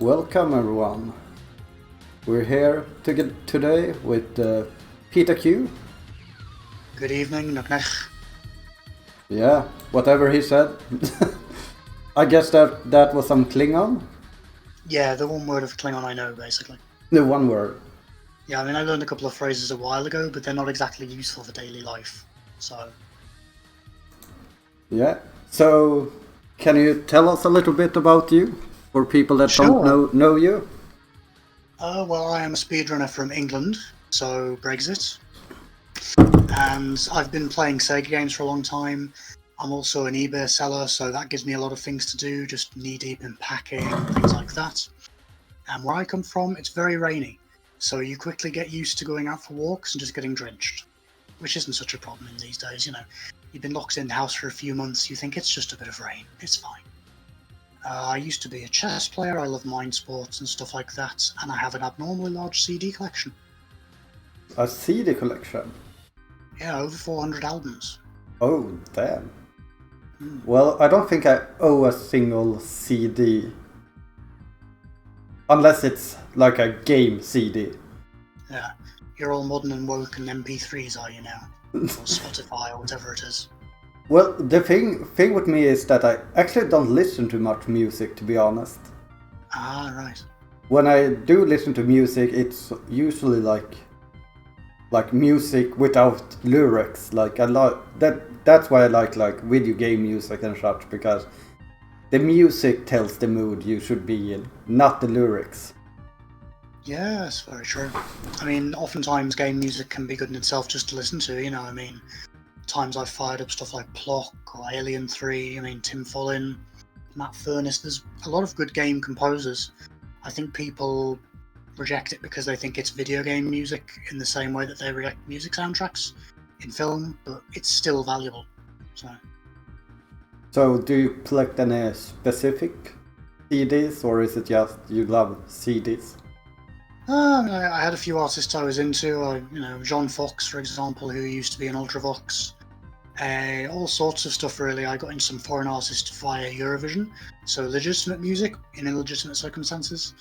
Welcome everyone. We're here today with PetaQ. Good evening, Nuknech. Yeah, whatever he said. I guess that was some Klingon. Yeah, the one word of Klingon I know, basically. The one word. Yeah, I mean, I learned a couple of phrases a while ago, but they're not exactly useful for daily life, so... Yeah, so can you tell us a little bit about you, for people that don't know you? Well, I am a speedrunner from England, so Brexit. And I've been playing Sega games for a long time. I'm also an eBay seller, so that gives me a lot of things to do, just knee-deep in packing, things like that. And where I come from, it's very rainy, so you quickly get used to going out for walks and just getting drenched, which isn't such a problem in these days, you know. You've been locked in the house for a few months, you think it's just a bit of rain, it's fine. I used to be a chess player, I love mind sports and stuff like that, and I have an abnormally large CD collection. A CD collection? Yeah, over 400 albums. Oh, damn. Well, I don't think I own a single CD. Unless it's like a game CD. Yeah, you're all modern and woke and MP3s, are you now? Or Spotify or whatever it is. Well, the thing with me is that I actually don't listen to much music, to be honest. Ah, right. When I do listen to music, it's usually like music without lyrics. Like I like that. That's why I like video game music and such, because the music tells the mood you should be in, not the lyrics. Yeah, that's very true. I mean, oftentimes game music can be good in itself just to listen to, you know, I mean, times I've fired up stuff like Plock or Alien 3, I mean, Tim Follin, Matt Furniss, there's a lot of good game composers. I think people reject it because they think it's video game music in the same way that they reject music soundtracks in film, but it's still valuable. So do you collect any specific CDs, or is it just you love CDs? I had a few artists I was into, John Fox, for example, who used to be an Ultravox. All sorts of stuff, really. I got into some foreign artists via Eurovision, so legitimate music in illegitimate circumstances.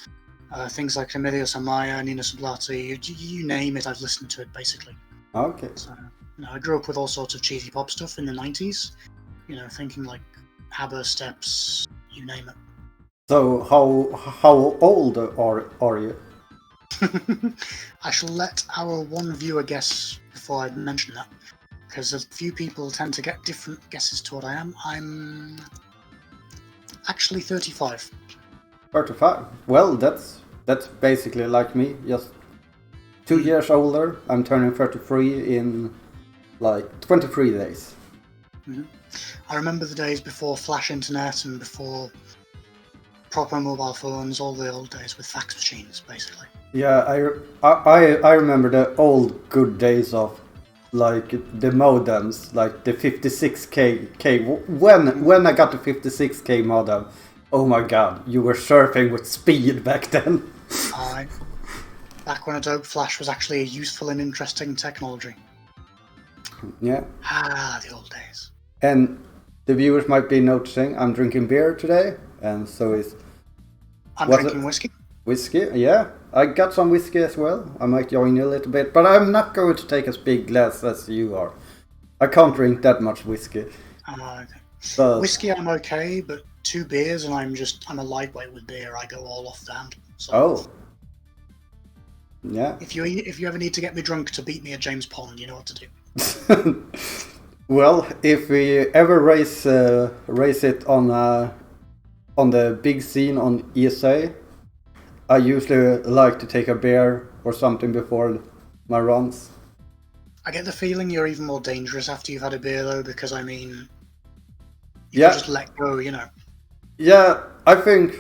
Things like Emilius Amaya, Nina Sublati, you name it, I've listened to it, basically. Okay. So, I grew up with all sorts of cheesy pop stuff in the 90s, thinking like ABBA, Steps, you name it. So how old are you? I shall let our one viewer guess before I mention that, because a few people tend to get different guesses to what I am. I'm actually 35. 35? Well, that's basically like me, just 2 years older. I'm turning 33 in like 23 days. Mm-hmm. I remember the days before flash internet and before proper mobile phones, all the old days with fax machines, basically. Yeah, I remember the old good days of like the modems, like the 56k. When I got the 56k modem, oh my god, you were surfing with speed back then. Back when Adobe Flash was actually a useful and interesting technology. Yeah. The old days. And the viewers might be noticing I'm drinking beer today, and so is... I'm drinking whiskey. Whiskey, yeah. I got some whiskey as well. I might join you a little bit, but I'm not going to take as big glass as you are. I can't drink that much whiskey. Okay. But... Whiskey I'm okay, but 2 beers and I'm a lightweight with beer. I go all off the handle. So oh. Yeah. If you ever need to get me drunk to beat me at James Pond, you know what to do. Well, if we ever race it on the big scene on ESA, I usually like to take a beer or something before my runs. I get the feeling you're even more dangerous after you've had a beer, though, because I mean, you can just let go, you know. Yeah, I think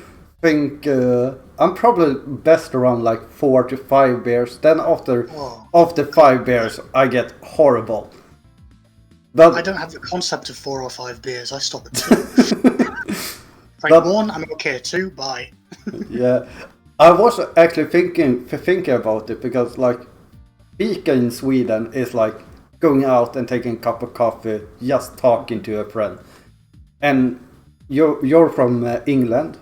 I'm probably best around like 4 to 5 beers. Then after 5 beers, I get horrible. But I don't have the concept of 4 or 5 beers. I stop at 2. Like 1, I'm okay. 2, bye. Yeah, I was actually thinking about it, because like Fika in Sweden is like going out and taking a cup of coffee, just talking to a friend. And you're from England,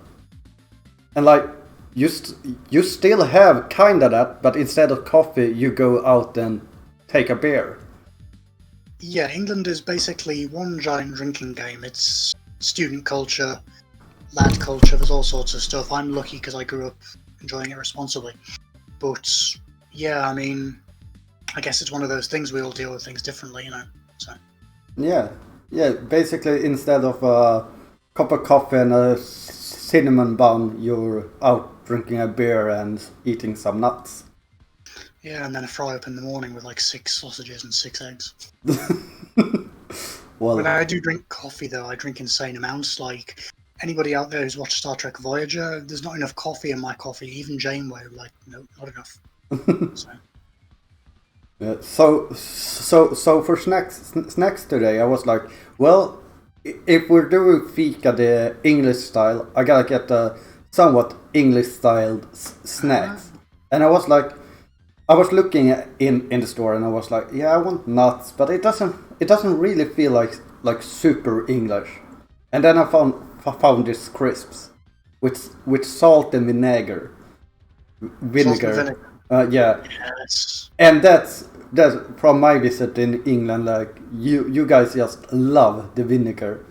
and like you still have kinda that, but instead of coffee, you go out and take a beer. Yeah, England is basically one giant drinking game. It's student culture, lad culture, there's all sorts of stuff. I'm lucky because I grew up enjoying it responsibly. But yeah, I mean, I guess it's one of those things, we all deal with things differently, you know. So Yeah. Basically, instead of a cup of coffee and a cinnamon bun, you're out drinking a beer and eating some nuts. yeah, and then a fry up in the morning with like 6 sausages and 6 eggs. Well, When I do drink coffee, though, I drink insane amounts. Like, anybody out there who's watched Star Trek Voyager, there's not enough coffee in my coffee. Even Janeway, like, no, not enough. So. yeah, so for snacks today, I was like, well, if we're doing Fika the English style, I gotta get the somewhat English styled snacks. And I was like, I was looking in the store and I was like, yeah, I want nuts, but it doesn't really feel like super English. And then I found these crisps with salt and vinegar. Vinegar. Yeah. Yes. And that's from my visit in England, like you guys just love the vinegar.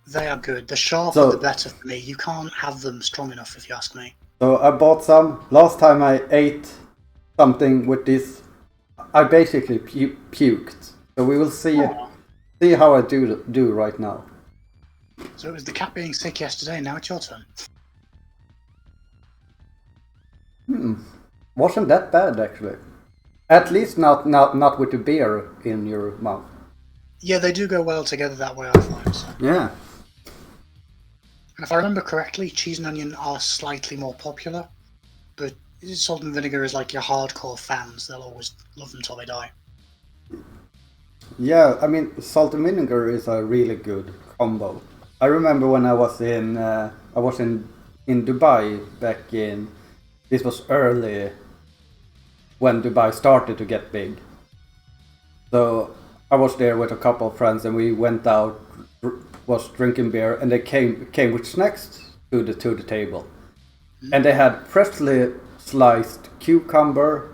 They are good. The sharper the better for me. You can't have them strong enough, if you ask me. So I bought some. Last time I ate something with this, I basically puked. So we will see how I do right now. So it was the cat being sick yesterday, now it's your turn. Wasn't that bad actually. At least not with the beer in your mouth. Yeah, they do go well together that way, I find. So. Yeah. And if I remember correctly, cheese and onion are slightly more popular, but salt and vinegar is like your hardcore fans. They'll always love them till they die. Yeah, I mean, salt and vinegar is a really good combo. I remember when I was in Dubai back in, this was early when Dubai started to get big. So I was there with a couple of friends and we went out, was drinking beer, and they came with snacks to the table. And they had freshly sliced cucumber,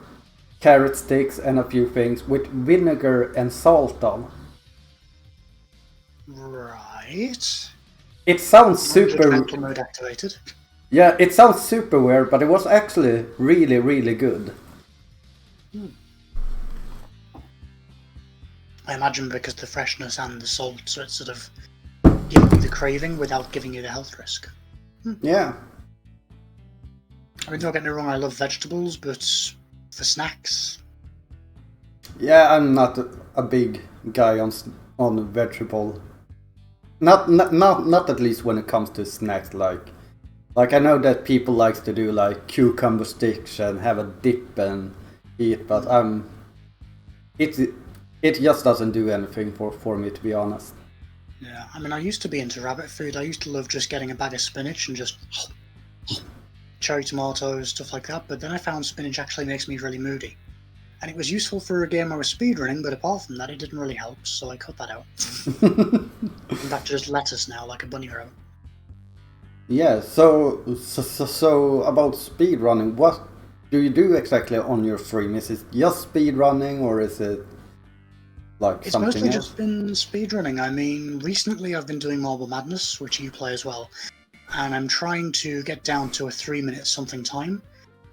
carrot sticks, and a few things with vinegar and salt on. Right. It sounds super. Mental mode activated. Yeah, it sounds super weird, but it was actually really, really good. I imagine because the freshness and the salt, so it's sort of giving you the craving without giving you the health risk. Yeah. I mean, don't get me wrong, I love vegetables, but for snacks... Yeah, I'm not a big guy on vegetable. Not at least when it comes to snacks. Like I know that people likes to do like cucumber sticks and have a dip and eat, but it just doesn't do anything for me, to be honest. Yeah, I mean, I used to be into rabbit food. I used to love just getting a bag of spinach and just cherry tomatoes, stuff like that. But then I found spinach actually makes me really moody. And it was useful for a game I was speedrunning, but apart from that, it didn't really help, so I cut that out. I'm back to just lettuce now, like a bunny rabbit. Yeah, so about speedrunning, what do you do exactly on your stream? Is it just speedrunning, or is it like something else? It's mostly just been speedrunning. I mean, recently I've been doing Marble Madness, which you play as well, and I'm trying to get down to a 3-minute something time,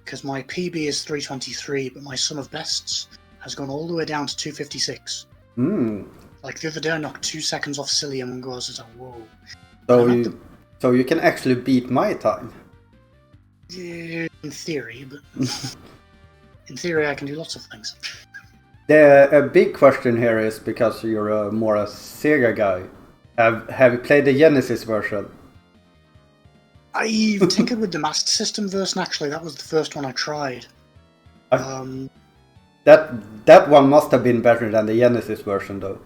because my PB is 3:23, but my sum of bests has gone all the way down to 2:56. Like the other day I knocked 2 seconds off Cillian and goes, it's like, whoa. So you can actually beat my time? In theory, but in theory I can do lots of things. A big question here is, because you're more a Sega guy, have you played the Genesis version? I've tinkered with the Master System version, actually. That was the first one I tried. That one must have been better than the Genesis version, though.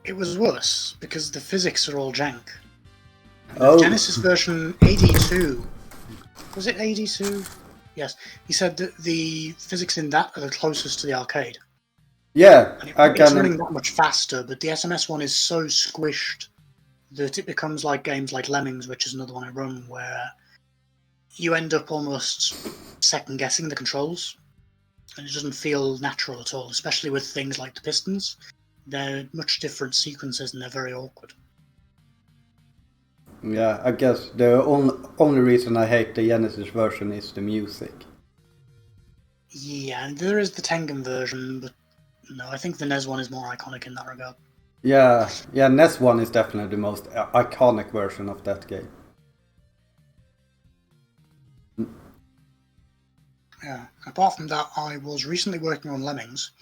It was worse, because the physics are all jank. Oh. The Genesis version 82... Was it 82? Yes. He said that the physics in that are the closest to the arcade. Yeah, and it's running that much faster, but the SMS one is so squished that it becomes like games like Lemmings, which is another one I run, where you end up almost second guessing the controls, and it doesn't feel natural at all, especially with things like the pistons. They're much different sequences and they're very awkward. Yeah, I guess the only reason I hate the Genesis version is the music. Yeah, and there is the Tengen version, but no, I think the NES one is more iconic in that regard. Yeah, NES one is definitely the most iconic version of that game. Yeah, apart from that, I was recently working on Lemmings.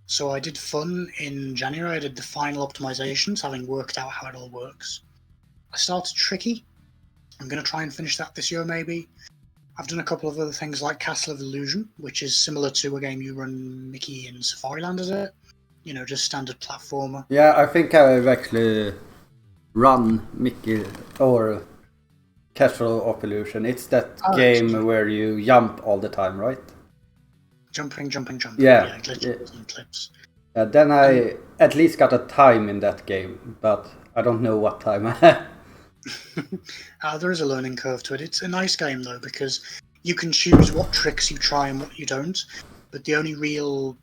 So I did fun in January. I did the final optimizations, having worked out how it all works. I started Tricky. I'm going to try and finish that this year, maybe. I've done a couple of other things like Castle of Illusion, which is similar to a game you run Mickey in Safariland, is it? You know, just standard platformer. Yeah, I think I've actually run Mickey or Castle of Illusion. It's that game where you jump all the time, right? Jumping. Yeah. Glitches and clips. Then I at least got a time in that game, but I don't know what time I had. There is a learning curve to it. It's a nice game, though, because you can choose what tricks you try and what you don't, but the only real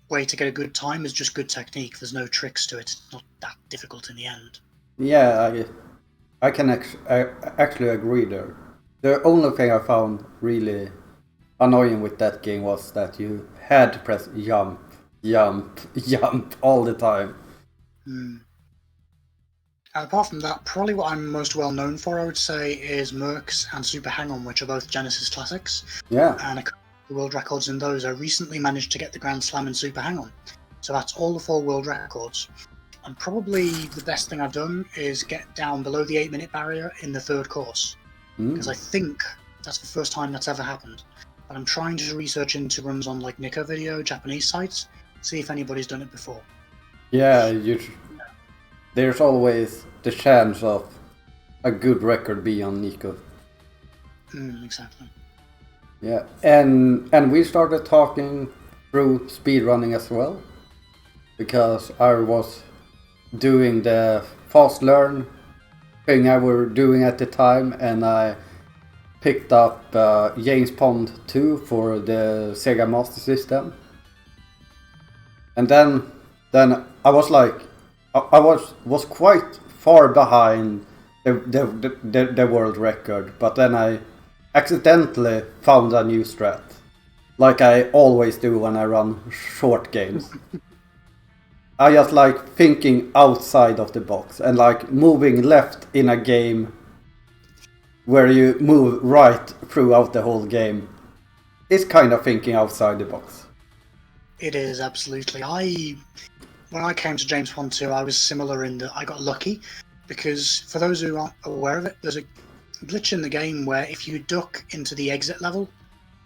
way to get a good time is just good technique. There's no tricks to it. It's not that difficult in the end. Yeah, I can actually agree there. The only thing I found really annoying with that game was that you had to press jump all the time. Apart from that, probably what I'm most well known for, I would say, is Mercs and Super Hang-On, which are both Genesis classics. Yeah. And a couple of world records in those. I recently managed to get the Grand Slam in Super Hang-On. So that's all the 4 world records. And probably the best thing I've done is get down below the 8-minute barrier in the 3rd course. Because I think that's the first time that's ever happened. But I'm trying to research into runs on like Nico Video, Japanese sites, see if anybody's done it before. Yeah, there's always the chance of a good record be on Nico. Exactly. Yeah, and we started talking through speedrunning as well, because I was doing the fast learn thing I were doing at the time, and I picked up James Pond 2 for the Sega Master System. And then I was like, I was quite far behind the world record, but then I accidentally found a new strat, like I always do when I run short games. I just like thinking outside of the box and like moving left in a game where you move right throughout the whole game. It's kind of thinking outside the box. It is, absolutely. When I came to James Pond 2, I was similar in that I got lucky, because for those who aren't aware of it, there's a glitch in the game where if you duck into the exit level,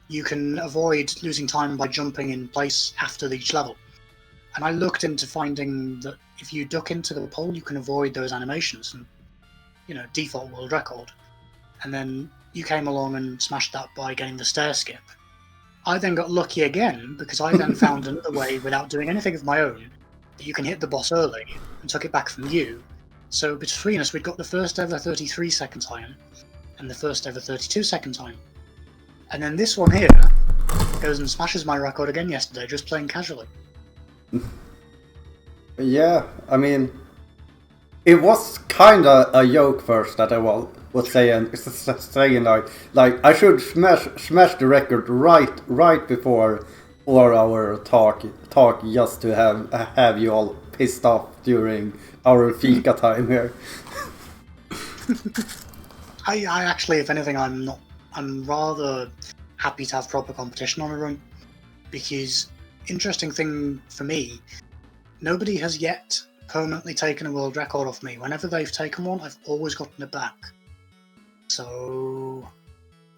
you can avoid losing time by jumping in place after each level. And I looked into finding that if you duck into the pole, you can avoid those animations and, default world record. And then you came along and smashed that by getting the stair skip. I then got lucky again, because I then found another way without doing anything of my own, that you can hit the boss early and took it back from you. So between us, we'd got the first ever 33-second time and the first ever 32-second time. And then this one here goes and smashes my record again yesterday, just playing casually. Yeah, I mean, it was kind of a joke first that I was saying like I should smash the record right before our talk just to have you all pissed off during our Fika time here. I actually, if anything, I'm rather happy to have proper competition on a run, because interesting thing for me, nobody has yet permanently taken a world record off me. Whenever they've taken one, I've always gotten it back. So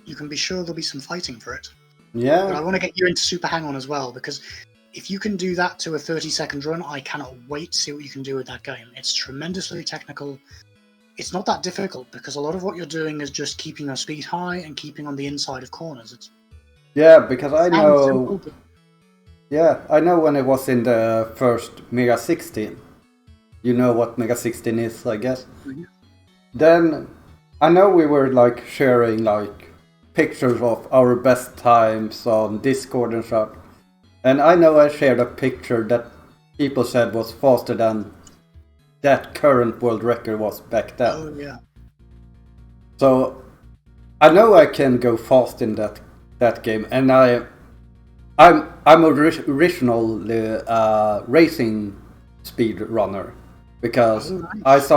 you can be sure there'll be some fighting for it. Yeah. But I want to get you into Super Hang-On as well, because if you can do that to a 30-second run, I cannot wait to see what you can do with that game. It's tremendously technical. It's not that difficult, because a lot of what you're doing is just keeping your speed high and keeping on the inside of corners. Because I know... Yeah, I know when it was in the first Mega 16, You know what Mega 16 is, I guess. Mm-hmm. Then I know we were like sharing like pictures of our best times on Discord and stuff. And I know I shared a picture that people said was faster than that current world record was back then. Oh yeah. So I know I can go fast in that game, and I'm originally racing speed runner because nice.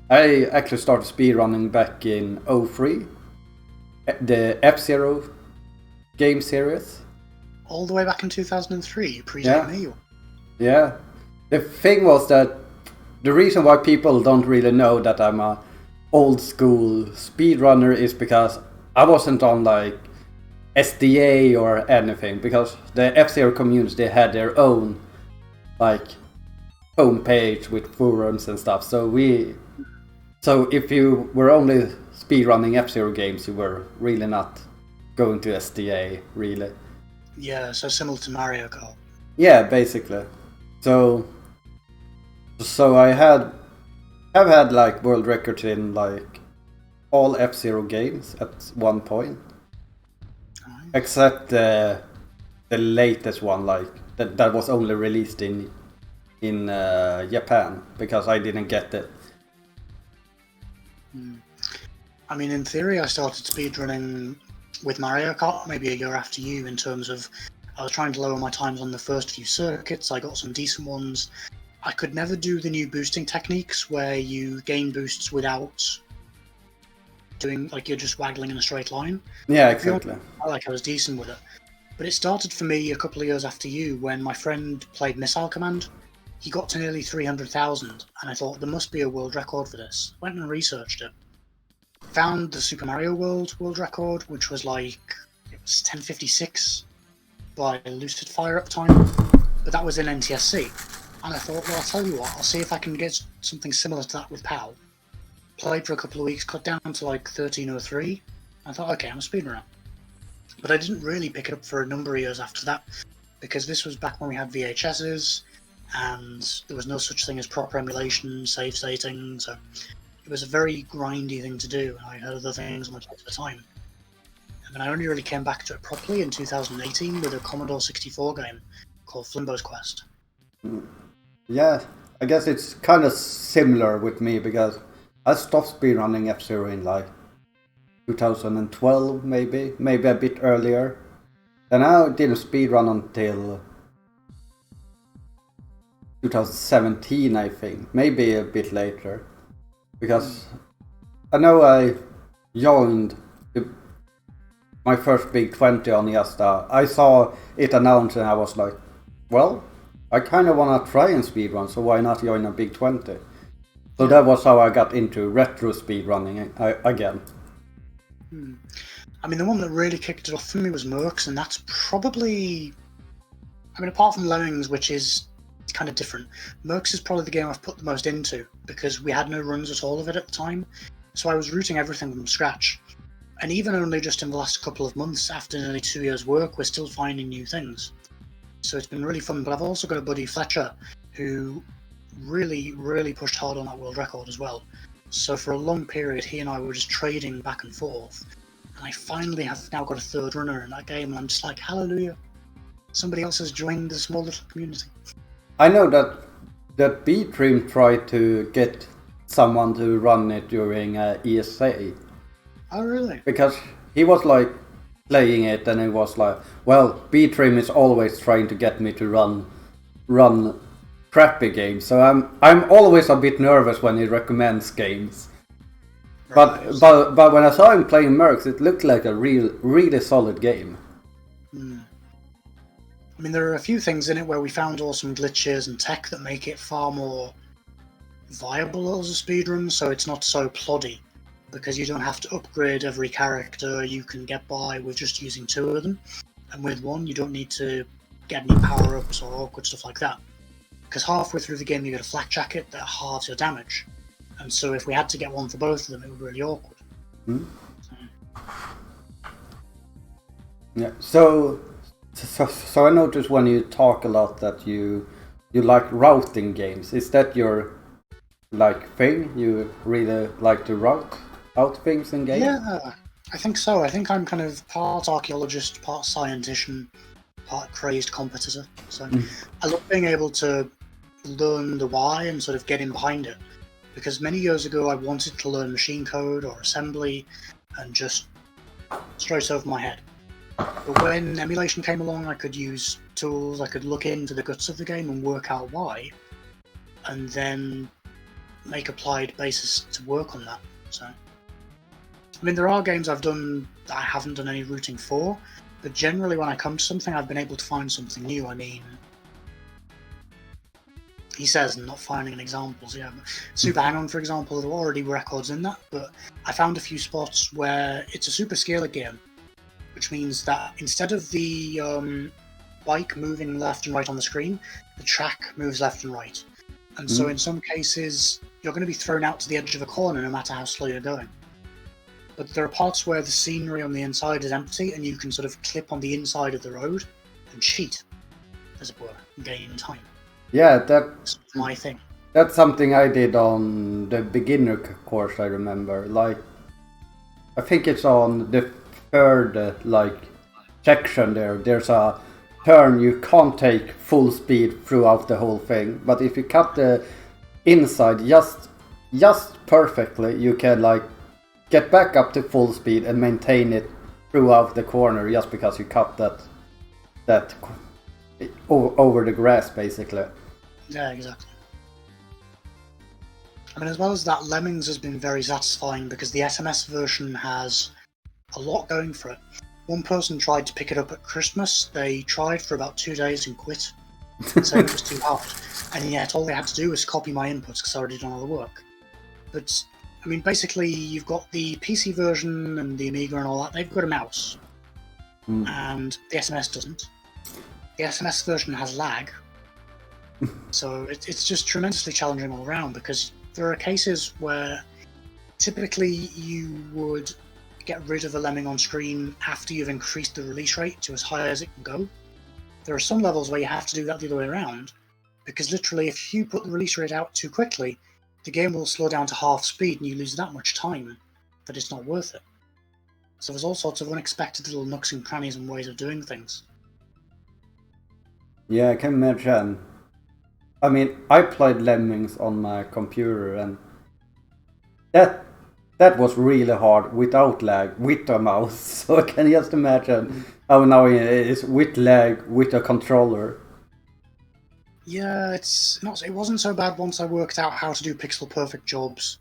I actually started speed running back in 03, the F-Zero game series. All the way back in 2003, you predate me. Yeah. The thing was that the reason why people don't really know that I'm a old school speedrunner is because I wasn't on like SDA or anything, because the F-Zero community had their own like homepage with forums and stuff. So if you were only speedrunning F-Zero games, you were really not going to SDA really. Yeah, so similar to Mario Kart. Yeah, basically. So I have had like world records in like all F-Zero games at one point. Nice. Except the latest one, like that was only released in Japan, because I didn't get it. I mean, in theory, I started speedrunning with Mario Kart maybe a year after you, in terms of I was trying to lower my times on the first few circuits. I got some decent ones. I could never do the new boosting techniques where you gain boosts without doing, like, you're just waggling in a straight line. Yeah, exactly. I was decent with it. But it started for me a couple of years after you, when my friend played Missile Command. He got to nearly 300,000, and I thought there must be a world record for this. Went and researched it. Found the Super Mario World world record, which was like, it was 1056 by Lucid Fire at the time, but that was in NTSC. And I thought, well, I'll tell you what, I'll see if I can get something similar to that with PAL. Played for a couple of weeks, got down to like 1303. I thought, okay, I'm a speedrunner. But I didn't really pick it up for a number of years after that, because this was back when we had VHSs, and there was no such thing as proper emulation, save stating, so it was a very grindy thing to do, and I had other things on my plate at the time. And then I only really came back to it properly in 2018 with a Commodore 64 game called Flimbo's Quest. Yeah, I guess it's kind of similar with me, because I stopped speedrunning F-Zero in like 2012, maybe a bit earlier. And I didn't speedrun until 2017, I think, maybe a bit later. Because I know I joined my first Big 20 on Yasta. I saw it announced and I was like, well, I kind of want to try and speedrun, so why not join a Big 20? So that was how I got into retro speedrunning again. I mean, the one that really kicked it off for me was Mercs, and that's probably, I mean, apart from Lemmings, which is kind of different, Mercs is probably the game I've put the most into, because we had no runs at all of it at the time, so I was rooting everything from scratch. And even only just in the last couple of months, after nearly 2 years' work, we're still finding new things. So it's been really fun. But I've also got a buddy, Fletcher, who really, really pushed hard on that world record as well. So for a long period, he and I were just trading back and forth. And I finally have now got a third runner in that game, and I'm just like, hallelujah. Somebody else has joined the small little community. I know that B-Trim tried to get someone to run it during ESA. Oh, really? Because he was like playing it, and it was like, well, B-Trim is always trying to get me to run crappy games, so I'm always a bit nervous when he recommends games. Right. But when I saw him playing Mercs, it looked like a really solid game. I mean, there are a few things in it where we found awesome glitches and tech that make it far more viable as a speedrun, so it's not so ploddy. Because you don't have to upgrade every character, you can get by with just using 2 of them. And with 1, you don't need to get any power-ups or awkward stuff like that. Because halfway through the game you get a flak jacket that halves your damage. And so if we had to get one for both of them, it would be really awkward. Yeah, so I noticed when you talk a lot that you you like routing games. Is that your like thing? You really like to route out things in games? Yeah, I think so. I think I'm kind of part archaeologist, part scientician, part crazed competitor. So I love being able to learn the why and sort of get in behind it. Because many years ago I wanted to learn machine code or assembly and just straight over my head. But when emulation came along, I could use tools, I could look into the guts of the game and work out why, and then make applied basis to work on that. So, I mean, there are games I've done that I haven't done any routing for, but generally when I come to something, I've been able to find something new. I mean, he says, not finding an examples, yeah. But Super Hang-On, for example, there were already records in that, but I found a few spots where it's a super scalar game, which means that instead of the bike moving left and right on the screen, the track moves left and right. And so in some cases, you're going to be thrown out to the edge of a corner no matter how slow you're going. But there are parts where the scenery on the inside is empty and you can sort of clip on the inside of the road and cheat, as it were, and gain time. Yeah, that's my thing. That's something I did on the beginner course, I remember. Like, I think it's on the third, section there. There's a turn you can't take full speed throughout the whole thing. But if you cut the inside just perfectly, you can, get back up to full speed and maintain it throughout the corner just because you cut that over the grass, basically. Yeah, exactly. I mean, as well as that, Lemmings has been very satisfying because the SMS version has a lot going for it. One person tried to pick it up at Christmas. They tried for about 2 days and quit, saying it was too hard. And yet all they had to do was copy my inputs because I already done all the work. But, I mean, basically, you've got the PC version and the Amiga and all that. They've got a mouse. And the SMS doesn't. The SMS version has lag, so it's just tremendously challenging all around because there are cases where typically you would get rid of a lemming on screen after you've increased the release rate to as high as it can go. There are some levels where you have to do that the other way around because literally if you put the release rate out too quickly, the game will slow down to half speed and you lose that much time that it's not worth it. So there's all sorts of unexpected little nooks and crannies and ways of doing things. Yeah, I can imagine. I mean, I played Lemmings on my computer, and that was really hard without lag, with a mouse. So I can just imagine how now it is with lag, with a controller. Yeah, it wasn't so bad once I worked out how to do pixel perfect jobs.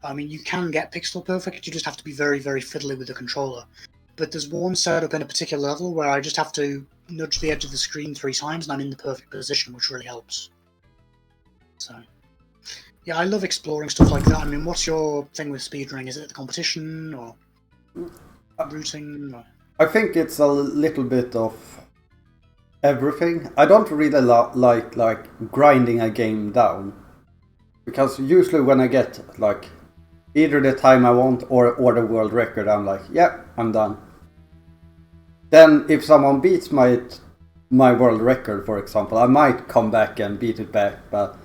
I mean, you can get pixel perfect, you just have to be very, very fiddly with the controller. But there's one setup in a particular level where I just have to nudge the edge of the screen 3 times and I'm in the perfect position, which really helps. So, yeah, I love exploring stuff like that. I mean, what's your thing with speedrunning? Is it the competition or routing? Or... I think it's a little bit of everything. I don't really like grinding a game down, because usually when I get either the time I want or the world record, I'm like, yeah, I'm done. Then if someone beats my world record, for example, I might come back and beat it back, but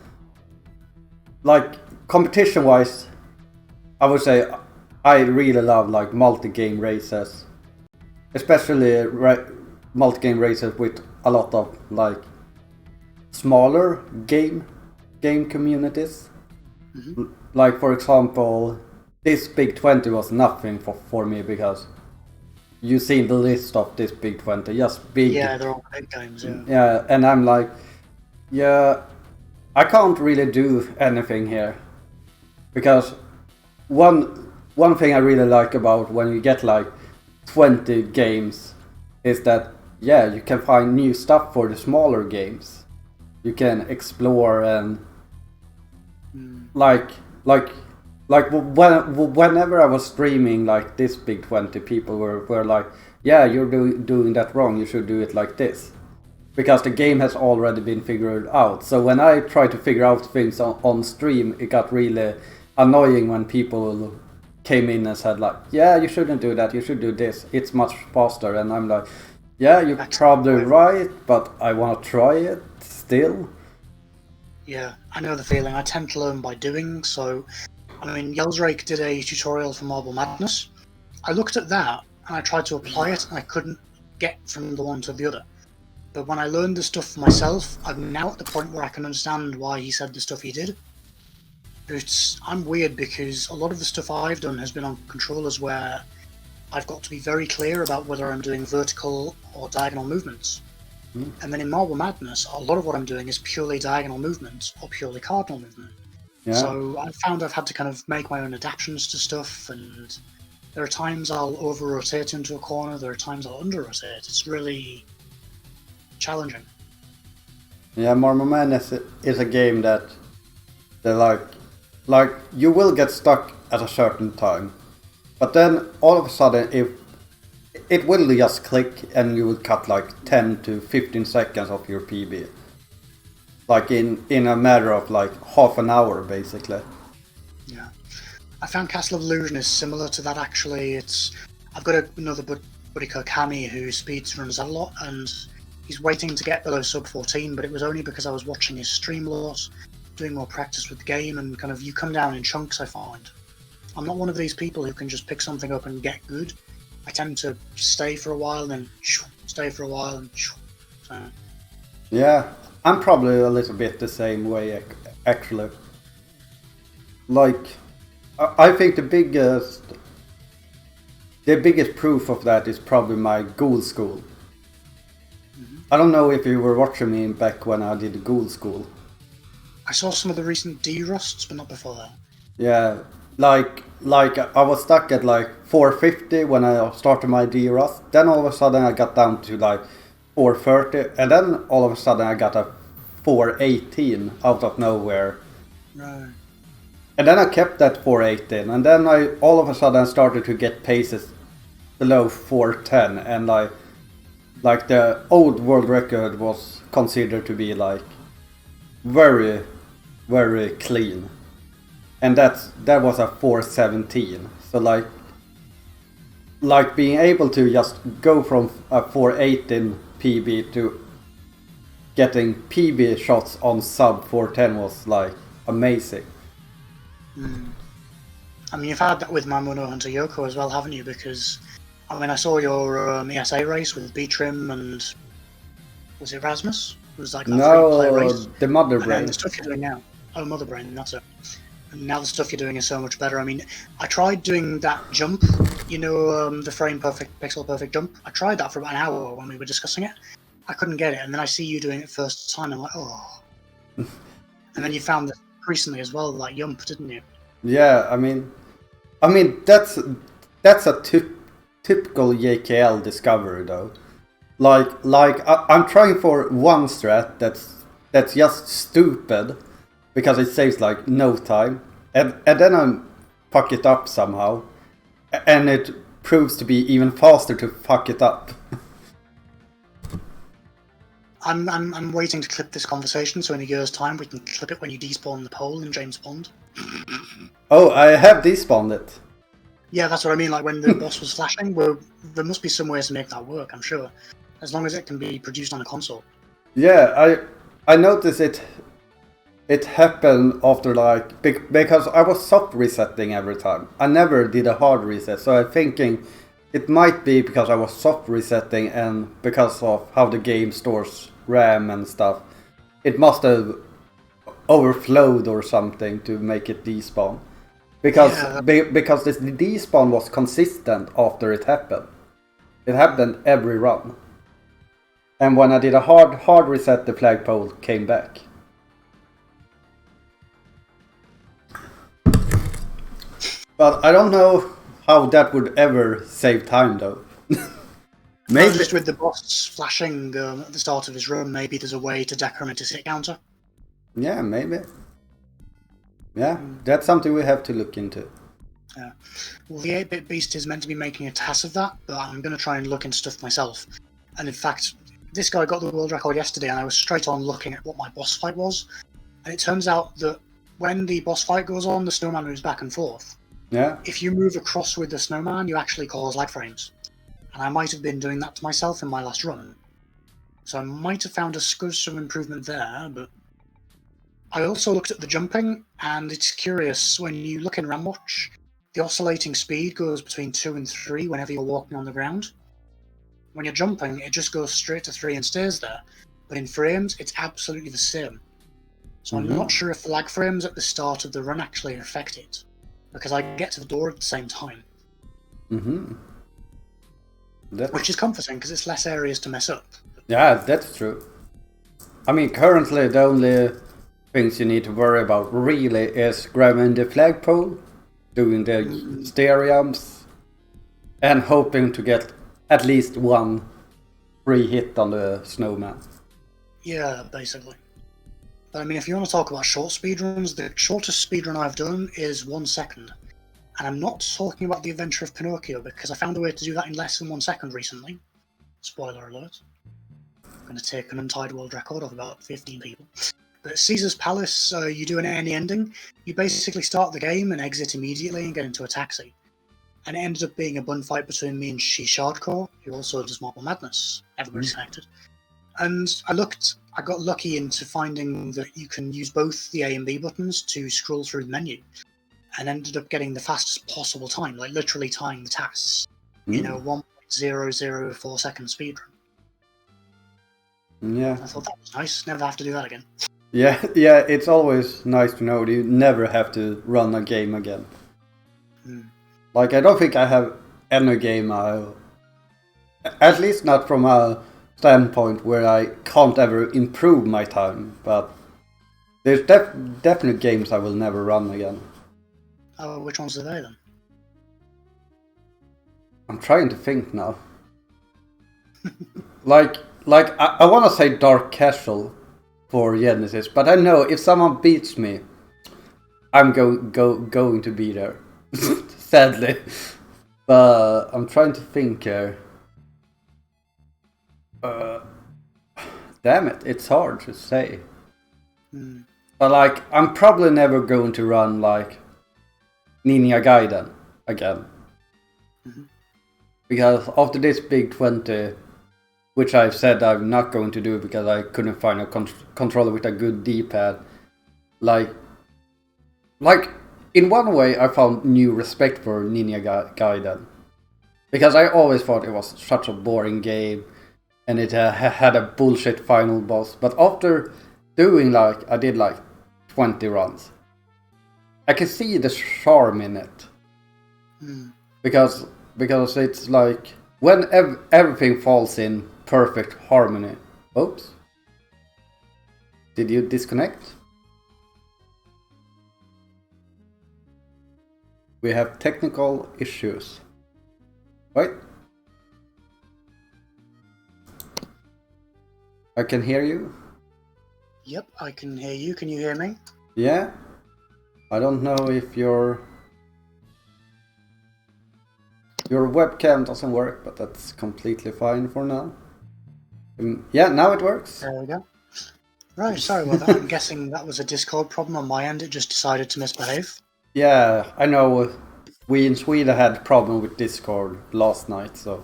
competition-wise, I would say I really love multi-game races, especially multi-game races with a lot of smaller game communities. Mm-hmm. For example, this Big 20 was nothing for me because you see the list of this Big 20, just big. Yeah, they're all big games, yeah. Yeah, and I'm like, yeah, I can't really do anything here. Because one thing I really like about when you get 20 games is that, yeah, you can find new stuff for the smaller games. You can explore and whenever I was streaming this Big 20, people were like, yeah, you're doing that wrong, you should do it like this. Because the game has already been figured out. So when I try to figure out things on stream, it got really annoying when people came in and said yeah, you shouldn't do that, you should do this, it's much faster. And I'm like, yeah, you're probably right, but I want to try it still. Yeah, I know the feeling. I tend to learn by doing, so... I mean, Yellsrake did a tutorial for Marble Madness. I looked at that, and I tried to apply it, and I couldn't get from the one to the other. But when I learned the stuff for myself, I'm now at the point where I can understand why he said the stuff he did. I'm weird because a lot of the stuff I've done has been on controllers where I've got to be very clear about whether I'm doing vertical or diagonal movements. And then in Marble Madness, a lot of what I'm doing is purely diagonal movement or purely cardinal movement. Yeah. So I've found I've had to kind of make my own adaptations to stuff, and there are times I'll over-rotate into a corner, there are times I'll under-rotate. It's really challenging. Yeah, Marble Madness is a game that they're like you will get stuck at a certain time, but then all of a sudden it will just click and you will cut like 10 to 15 seconds of your PB. Like in a matter of like half an hour, basically. Yeah. I found Castle of Illusion is similar to that, actually. I've got another buddy called Cami who speedruns that a lot, and he's waiting to get below sub 14, but it was only because I was watching his stream a lot, doing more practice with the game, and kind of you come down in chunks, I find. I'm not one of these people who can just pick something up and get good. I tend to stay for a while, then stay for a while, and so. Yeah, I'm probably a little bit the same way, actually. Like, I think the biggest proof of that is probably my Ghoul School. Mm-hmm. I don't know if you were watching me back when I did Ghoul School. I saw some of the recent D-Rusts, but not before that. Yeah, like I was stuck at like 450 when I started my D-Rust. Then all of a sudden I got down to like 430, and then all of a sudden I got a 418 out of nowhere. Right. And then I kept that 418, and then I all of a sudden started to get paces below 410, and like the old world record was considered to be like very, very clean, and that was a 417. So like being able to just go from a 418 PB to getting PB shots on sub 410 was like amazing. I mean, you've had that with Mamono Hunter Yoko as well, haven't you? Because, I mean, I saw your ESA race with B-Trim and... Was it Rasmus? It was like that three-player race. The Mother And then Brain. the stuff you're doing now... Oh, Mother Brain, that's it. And now the stuff you're doing is so much better. I mean, I tried doing that jump, you know, the frame perfect, pixel perfect jump. I tried that for about an hour when we were discussing it. I couldn't get it, and then I see you doing it first time, and I'm like, oh. And then you found this recently as well, like Yump, didn't you? Yeah, I mean that's a typical JKL discovery though. Like I'm trying for one strat that's just stupid because it saves like no time, and then I fuck it up somehow, and it proves to be even faster to fuck it up. I'm waiting to clip this conversation, so in a year's time we can clip it when you despawn the pole in James Bond. Oh, I have despawned it. Yeah, that's what I mean, like when the boss was flashing, well, there must be some ways to make that work, I'm sure. As long as it can be produced on a console. Yeah, I noticed it happened after like because I was soft resetting every time. I never did a hard reset, so I'm thinking it might be because I was soft resetting and because of how the game stores RAM and stuff. It must have overflowed or something to make it despawn. Because this despawn was consistent after it happened. It happened every run. And when I did a hard reset, the flagpole came back. But I don't know how that would ever save time though. Maybe just with the boss flashing at the start of his run, maybe there's a way to decrement his hit counter. Yeah, maybe. Yeah, that's something we have to look into. Yeah. Well, the 8-Bit Beast is meant to be making a task of that, but I'm going to try and look into stuff myself. And in fact, this guy got the world record yesterday, and I was straight on looking at what my boss fight was. And it turns out that when the boss fight goes on, the snowman moves back and forth. Yeah. If you move across with the snowman, you actually cause lag frames. And I might have been doing that to myself in my last run. So I might have found some improvement there, but I also looked at the jumping, and it's curious. When you look in RamWatch, the oscillating speed goes between 2 and 3 whenever you're walking on the ground. When you're jumping, it just goes straight to 3 and stays there. But in frames, it's absolutely the same. So I'm not sure if the lag frames at the start of the run actually affect it, because I get to the door at the same time. Which is comforting, because it's less areas to mess up. Yeah, that's true. I mean, currently the only things you need to worry about really is grabbing the flagpole, doing the stair jumps, and hoping to get at least one free hit on the snowman. Yeah, basically. But I mean, if you want to talk about short speedruns, the shortest speedrun I've done is 1 second. And I'm not talking about the Adventure of Pinocchio, because I found a way to do that in less than 1 second recently. Spoiler alert. I'm going to take an untied world record of about 15 people. But at Caesar's Palace, you do any ending. You basically start the game and exit immediately and get into a taxi. And it ended up being a bun fight between me and Shardcore, who also does Marble Madness. Everybody's connected. And I got lucky into finding that you can use both the A and B buttons to scroll through the menu, and ended up getting the fastest possible time, like literally tying the tasks, in a 1.004 second speedrun. Yeah. I thought that was nice. Never have to do that again. Yeah, it's always nice to know that you never have to run a game again. Like, I don't think I have any game, at least not from a standpoint where I can't ever improve my time, but there's definite games I will never run again. Oh, which ones are they then? I'm trying to think now. like I want to say Dark Casual for Genesis, but I know if someone beats me, I'm going to be there. Sadly. But I'm trying to think here. Damn it, it's hard to say. But like, I'm probably never going to run like Ninja Gaiden again. Because after this big 20, which I've said I'm not going to do because I couldn't find a controller with a good D-pad, like in one way I found new respect for Ninja Gaiden. Because I always thought it was such a boring game, and it had a bullshit final boss. But after doing I did 20 runs, I can see the charm in it. Because it's like when everything falls in perfect harmony. Oops. Did you disconnect? We have technical issues. Wait. I can hear you. Yep, I can hear you. Can you hear me? Yeah. I don't know if your webcam doesn't work, but that's completely fine for now. Yeah, now it works. There we go. Right, sorry about that. I'm guessing that was a Discord problem on my end. It just decided to misbehave. Yeah, I know. We in Sweden had a problem with Discord last night, so.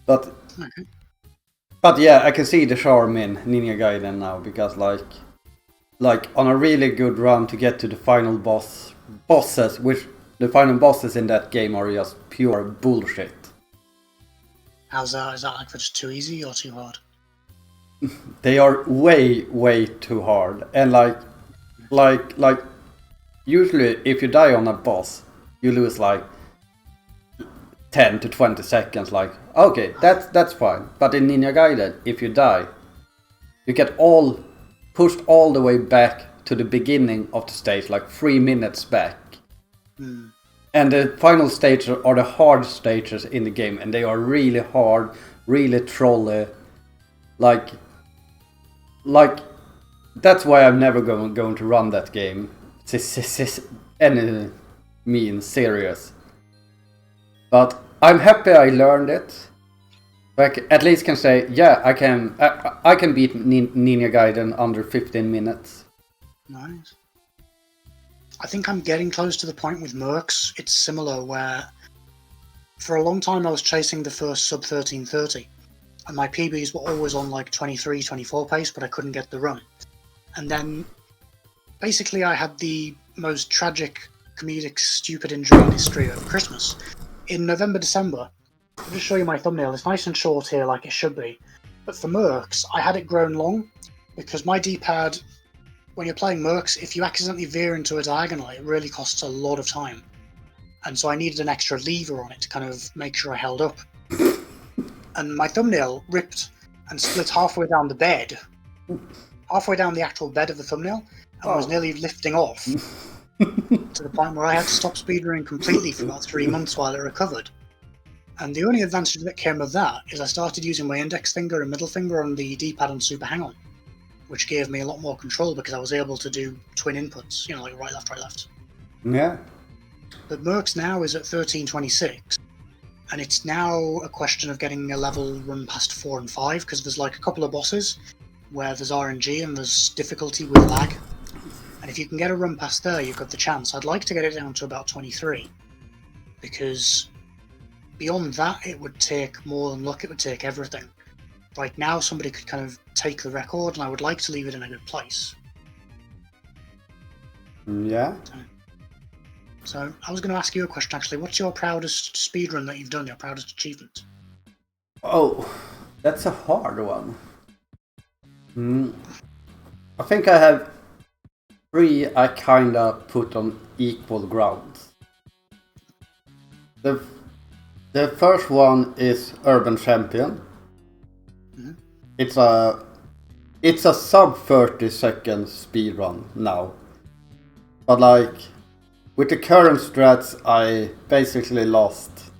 But yeah, I can see the charm in Ninja Gaiden now, because like on a really good run to get to the final bosses, which the final bosses in that game are just pure bullshit. How's that? Is that just too easy or too hard? They are way too hard, and like usually if you die on a boss, you lose 10 to 20 seconds. Okay, that's fine. But in Ninja Gaiden, if you die, you get pushed all the way back to the beginning of the stage, 3 minutes back. And the final stages are the hard stages in the game, and they are really hard, really trolly. Like that's why I'm never going to run that game. Any means serious. But I'm happy I learned it. I at least can say, yeah, I can beat Ninja Gaiden under 15 minutes. Nice. I think I'm getting close to the point with Mercs. It's similar, where for a long time I was chasing the first sub 1330, and my PBs were always on 23, 24 pace, but I couldn't get the run. And then, basically, I had the most tragic, comedic, stupid injury in history of Christmas. In November, December, I'll just show you my thumbnail. It's nice and short here, like it should be. But for Mercs, I had it grown long, because my D-pad, when you're playing Mercs, if you accidentally veer into a diagonal, it really costs a lot of time. And so I needed an extra lever on it to kind of make sure I held up. And my thumbnail ripped and split halfway down the bed, halfway down the actual bed of the thumbnail, and was nearly lifting off to the point where I had to stop speedrunning completely for about 3 months while it recovered. And the only advantage that came of that is I started using my index finger and middle finger on the D-pad on Super Hang-On, which gave me a lot more control because I was able to do twin inputs, you know, like right, left. Yeah. But Mercs now is at 1326, and it's now a question of getting a level run past 4 and 5, because there's like a couple of bosses where there's RNG and there's difficulty with lag. And if you can get a run past there, you've got the chance. I'd like to get it down to about 23, because beyond that, it would take more than luck, it would take everything. Right now, somebody could kind of take the record, and I would like to leave it in a good place. Yeah. So I was going to ask you a question, actually. What's your proudest speedrun that you've done, your proudest achievement? Oh, that's a hard one. I think I have 3 I kinda put on equal grounds. The first one is Urban Champion. Mm-hmm. It's a sub 30 second speedrun now. But like, with the current strats, I basically lost,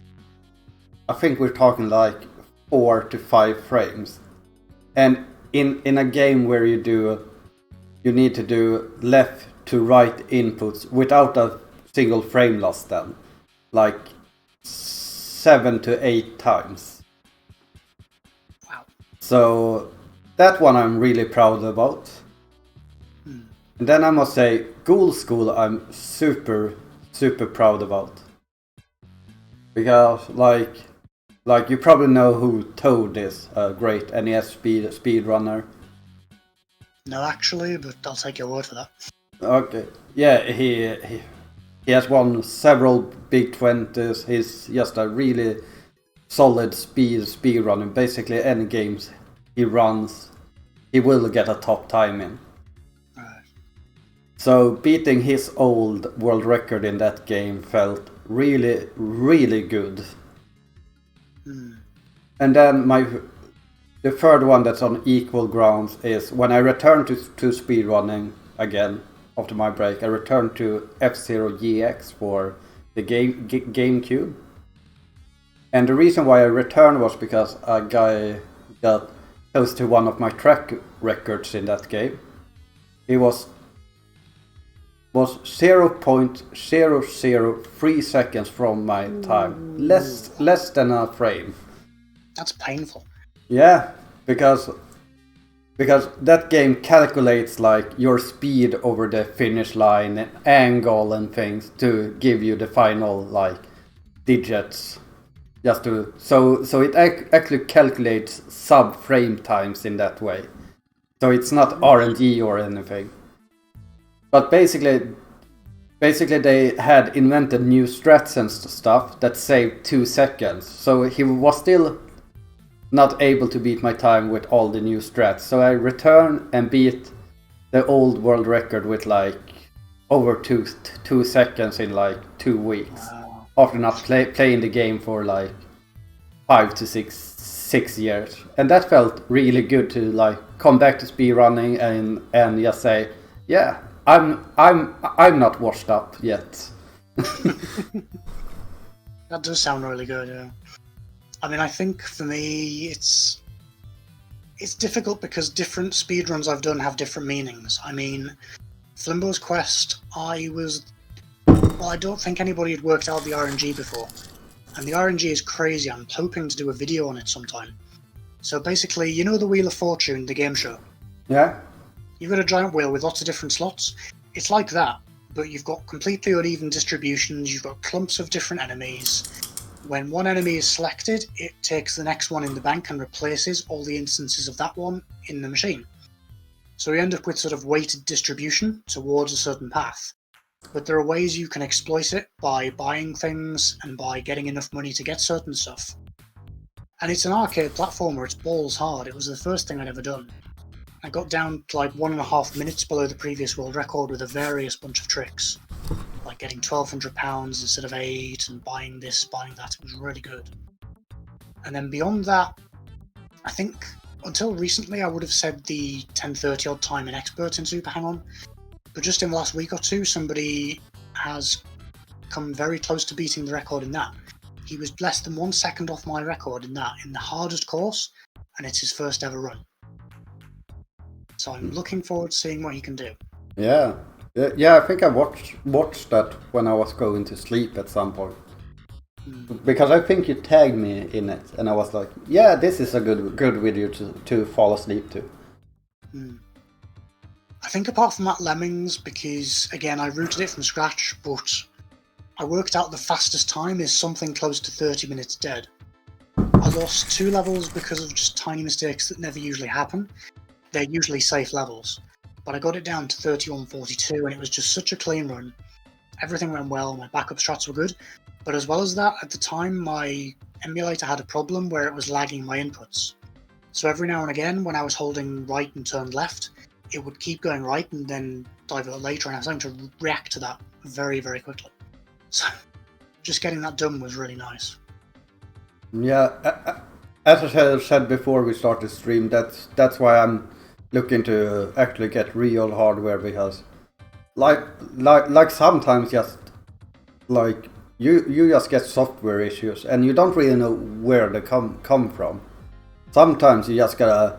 I think we're talking like 4 to 5 frames. And in a game where you need to do left to right inputs without a single frame loss then. Like 7 to 8 times. Wow. So that one I'm really proud about. And then I must say, Ghoul School I'm super proud about. Because like you probably know who Toad is, a great NES speedrunner. No, actually, but I'll take your word for that. Okay. Yeah, he has won several big 20s. He's just a really solid speedrunner. Basically any games he runs, he will get a top time in. So beating his old world record in that game felt really good. And then the third one that's on equal grounds is when I returned to speedrunning again after my break. I returned to F-Zero GX for the GameCube. And the reason why I returned was because a guy got close to one of my track records in that game. He was 0.003 seconds from my time. Less than a frame. That's painful. Yeah, because that game calculates like your speed over the finish line and angle and things to give you the final like digits. So it actually calculates sub frame times in that way. So it's not RNG or anything. But basically they had invented new strats and stuff that saved 2 seconds. So he was still not able to beat my time with all the new strats. So I returned and beat the old world record with like over 2 seconds in like 2 weeks. Wow. After not playing the game for like 5 to 6 years. And that felt really good to like come back to speedrunning and just say, yeah, I'm not washed up yet. That does sound really good, yeah. I mean, I think for me, it's difficult because different speedruns I've done have different meanings. I mean, Flimbo's Quest, I don't think anybody had worked out the RNG before. And the RNG is crazy. I'm hoping to do a video on it sometime. So basically, you know the Wheel of Fortune, the game show? Yeah. You've got a giant wheel with lots of different slots. It's like that, but you've got completely uneven distributions, you've got clumps of different enemies. When one enemy is selected, it takes the next one in the bank and replaces all the instances of that one in the machine. So we end up with sort of weighted distribution towards a certain path. But there are ways you can exploit it by buying things and by getting enough money to get certain stuff. And it's an arcade platformer, it's balls hard. It was the first thing I'd ever done. I got down to like 1.5 minutes below the previous world record with a various bunch of tricks. Like getting £1,200 instead of 8 and buying this, buying that. It was really good. And then beyond that, I think until recently I would have said the 10:30 odd time an expert in Super Hang-On. But just in the last week or two, somebody has come very close to beating the record in that. He was less than 1 second off my record in that, in the hardest course, and it's his first ever run. So I'm looking forward to seeing what he can do. Yeah. Yeah, I think I watched that when I was going to sleep at some point. Because I think you tagged me in it, and I was like, yeah, this is a good video to fall asleep to. I think apart from that, Lemmings, because again I rooted it from scratch, but I worked out the fastest time is something close to 30 minutes dead. I lost 2 levels because of just tiny mistakes that never usually happen. They're usually safe levels, but I got it down to 31:42, and it was just such a clean run. Everything went well, my backup strats were good. But as well as that, at the time, my emulator had a problem where it was lagging my inputs. So every now and again, when I was holding right and turned left, it would keep going right and then divert later, and I was having to react to that very, very quickly. So just getting that done was really nice. Yeah, as I said before we started stream, that's why I'm looking to actually get real hardware, because like sometimes just like you just get software issues and you don't really know where they come from. Sometimes you just gotta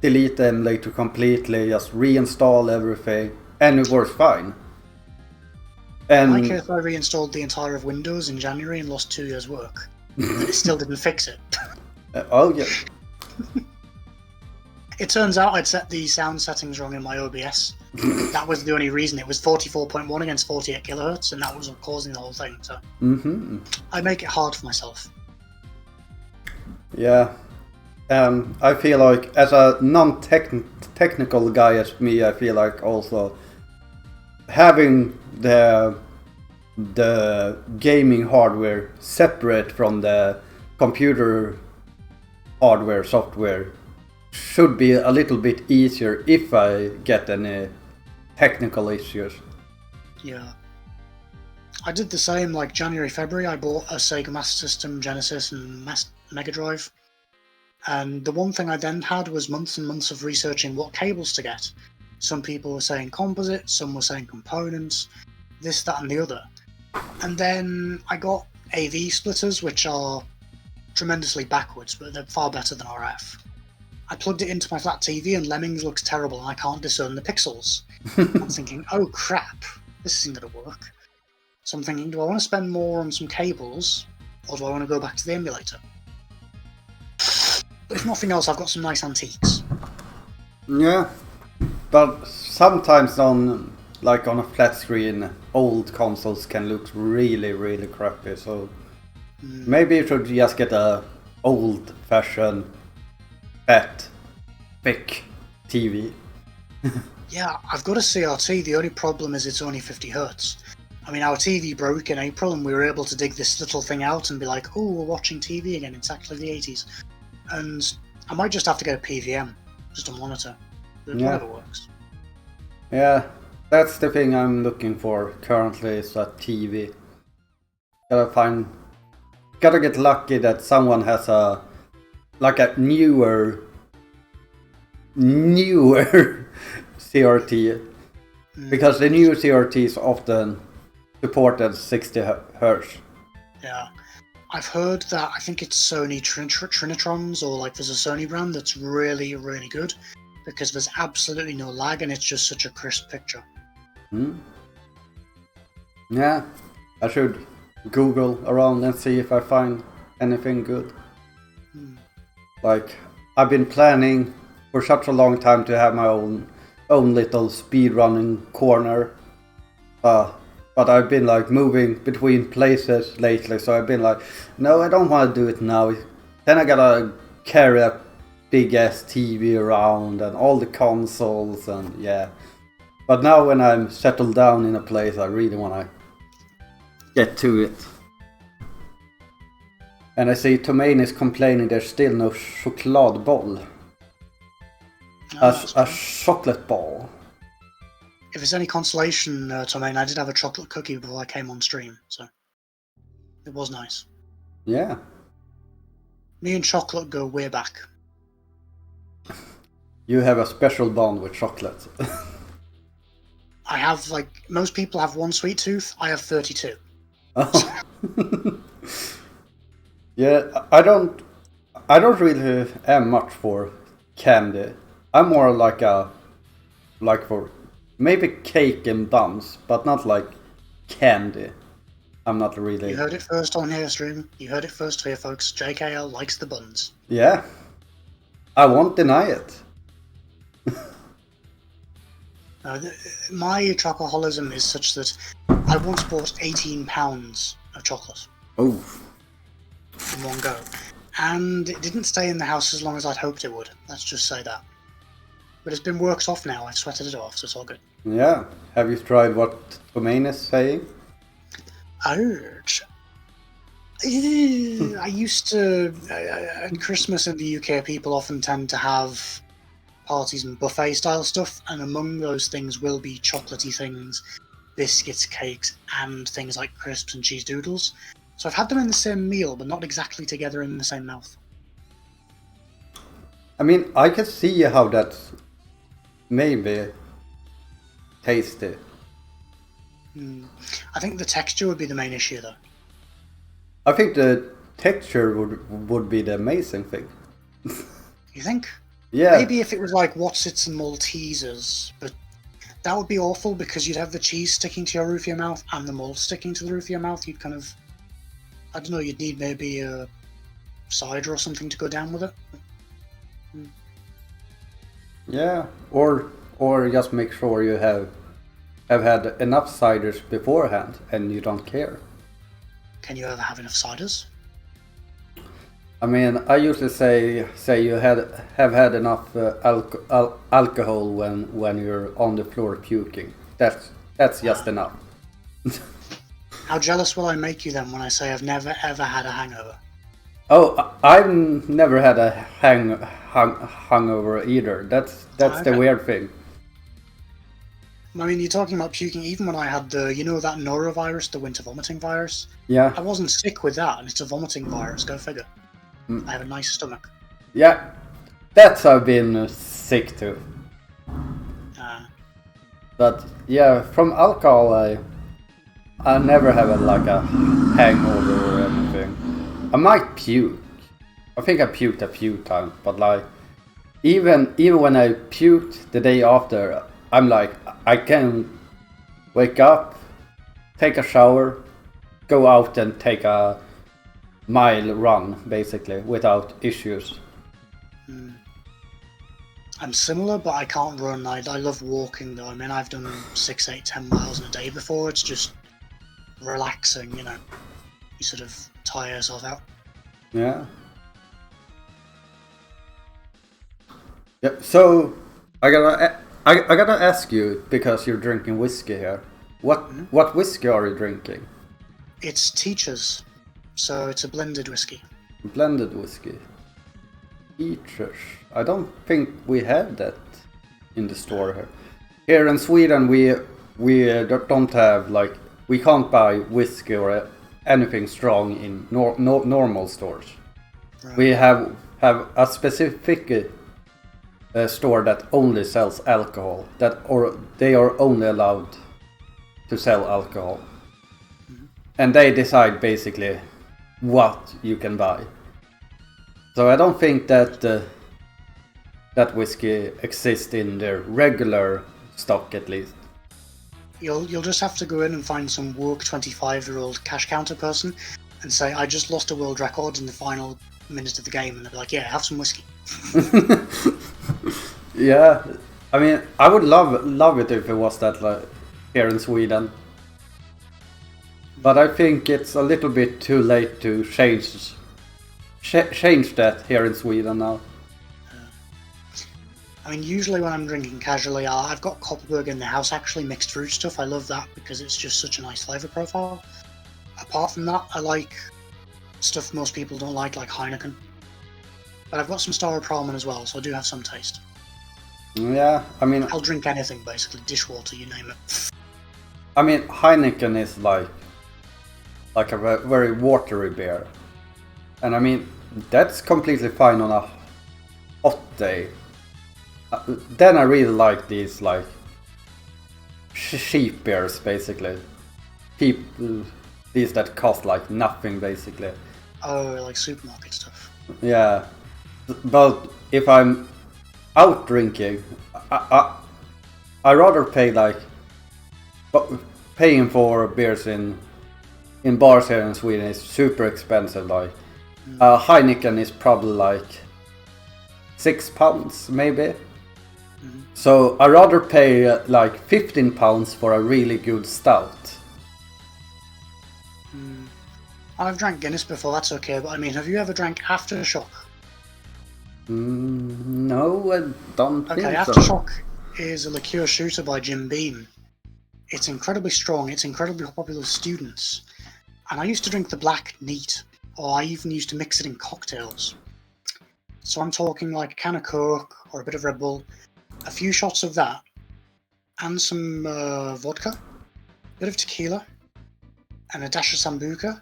delete the emulator completely, just reinstall everything, and it works fine. And in my case, I reinstalled the entire of Windows in January and lost 2 years' work. And it still didn't fix it. Oh yeah. It turns out I'd set the sound settings wrong in my OBS. That was the only reason. It was 44.1 against 48 kilohertz, and that was causing the whole thing. So I make it hard for myself. Yeah. I feel like, as a non-technical guy as me, I feel like also having the gaming hardware separate from the computer hardware software should be a little bit easier if I get any technical issues. Yeah. I did the same, like January, February, I bought a Sega Master System, Genesis and Mega Drive. And the one thing I then had was months and months of researching what cables to get. Some people were saying composite, some were saying components, this, that and the other. And then I got AV splitters, which are tremendously backwards, but they're far better than RF. I plugged it into my flat TV and Lemmings looks terrible and I can't discern the pixels. I'm thinking, oh crap, this isn't going to work. So I'm thinking, do I want to spend more on some cables, or do I want to go back to the emulator? But if nothing else, I've got some nice antiques. Yeah, but sometimes on a flat screen, old consoles can look really, really crappy. So maybe you should just get a old-fashioned, fat, thick TV. Yeah, I've got a CRT. The only problem is it's only 50 Hz. I mean, our TV broke in April and we were able to dig this little thing out and be like, oh, we're watching TV again. It's actually the 80s. And I might just have to get a PVM, just a monitor. Whatever works. Yeah, that's the thing I'm looking for currently, is a TV. Gotta get lucky that someone has a newer CRT. Because the new CRTs often supported 60 Hz. Yeah. I've heard that, I think it's Sony Trinitrons, or like there's a Sony brand that's really, really good, because there's absolutely no lag and it's just such a crisp picture. Yeah, I should Google around and see if I find anything good. Like, I've been planning for such a long time to have my own little speedrunning corner. But I've been like moving between places lately, so I've been like, no, I don't want to do it now. then I gotta carry a big ass TV around and all the consoles and yeah. But now when I'm settled down in a place, I really wanna get to it. And I see Tomaine is complaining there's still no chokladboll. A chocolate ball. If it's any consolation, Tomaine, I did have a chocolate cookie before I came on stream, so it was nice. Yeah. Me and chocolate go way back. You have a special bond with chocolate. I have, like, most people have one sweet tooth, I have 32. Oh. Yeah, I don't really am much for candy. I'm more like for maybe cake and buns, but not like candy. I'm not really. You heard it first on here, stream. You heard it first here, folks. JKL likes the buns. Yeah, I won't deny it. My chocoholism is such that I once bought 18 pounds of chocolate. Oh. In one go. And it didn't stay in the house as long as I'd hoped it would. Let's just say that. But it's been worked off now. I've sweated it off, so it's all good. Yeah. Have you tried what Tomaine is saying? Ouch. I used to... at Christmas in the UK, people often tend to have parties and buffet-style stuff, and among those things will be chocolatey things, biscuits, cakes, and things like crisps and cheese doodles. So I've had them in the same meal, but not exactly together in the same mouth. I mean, I can see how that's maybe tasty. I think the texture would be the main issue, though. I think the texture would be the amazing thing. You think? Yeah. Maybe if it was like Wotsits and Maltesers, but that would be awful because you'd have the cheese sticking to your roof of your mouth and the malt sticking to the roof of your mouth. You'd kind of... I don't know, you'd need maybe a cider or something to go down with it. Yeah, or just make sure you have had enough ciders beforehand and you don't care. Can you ever have enough ciders? I mean, I usually say you have had enough alcohol when you're on the floor puking. That's just enough. How jealous will I make you then when I say I've never ever had a hangover? Oh, I've never had a hangover either. That's Okay. the weird thing. I mean, you're talking about puking. Even when I had that norovirus, the winter vomiting virus, Yeah. I wasn't sick with that, and it's a vomiting virus. Go figure. I have a nice stomach. Yeah, that's I've been sick too. But yeah, from alcohol, I never have a hangover or anything. I might puke. I think I puked a few times, but like even when I puked the day after, I'm like I can wake up, take a shower, go out and take a mile run basically without issues. I'm similar, but I can't run. I love walking though. I mean, I've done 6, 8, 10 miles in a day before. It's just relaxing, you know. You sort of tire yourself out. Yeah. Yep. So I gotta ask you, because you're drinking whiskey here. What whiskey are you drinking? It's Teachers, so it's a blended whiskey. Blended whiskey. Teachers. I don't think we have that in the store here. Here in Sweden, we don't have we can't buy whiskey or anything strong in normal stores. Right. We have a specific store that only sells alcohol. They are only allowed to sell alcohol, and they decide basically what you can buy. So I don't think that that whiskey exists in their regular stock, at least. You'll just have to go in and find some woke 25-year-old cash counter person and say, I just lost a world record in the final minute of the game, and they'll be like, yeah, have some whiskey. Yeah, I mean, I would love it if it was that here in Sweden. But I think it's a little bit too late to change changed that here in Sweden now. I mean, usually when I'm drinking casually, I've got Kopparberg in the house, actually mixed fruit stuff. I love that because it's just such a nice flavour profile. Apart from that, I like stuff most people don't like Heineken. But I've got some Staropramen as well, so I do have some taste. Yeah, I mean... I'll drink anything, basically. Dishwater, you name it. I mean, Heineken is like a very watery beer. And I mean, that's completely fine on a hot day. Then I really like these like cheap beers, basically. These that cost like nothing, basically. Oh, like supermarket stuff. Yeah, but if I'm out drinking, I rather pay like paying for beers in bars here in Sweden is super expensive. Like Heineken is probably like £6 maybe. So I rather pay like £15 for a really good stout. I've drank Guinness before, that's okay, but I mean, have you ever drank Aftershock? No, I don't think so. Okay, Aftershock is a liqueur shooter by Jim Beam. It's incredibly strong, it's incredibly popular with students. And I used to drink the black neat, or I even used to mix it in cocktails. So I'm talking like a can of Coke, or a bit of Red Bull, a few shots of that, and some vodka, a bit of tequila, and a dash of Sambuca.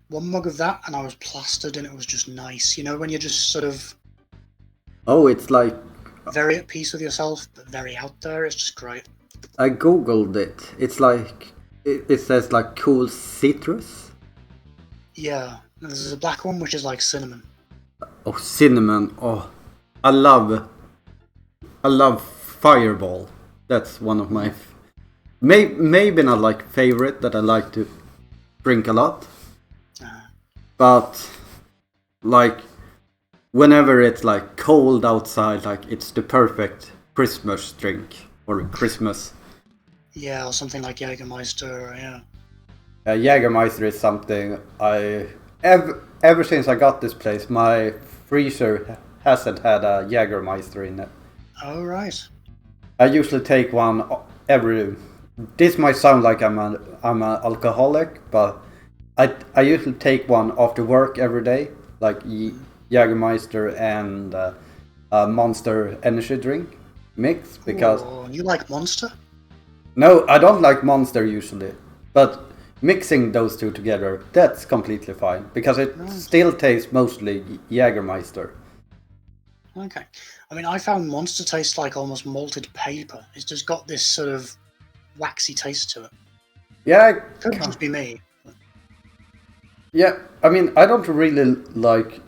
One mug of that, and I was plastered, and it was just nice. You know, when you're just sort of... Oh, it's like... very at peace with yourself, but very out there. It's just great. I googled it. It's like... It says like cool citrus. Yeah, there's a black one, which is like cinnamon. Oh, cinnamon. Oh, I love Fireball. That's one of my... maybe not like favorite that I like to drink a lot. But like whenever it's like cold outside, like it's the perfect Christmas drink or Christmas. Yeah, or something like Jägermeister, yeah. Jägermeister is something ever since I got this place, my freezer hasn't had a Jägermeister in it. Oh, right. I usually take one every... This might sound like I'm an alcoholic, but I usually take one after work every day, like Jägermeister and a Monster energy drink mix, because... Oh, you like Monster? No, I don't like Monster usually, but mixing those two together, that's completely fine, because it still tastes mostly Jägermeister. Okay. I mean, I found Monster tastes like almost malted paper. It's just got this sort of waxy taste to it. Yeah, Could just be me. Yeah, I mean, I don't really like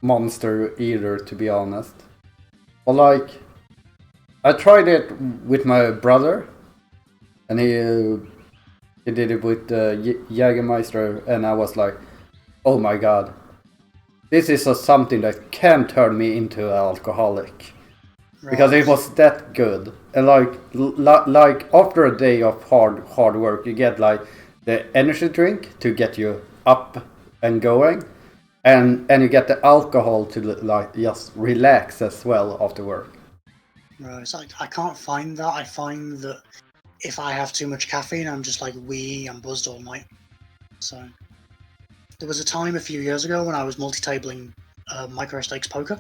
Monster either, to be honest. But like, I tried it with my brother, and he did it with Jägermeister, and I was like, oh my god, this is something that can turn me into an alcoholic. Right. Because it was that good. And like after a day of hard work, you get like the energy drink to get you up and going, and you get the alcohol to like just relax as well after work. Right, so I can't find that. I find that if I have too much caffeine, I'm just like I'm buzzed all night. So there was a time a few years ago when I was multi-tabling micro stakes poker,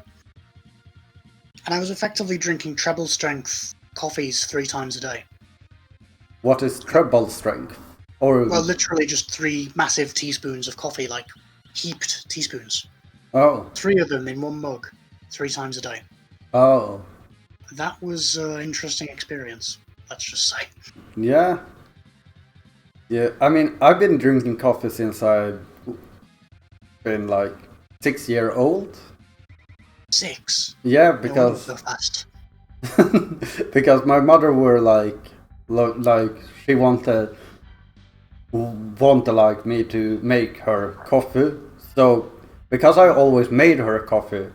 and I was effectively drinking treble strength coffees 3 times a day. What is treble strength? Or... Well, literally just 3 massive teaspoons of coffee, like heaped teaspoons. Oh. 3 of them in one mug, 3 times a day. Oh. That was an interesting experience, let's just say. Yeah. Yeah, I mean, I've been drinking coffee since I've been like 6 years old. 6? Yeah, because... So fast. Because my mother were like she wanted like me to make her coffee. So because I always made her coffee,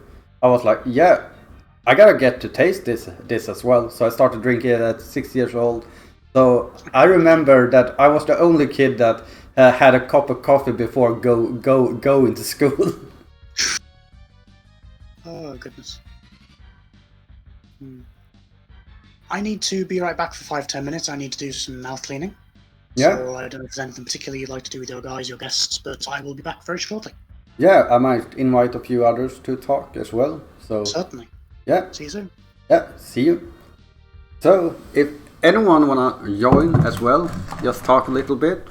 I was like, yeah, I gotta get to taste this as well. So I started drinking it at 6 years old. So I remember that I was the only kid that had a cup of coffee before going to school. Oh, goodness. I need to be right back for 5-10 minutes. I need to do some mouth cleaning. Yeah. So I don't know if there's anything particular you'd like to do with your guys, your guests, but I will be back very shortly. Yeah, I might invite a few others to talk as well. So Certainly. yeah. See you soon. Yeah, see you. So if anyone wanna join as well, just talk a little bit.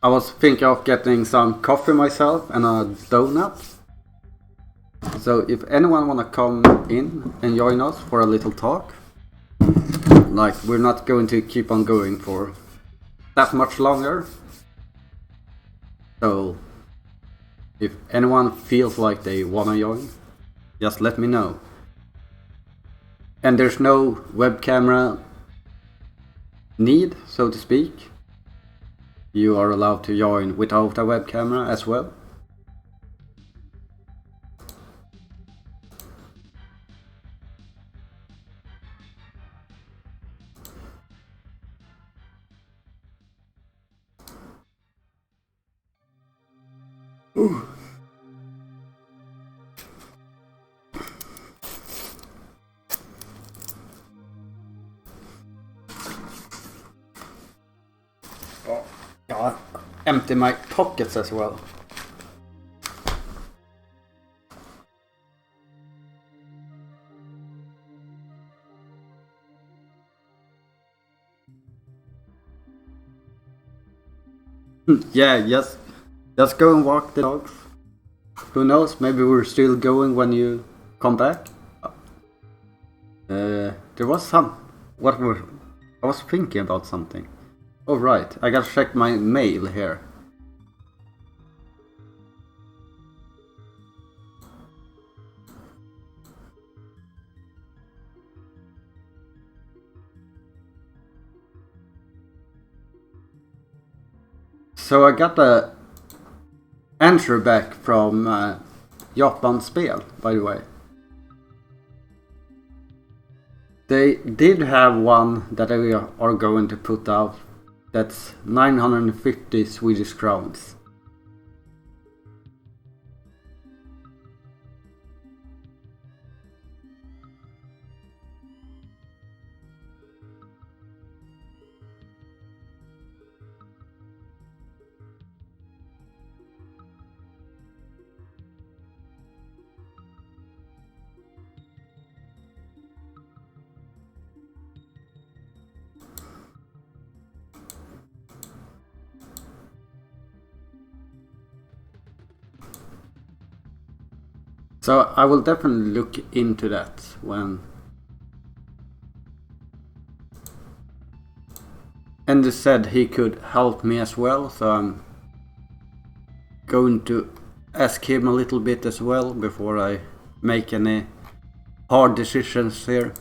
I was thinking of getting some coffee myself and a donut. So if anyone wanna come in and join us for a little talk, like we're not going to keep on going for that much longer. So if anyone feels like they wanna join, just let me know. And there's no web camera need, so to speak. You are allowed to join without a web camera as well. Ooh. Oh, God. Empty my pockets as well. Yeah, just go and walk the dogs. Who knows, maybe we're still going when you come back. There was some... I was thinking about something. Oh right, I gotta check my mail here. So I got a answer back from Japan Spel, by the way. They did have one that they are going to put out. That's 950 Swedish crowns. So I will definitely look into that when... Andy said he could help me as well, so I'm going to ask him a little bit as well before I make any hard decisions here.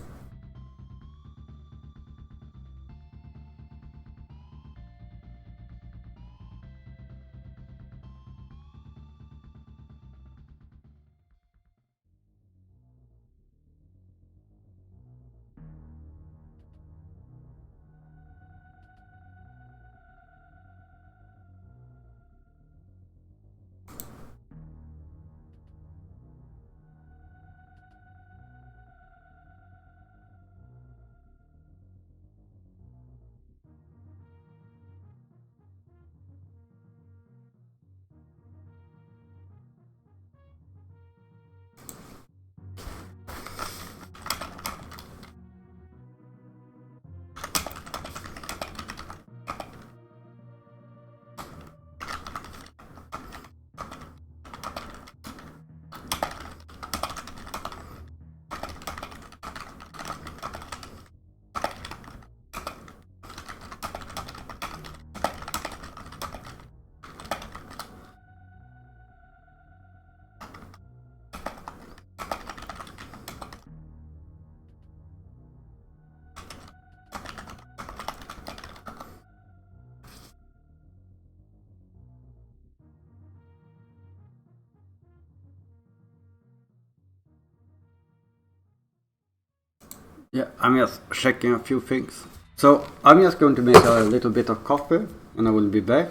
Yeah, I'm just checking a few things. So I'm just going to make a little bit of coffee and I will be back.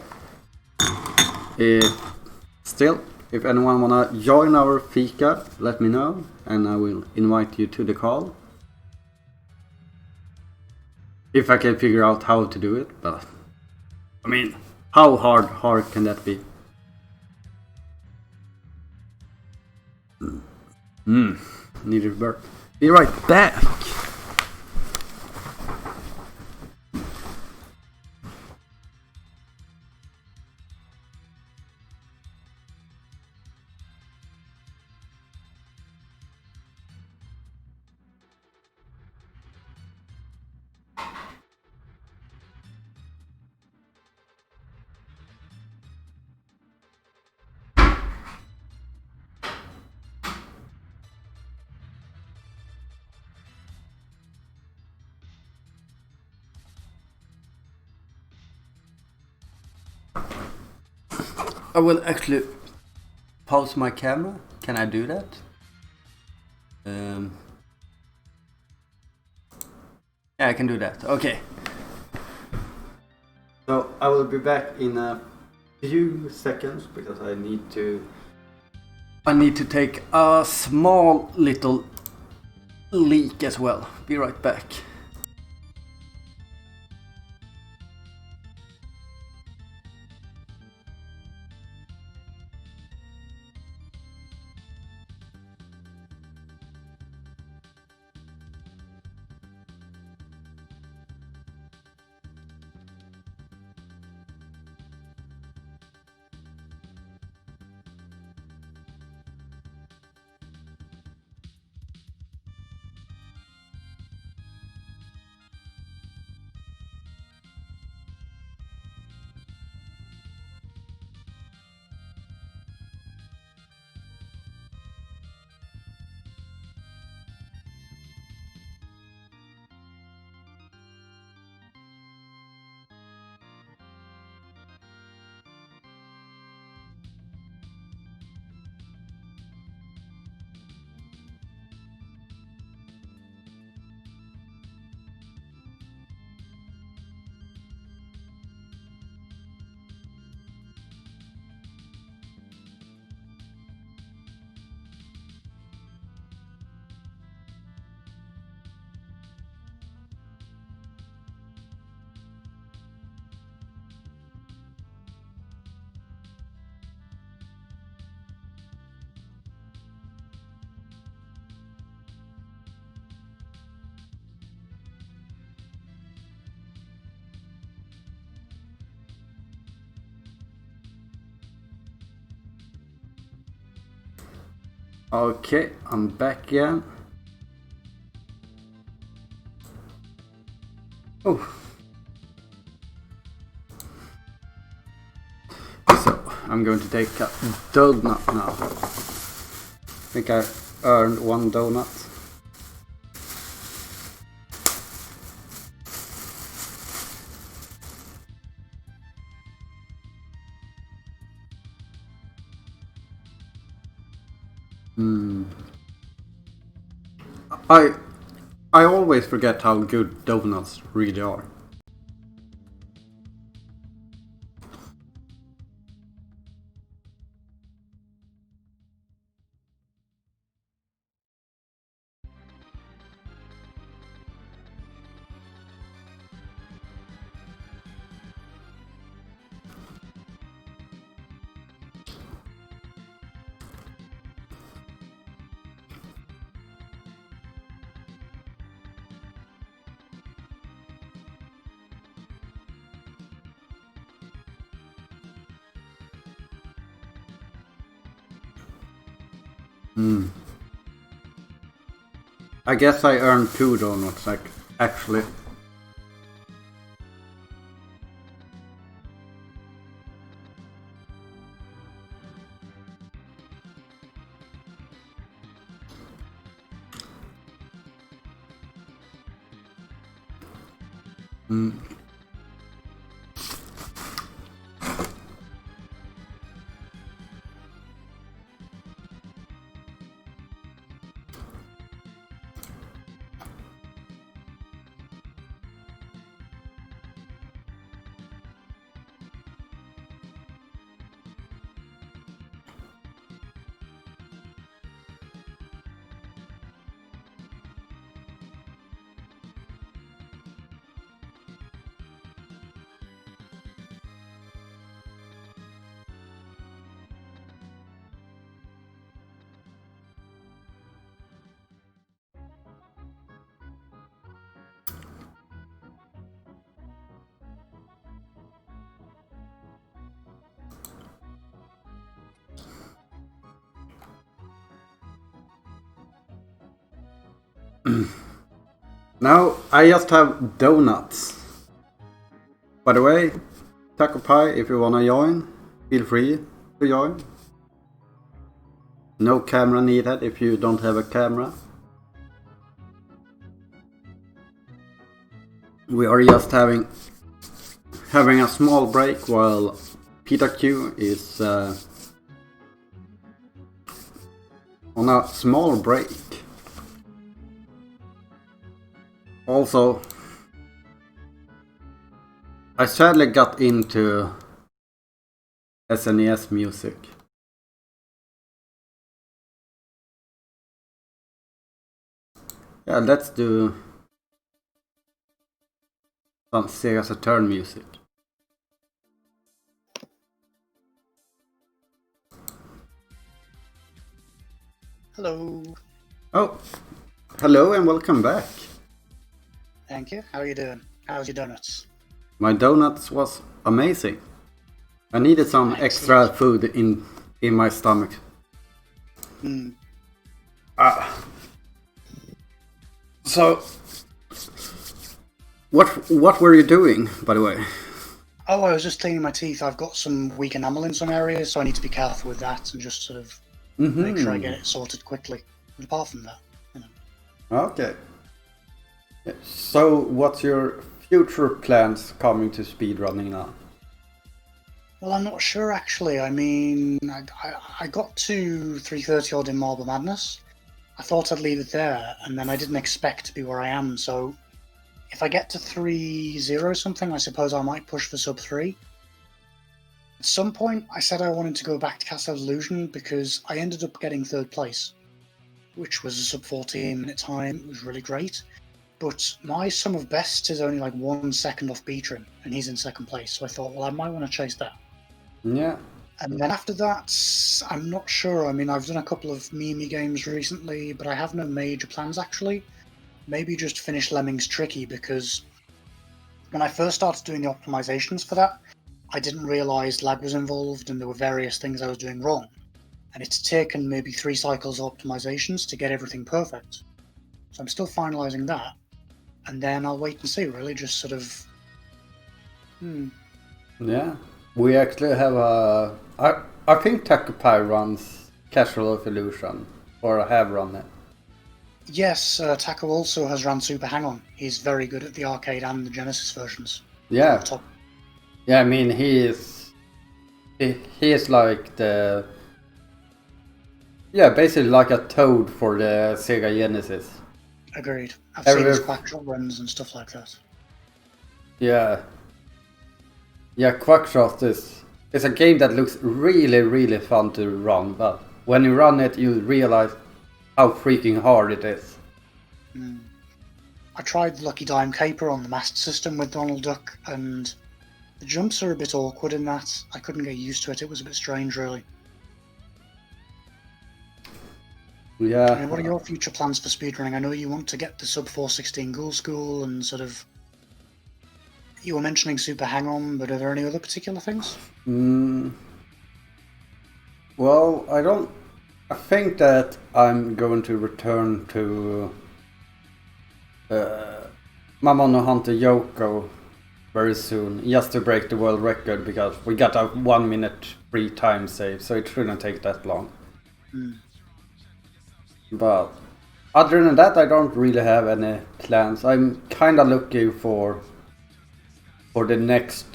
Still, if anyone wanna join our Fika, let me know, and I will invite you to the call. If I can figure out how to do it, but I mean, how hard can that be? Need a burp. Be right back. I will actually pause my camera. Can I do that? Yeah, I can do that. Okay. So I will be back in a few seconds because I need to take a small little leak as well. Be right back. Okay, I'm back again. Oh. So, I'm going to take a donut now. I think I earned one donut. I always forget how good donuts really are. I guess I earned 2 donuts, actually. Now I just have donuts. By the way, Taco Pie, if you wanna join, feel free to join. No camera needed if you don't have a camera. We are just having a small break while PetaQ is on a small break. Also, I sadly got into SNES music. Yeah, let's do some Sega Saturn music. Hello. Oh, hello and welcome back. Thank you. How are you doing? How's your donuts? My donuts was amazing. I needed some extra food in my stomach. So, what were you doing, by the way? Oh, I was just cleaning my teeth. I've got some weak enamel in some areas, so I need to be careful with that and just sort of make sure I get it sorted quickly. But apart from that, you know. Okay. So, what's your future plans coming to speedrunning now? Well, I'm not sure actually. I mean, I got to 330 odd in Marble Madness. I thought I'd leave it there, and then I didn't expect to be where I am, so if I get to 3-0 something, I suppose I might push for sub 3. At some point, I said I wanted to go back to Castle Illusion because I ended up getting 3rd place, which was a sub 14 minute time. It was really great. But my sum of bests is only like 1 second off Beatrim, and he's in 2nd place, so I thought, well, I might want to chase that. Yeah. And then after that, I'm not sure. I mean, I've done a couple of meme games recently, but I have no major plans actually. Maybe just finish Lemmings Tricky, because when I first started doing the optimizations for that, I didn't realise lag was involved and there were various things I was doing wrong. And it's taken maybe 3 cycles of optimizations to get everything perfect. So I'm still finalising that. And then I'll wait and see, really, just sort of... Yeah. We actually have a... I think Taco Pie runs Casual of Illusion, or have run it. Yes, Taco also has run Super Hang-On. He's very good at the arcade and the Genesis versions. Yeah. Yeah, I mean, he is like the... Yeah, basically like a Toad for the Sega Genesis. Agreed. I've seen his Quackshot runs and stuff like that. Yeah. Yeah, Quackshot is a game that looks really, really fun to run, but when you run it, you realize how freaking hard it is. I tried the Lucky Dime Caper on the Master System with Donald Duck, and the jumps are a bit awkward in that. I couldn't get used to it. It was a bit strange, really. Yeah. I mean, what are your future plans for speedrunning? I know you want to get the sub 416 Ghoul School and sort of... You were mentioning Super Hang-On, but are there any other particular things? Well, I think that I'm going to return to Mamono Hunter Yoko very soon, just to break the world record, because we got a 1 minute free time save, so it shouldn't take that long. But other than that, I don't really have any plans. I'm kind of looking for the next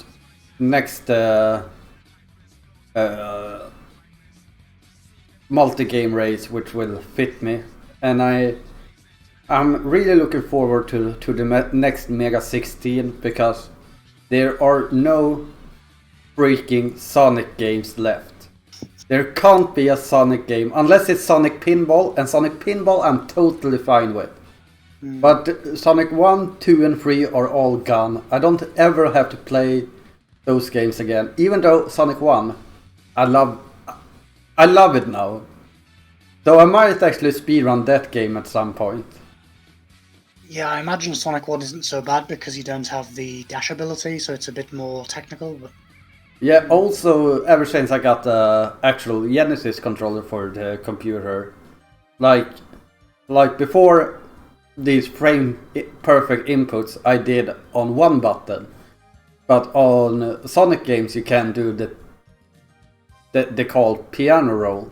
multi-game race which will fit me, and I'm really looking forward to the next Mega 16, because there are no freaking Sonic games left. There can't be a Sonic game unless it's Sonic Pinball, and Sonic Pinball I'm totally fine with. But Sonic 1, 2 and 3 are all gone. I don't ever have to play those games again. Even though Sonic 1, I love it now. So I might actually speedrun that game at some point. Yeah, I imagine Sonic 1 isn't so bad because you don't have the dash ability, so it's a bit more technical. But yeah, also ever since I got the actual Genesis controller for the computer, like before these frame perfect inputs I did on one button, but on Sonic games you can do the called piano roll.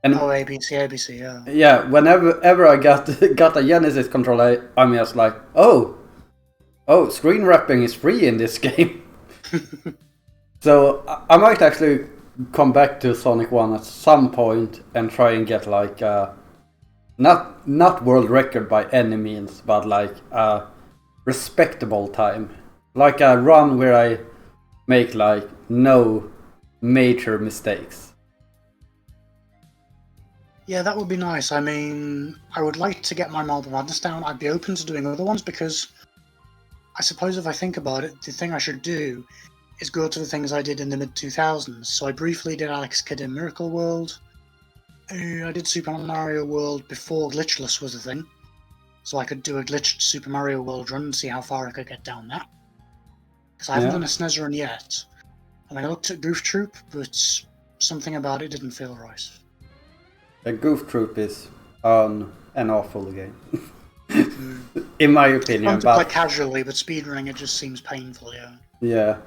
And ABC, yeah. Yeah, whenever I got a Genesis controller, I'm just like, oh, screen wrapping is free in this game. So I might actually come back to Sonic 1 at some point and try and get like not world record by any means, but like a respectable time, like a run where I make like no major mistakes. Yeah, that would be nice. I mean, I would like to get my Marble Madness down. I'd be open to doing other ones because I suppose if I think about it, the thing I should do is go to the things I did in the mid-2000s. So I briefly did Alex Kidd in Miracle World. I did Super Mario World before glitchless was a thing. So I could do a glitched Super Mario World run and see how far I could get down that. Because I haven't done a SNES run yet. I mean, I looked at Goof Troop, but something about it didn't feel right. The Goof Troop is an awful game. In my opinion. Fun to play casually, but speedrunning it just seems painful, yeah. Yeah.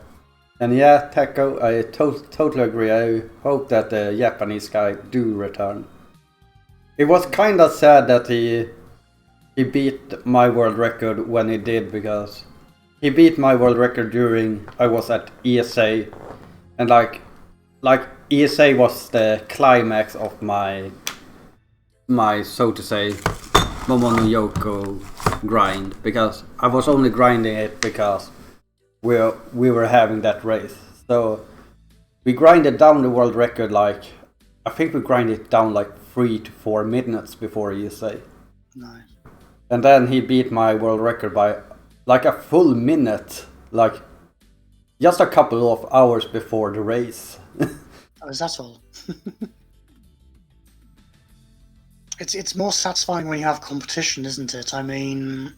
And yeah, PetaQ, I totally agree. I hope that the Japanese guy do return. It was kind of sad that he beat my world record when he did, because he beat my world record during I was at ESA, and like ESA was the climax of my so to say Momo no Yoko grind, because I was only grinding it because we were having that race. So we grinded down the world record, like I think we grinded it down like 3 to 4 minutes before ESA. Nice. And then he beat my world record by like a full minute, like just a couple of hours before the race. Oh, is that all? It's more satisfying when you have competition, isn't it? I mean,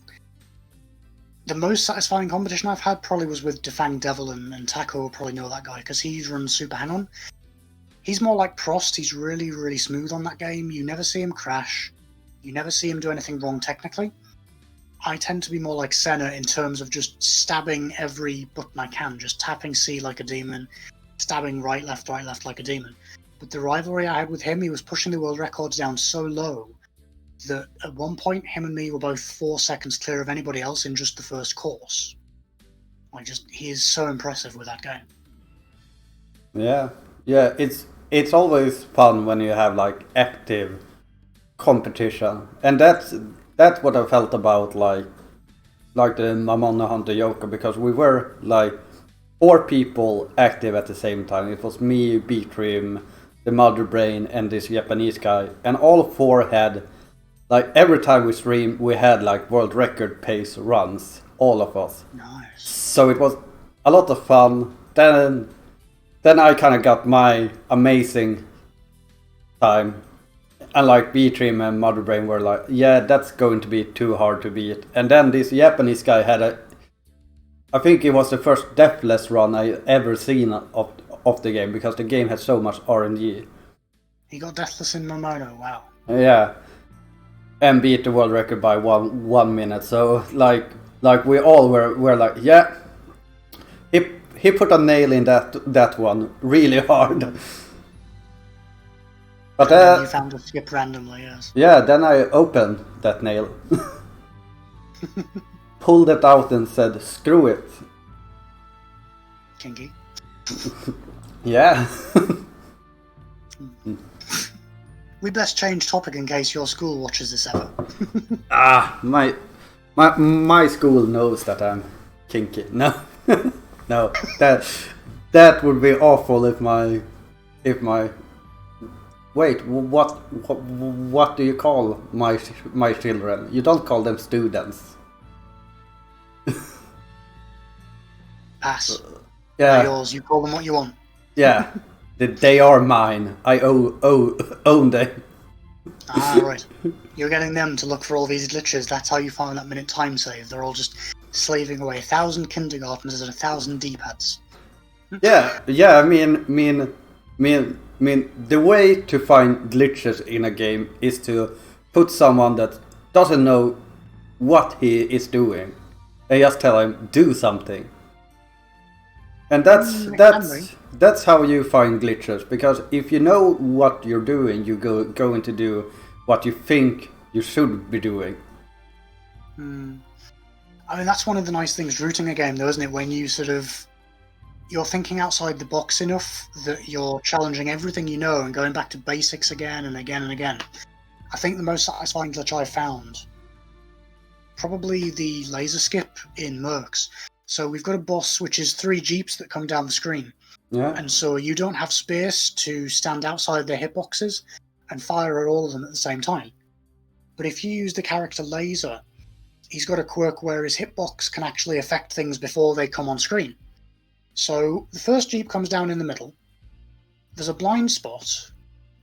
the most satisfying competition I've had probably was with Defang Devil, and Taco will probably know that guy because he's run Super Hang-On. He's more like Prost. He's really, really smooth on that game. You never see him crash. You never see him do anything wrong technically. I tend to be more like Senna in terms of just stabbing every button I can, just tapping C like a demon, stabbing right, left like a demon. But the rivalry I had with him, he was pushing the world records down so low that at one point him and me were both 4 seconds clear of anybody else in just the first course. He is so impressive with that game. Yeah, it's always fun when you have like active competition, and that's what I felt about like the Mamona Hunter Yoko, because we were like 4 people active at the same time. It was me, B-Trim, the Mother Brain, and this Japanese guy, and all 4 had like every time we streamed we had like world record pace runs, all of us. Nice. So it was a lot of fun. Then I kind of got my amazing time. And like B-Trim and Mother Brain were like, yeah, that's going to be too hard to beat. And then this Japanese guy had I think it was the first deathless run I ever seen of the game, because the game had so much RNG. He got deathless in Momono, wow. Yeah. And beat the world record by one minute. So like we all were like, yeah. He put a nail in that one really hard. But you found a skip randomly, yes. Yeah, then I opened that nail. Pulled it out and said, screw it. Kinky. Yeah. We best change topic in case your school watches this ever. My school knows that I'm kinky. No. No. That would be awful if my Wait, what do you call my children? You don't call them students. Pass. Yeah. They're yours. You call them what you want. Yeah. They are mine. I own them. Ah, right. You're getting them to look for all these glitches. That's how you find that minute time save. They're all just slaving away 1,000 kindergartners and 1,000 D-pads. Yeah. I mean, the way to find glitches in a game is to put someone that doesn't know what he is doing. They just tell him do something. And that's how you find glitches, because if you know what you're doing, you going to do what you think you should be doing. I mean, that's one of the nice things routing a game, though, isn't it? When you're thinking outside the box enough that you're challenging everything you know and going back to basics again and again and again. I think the most satisfying glitch I found, probably the laser skip in Mercs. So we've got a boss which is 3 jeeps that come down the screen. Yeah. And so you don't have space to stand outside their hitboxes and fire at all of them at the same time. But if you use the character laser, he's got a quirk where his hitbox can actually affect things before they come on screen. So the first jeep comes down in the middle. There's a blind spot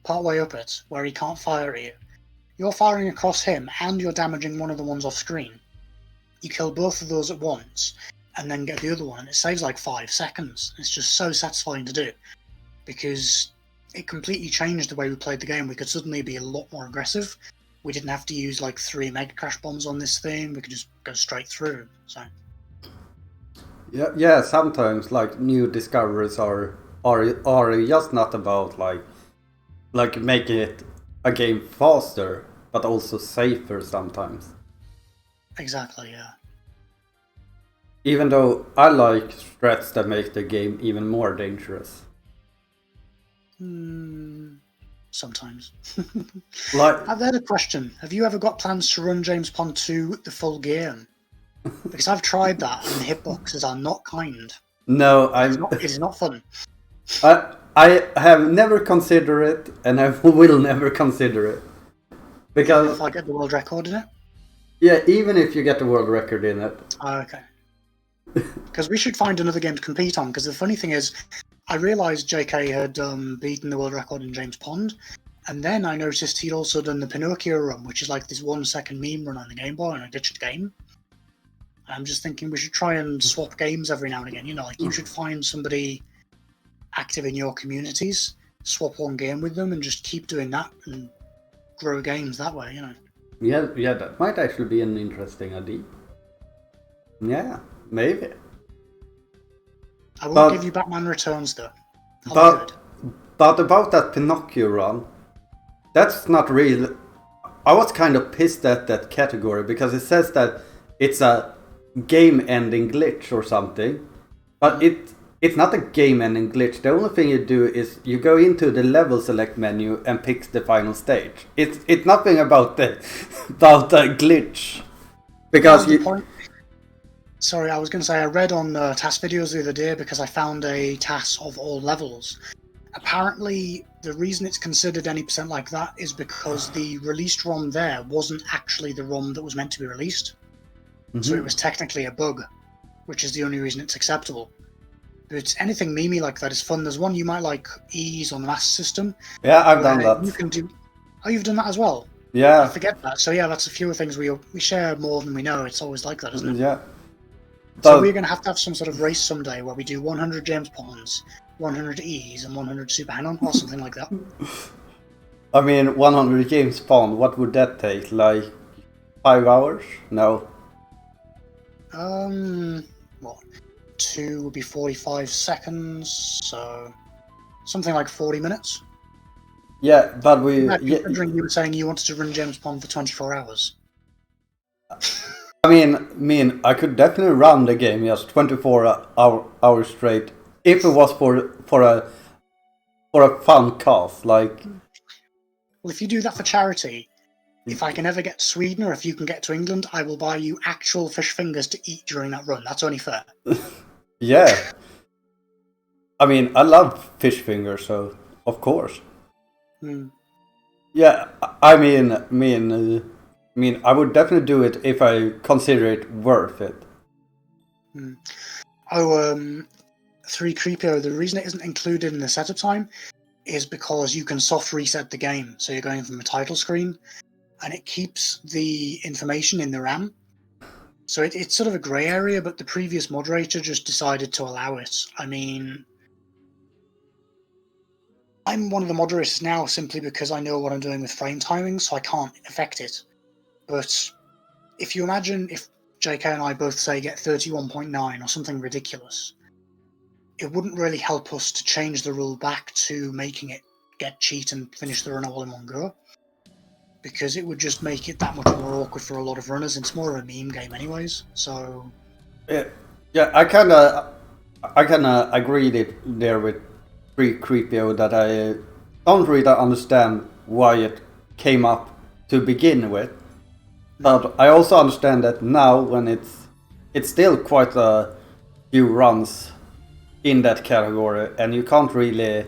partway up it where he can't fire at you. You're firing across him and you're damaging one of the ones off screen. You kill both of those at once and then get the other one, and it saves like 5 seconds. It's just so satisfying to do because it completely changed the way we played the game. We could suddenly be a lot more aggressive. We didn't have to use like 3 mega crash bombs on this thing. We could just go straight through. So yeah. Sometimes like new discoveries are just not about like making it a game faster, but also safer sometimes. Exactly, yeah. Even though I like threats that make the game even more dangerous. Sometimes. Like, I've had a question. Have you ever got plans to run James Pond 2 the full game? Because I've tried that and the hitboxes are not kind. no, It is not fun. I have never considered it, and I will never consider it. Because if I get the world record in it? Yeah, even if you get the world record in it. Oh, okay. Because we should find another game to compete on, because the funny thing is, I realised JK had beaten the world record in James Pond, and then I noticed he'd also done the Pinocchio run, which is like this 1-second meme run on the Game Boy on a ditched game. I'm just thinking we should try and swap games every now and again. You know, like you should find somebody active in your communities, swap one game with them, and just keep doing that and grow games that way, you know. Yeah, that might actually be an interesting idea. Yeah, maybe. I will give you Batman Returns though. But about that Pinocchio run, that's not real. I was kind of pissed at that category because it says that it's a game-ending glitch or something, but it's not a game-ending glitch. The only thing you do is you go into the level select menu and pick the final stage. It's nothing about the glitch, because Sorry, I was going to say I read on TAS videos the other day because I found a TAS of all levels. Apparently, the reason it's considered any percent like that is because the released ROM there wasn't actually the ROM that was meant to be released. Mm-hmm. So it was technically a bug, which is the only reason it's acceptable. But anything memey like that is fun. There's one you might like, Ease on the Master System. Yeah, I've done that. You can do. Oh, you've done that as well? Yeah. I forget that. So yeah, that's a few things we share more than we know. It's always like that, isn't it? Yeah. So we're going to have some sort of race someday where we do 100 James Ponds, 100 E's, and 100 Super Hang-On, or something like that. I mean, 100 James Pond, what would that take? Like 5 hours? No. What? 2 would be 45 seconds, so something like 40 minutes. Yeah, but Considering you were saying you wanted to run James Pond for 24 hours. I mean, I could definitely run the game just 24 hours straight if it was for a fun cause. Like, well, if you do that for charity, if I can ever get to Sweden or if you can get to England, I will buy you actual fish fingers to eat during that run. That's only fair. Yeah. I mean, I love fish fingers, so of course. Yeah, I mean, I would definitely do it if I consider it worth it. 3Creepio, the reason it isn't included in the setup time is because you can soft reset the game. So you're going from a title screen and it keeps the information in the RAM. So it's sort of a grey area, but the previous moderator just decided to allow it. I mean, I'm one of the moderators now simply because I know what I'm doing with frame timing, so I can't affect it. But if you imagine if JK and I both say get 31.9 or something ridiculous, it wouldn't really help us to change the rule back to making it get cheat and finish the run all in one go, because it would just make it that much more awkward for a lot of runners. It's more of a meme game anyways, so... Yeah, I kinda agree there with Creepio that I don't really understand why it came up to begin with. But I also understand that now when it's still quite a few runs in that category, and you can't really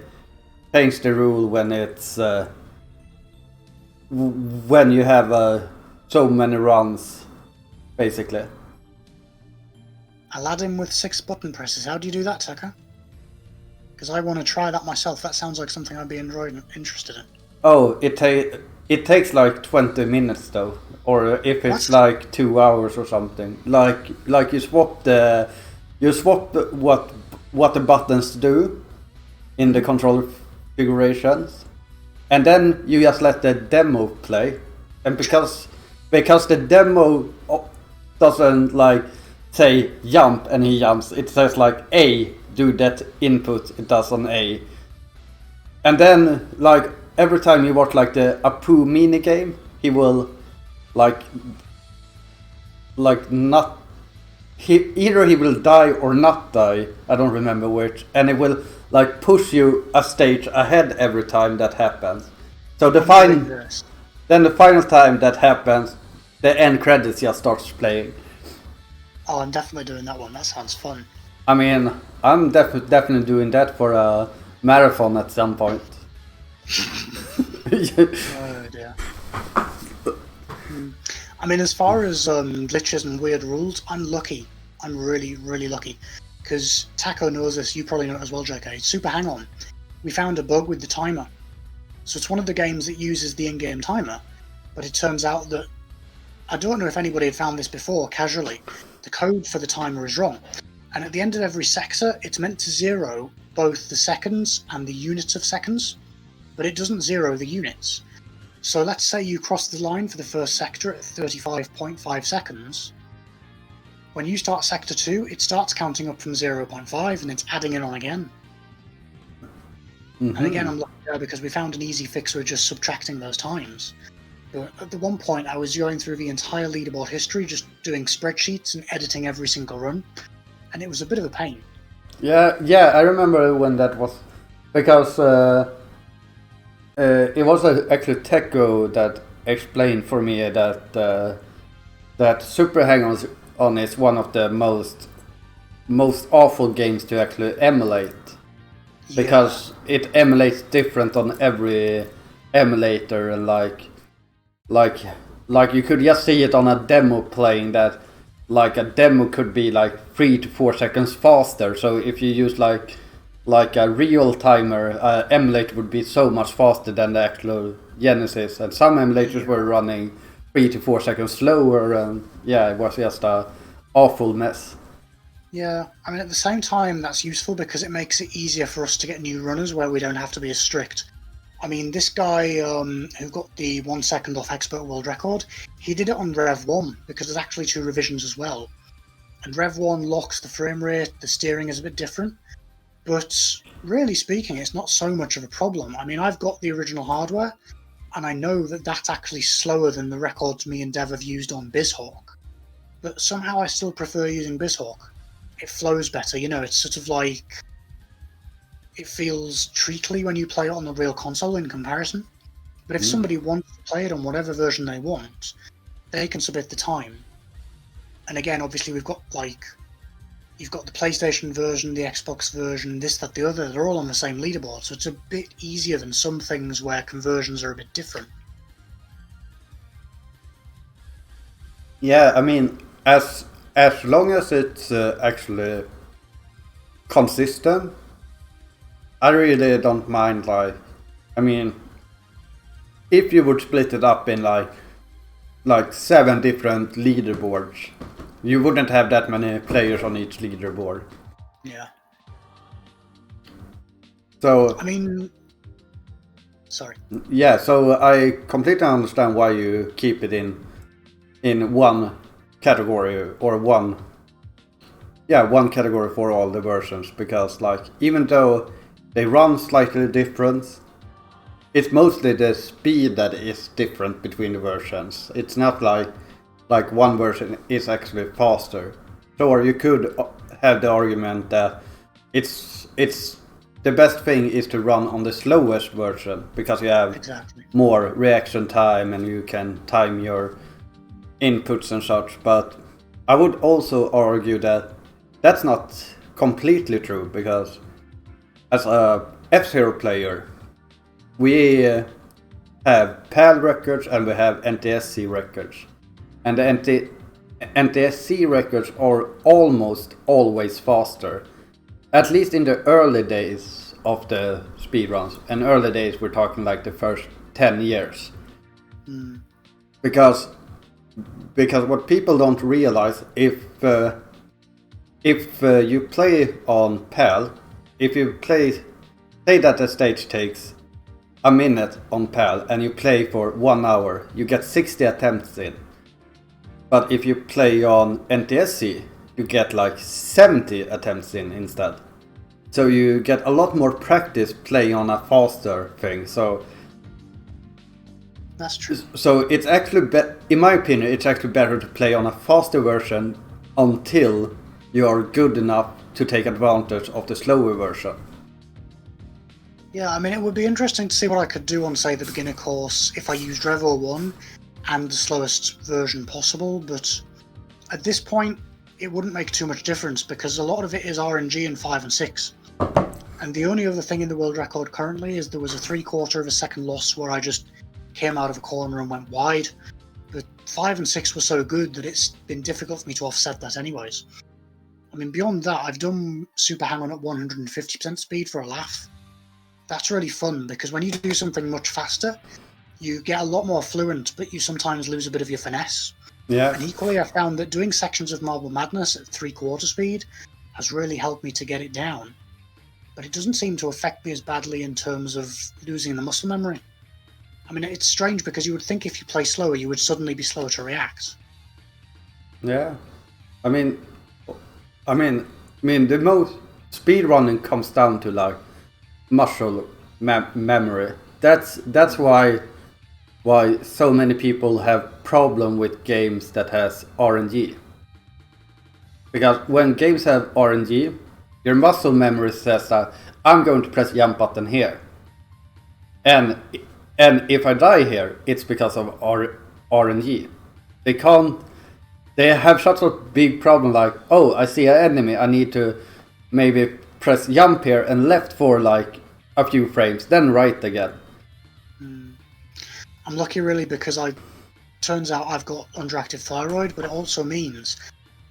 change the rule when it's when you have so many runs, basically. Aladdin with 6 button presses. How do you do that, Tucker? Because I want to try that myself. That sounds like something I'd be interested in. Oh, it takes like 20 minutes though, or if it's like 2 hours or something. Like you swap what the buttons do in the control configurations, and then you just let the demo play, and because the demo doesn't like say jump and he jumps, it says like A, do that input, it does on A, and then like every time you watch like the Apu mini game, he will like not either he will die or not die, I don't remember which, and it will like push you a stage ahead every time that happens. So the final time that happens, the end credits just starts playing. Oh, I'm definitely doing that one. That sounds fun. I mean, I'm definitely doing that for a marathon at some point. Oh dear. I mean, as far as glitches and weird rules, I'm lucky. I'm really, really lucky. Because Taco knows this, you probably know it as well, JK. Super Hang-On. We found a bug with the timer. So it's one of the games that uses the in-game timer. But it turns out that, I don't know if anybody had found this before, casually, the code for the timer is wrong. And at the end of every sector, it's meant to zero both the seconds and the units of seconds, but it doesn't zero the units. So let's say you cross the line for the first sector at 35.5 seconds. When you start sector 2, it starts counting up from 0.5 and it's adding it on again. And again, I'm lucky there because we found an easy fix with just subtracting those times. But at the one point, I was going through the entire leaderboard history, just doing spreadsheets and editing every single run, and it was a bit of a pain. Yeah, I remember when that was, because it was actually PetaQ that explained for me that Super Hang-On is one of the most awful games to actually emulate, because it emulates different on every emulator, and like you could just see it on a demo playing that like a demo could be like 3 to 4 seconds faster. So if you use like a real timer, emulator would be so much faster than the actual Genesis, and some emulators were running 3 to 4 seconds slower, and it was just a awful mess. Yeah, I mean, at the same time, that's useful because it makes it easier for us to get new runners where we don't have to be as strict. I mean, this guy who got the 1 second off Expert World Record, he did it on Rev 1 because there's actually 2 revisions as well. And Rev 1 locks the frame rate, the steering is a bit different. But really speaking, it's not so much of a problem. I mean, I've got the original hardware, and I know that that's actually slower than the records me and Dev have used on BizHawk. But somehow I still prefer using BizHawk. It flows better, you know, it's sort of like... It feels treacly when you play it on the real console in comparison. But if somebody wants to play it on whatever version they want, they can submit the time. And again, obviously we've got like... You've got the PlayStation version, the Xbox version, this, that, the other. They're all on the same leaderboard, so it's a bit easier than some things where conversions are a bit different. Yeah, I mean, as long as it's actually consistent, I really don't mind. Like, I mean, if you would split it up in like 7 different leaderboards, you wouldn't have that many players on each leaderboard. Yeah. So, I mean, sorry. Yeah, so I completely understand why you keep it in in one category or one category for all the versions, because like even though they run slightly different, it's mostly the speed that is different between the versions. It's not like one version is actually faster. Or you could have the argument that it's the best thing is to run on the slowest version, because you have more reaction time and you can time your inputs and such. But I would also argue that that's not completely true, because as a F-Zero player, we have PAL records and we have NTSC records. And the NTSC records are almost always faster. At least in the early days of the speedruns. And early days, we're talking like the first 10 years. Because what people don't realize, if you play on PAL, if you play that the stage takes a minute on PAL and you play for 1 hour, you get 60 attempts in. But if you play on NTSC, you get like 70 attempts in instead. So you get a lot more practice playing on a faster thing. So that's true. So it's actually, in my opinion, it's actually better to play on a faster version until you are good enough to take advantage of the slower version. Yeah, I mean, it would be interesting to see what I could do on, say, the beginner course if I used Revo 1 and the slowest version possible, but at this point, it wouldn't make too much difference because a lot of it is RNG in 5 and 6. And the only other thing in the world record currently is there was a 3/4 of a second loss where I just came out of a corner and went wide. But 5 and 6 were so good that it's been difficult for me to offset that anyways. I mean, beyond that, I've done Super Hang-On at 150% speed for a laugh. That's really fun because when you do something much faster, you get a lot more fluent, but you sometimes lose a bit of your finesse. Yeah. And equally, I found that doing sections of Marble Madness at 3/4 speed has really helped me to get it down. But it doesn't seem to affect me as badly in terms of losing the muscle memory. I mean, it's strange because you would think if you play slower, you would suddenly be slower to react. Yeah. I mean, the most speedrunning comes down to like muscle memory. That's why so many people have problem with games that has RNG. Because when games have RNG, your muscle memory says that I'm going to press jump button here. And if I die here, it's because of RNG. They have such a big problem like, oh, I see an enemy, I need to maybe press jump here and left for like a few frames, then right again. I'm lucky really because turns out I've got underactive thyroid, but it also means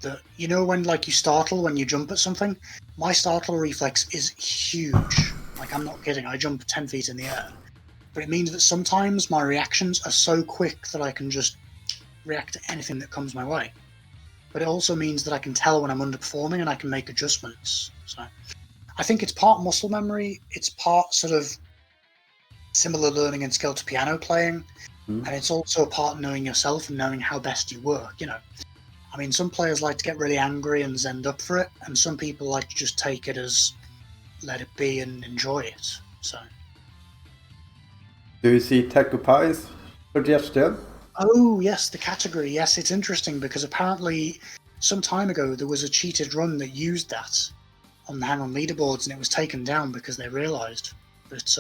that, you know, when like you startle when you jump at something, my startle reflex is huge. Like, I'm not kidding, I jump 10 feet in the air. But it means that sometimes my reactions are so quick that I can just react to anything that comes my way. But it also means that I can tell when I'm underperforming and I can make adjustments. So I think it's part muscle memory, it's part sort of similar learning and skill to piano playing, and it's also part knowing yourself and knowing how best you work, you know. I mean, some players like to get really angry and zend up for it, and some people like to just take it as let it be and enjoy it. So, do you see PetaQ Pie's suggestion? Oh yes, the category. Yes, it's interesting because apparently some time ago there was a cheated run that used that on the Hang-On leaderboards, and it was taken down because they realised. But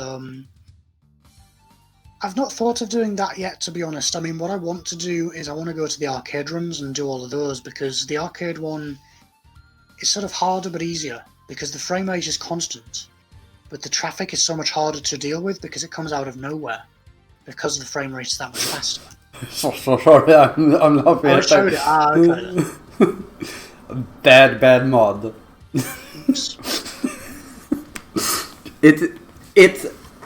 I've not thought of doing that yet, to be honest. I mean, what I want to do is I want to go to the arcade runs and do all of those, because the arcade one is sort of harder but easier, because the frame rate is constant, but the traffic is so much harder to deal with because it comes out of nowhere, because the frame rate is that much faster. Sorry, I'm laughing. I showed it. Okay. Bad mod.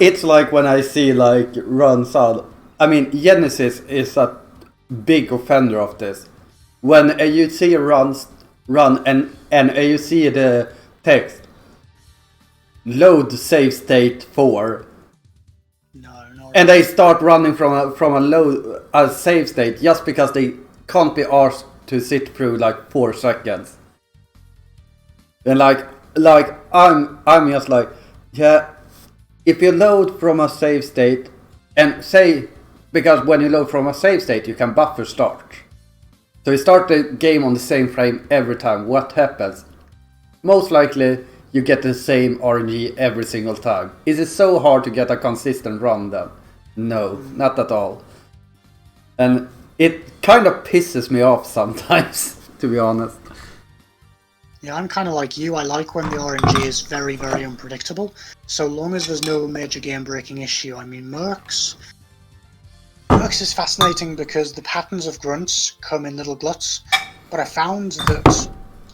It's like when I see like runs out. I mean, Genesis is a big offender of this. When you see a run and you see the text load save state 4. No. And they start running from a save state just because they can't be asked to sit through like 4 seconds. And like I'm just like, yeah, if you load from a save state and say, because when you load from a save state you can buffer start. So you start the game on the same frame every time. What happens? Most likely you get the same RNG every single time. Is it so hard to get a consistent run then? No, not at all. And it kind of pisses me off sometimes, to be honest. Yeah, I'm kind of like you. I like when the RNG is very, very unpredictable. So long as there's no major game-breaking issue. I mean, Mercs is fascinating because the patterns of grunts come in little gluts. But I found that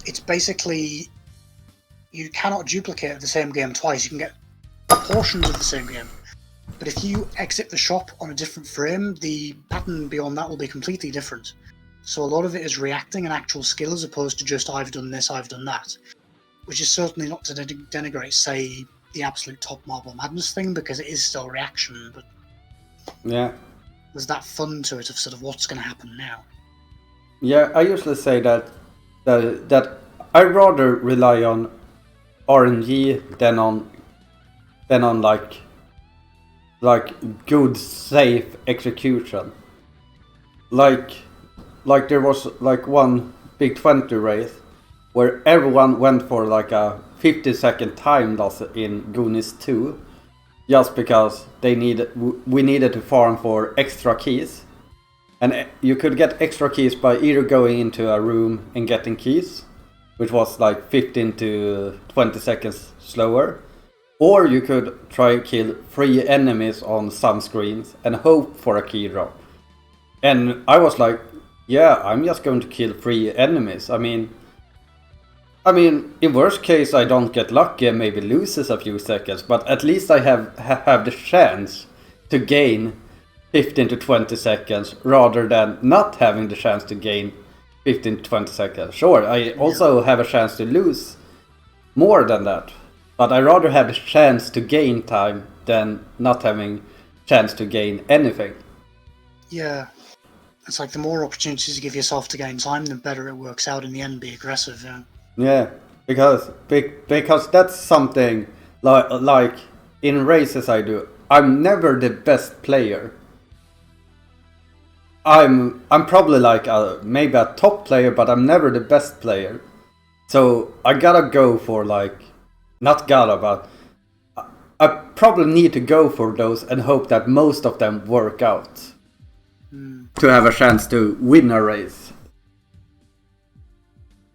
it's basically... you cannot duplicate the same game twice. You can get portions of the same game. But if you exit the shop on a different frame, the pattern beyond that will be completely different. So a lot of it is reacting and actual skill as opposed to just I've done this, I've done that. Which is certainly not to denigrate, say, the absolute top Marble Madness thing, because it is still reaction, but yeah, there's that fun to it of sort of what's going to happen now. Yeah, I usually say that I rather rely on RNG than on like good safe execution. Like there was like one Big 20 race where everyone went for like a 50-second time loss in Goonies 2 just because we needed to farm for extra keys. And you could get extra keys by either going into a room and getting keys, which was like 15 to 20 seconds slower, or you could try to kill 3 enemies on some screens and hope for a key drop. And I was like, yeah, I'm just going to kill 3 enemies. I mean, in worst case I don't get lucky and maybe loses a few seconds, but at least I have the chance to gain 15 to 20 seconds rather than not having the chance to gain 15 to 20 seconds. Sure, I also have a chance to lose more than that, but I rather have the chance to gain time than not having chance to gain anything. Yeah, it's like the more opportunities you give yourself to gain time, the better it works out in the end. Be aggressive, yeah. Yeah, because that's something like in races I do. I'm never the best player. I'm probably like maybe a top player, but I'm never the best player. So I gotta go for like, not gotta, but I probably need to go for those and hope that most of them work out to have a chance to win a race.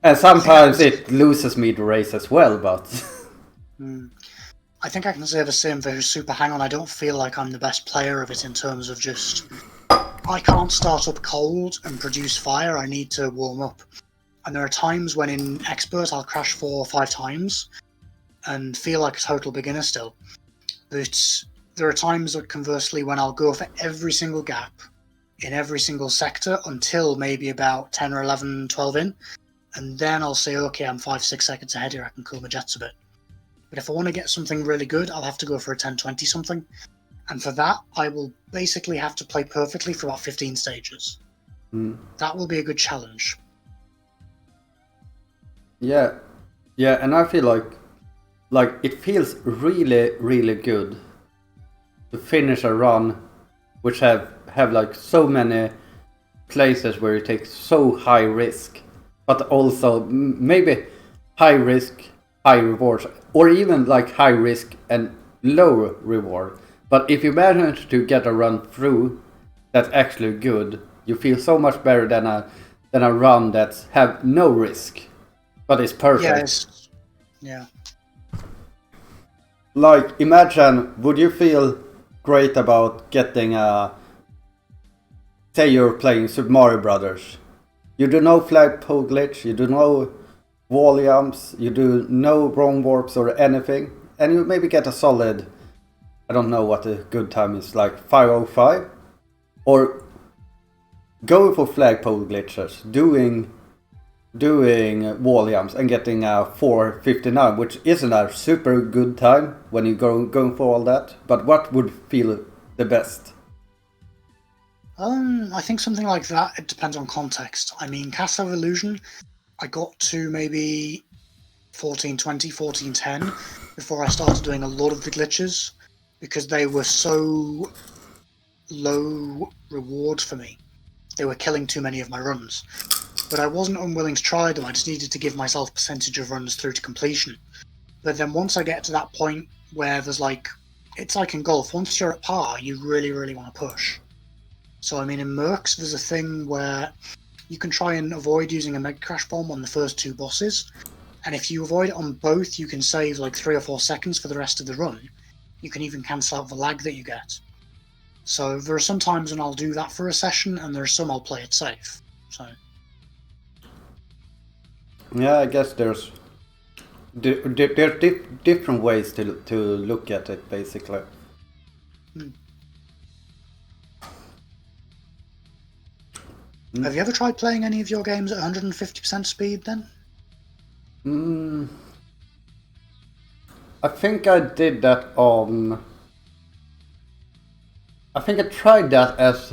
And sometimes it loses me the race as well, but... I think I can say the same for Super Hang-On. I don't feel like I'm the best player of it in terms of just... I can't start up cold and produce fire, I need to warm up. And there are times when in Expert I'll crash 4 or 5 times and feel like a total beginner still. But there are times that conversely when I'll go for every single gap in every single sector until maybe about 10 or 11, 12 in. And then I'll say, okay, I'm 5-6 seconds ahead here, I can cool my jets a bit. But if I want to get something really good, I'll have to go for a 10-20 something. And for that, I will basically have to play perfectly for about 15 stages. That will be a good challenge. Yeah, and I feel like it feels really, really good to finish a run which have like so many places where you take so high risk, but also maybe high risk, high rewards, or even like high risk and low reward. But if you manage to get a run through that's actually good, you feel so much better than a run that's have no risk, but it's perfect. Yes. Yeah. Like, imagine, would you feel great about getting a... Say you're playing Super Mario Brothers. You do no flagpole glitch, you do no wall jumps, you do no wrong warps or anything, and you maybe get a solid... I don't know what the good time is, like 505? Or going for flagpole glitches, doing wall jumps and getting a 459, which isn't a super good time when you going for all that, but what would feel the best? I think something like that, it depends on context. I mean, Castle of Illusion, I got to maybe 1420, 1410 before I started doing a lot of the glitches because they were so low reward for me. They were killing too many of my runs. But I wasn't unwilling to try them, I just needed to give myself a percentage of runs through to completion. But then once I get to that point where there's like, it's like in golf, once you're at par, you really, really want to push. So I mean, in Mercs, there's a thing where you can try and avoid using a Mega Crash Bomb on the first two bosses, and if you avoid it on both, you can save like 3 or 4 seconds for the rest of the run. You can even cancel out the lag that you get. So there are some times when I'll do that for a session, and there are some I'll play it safe. So yeah, I guess there's different ways to look at it, basically. Have you ever tried playing any of your games at 150% speed then? I think I did that on... I think I tried that as...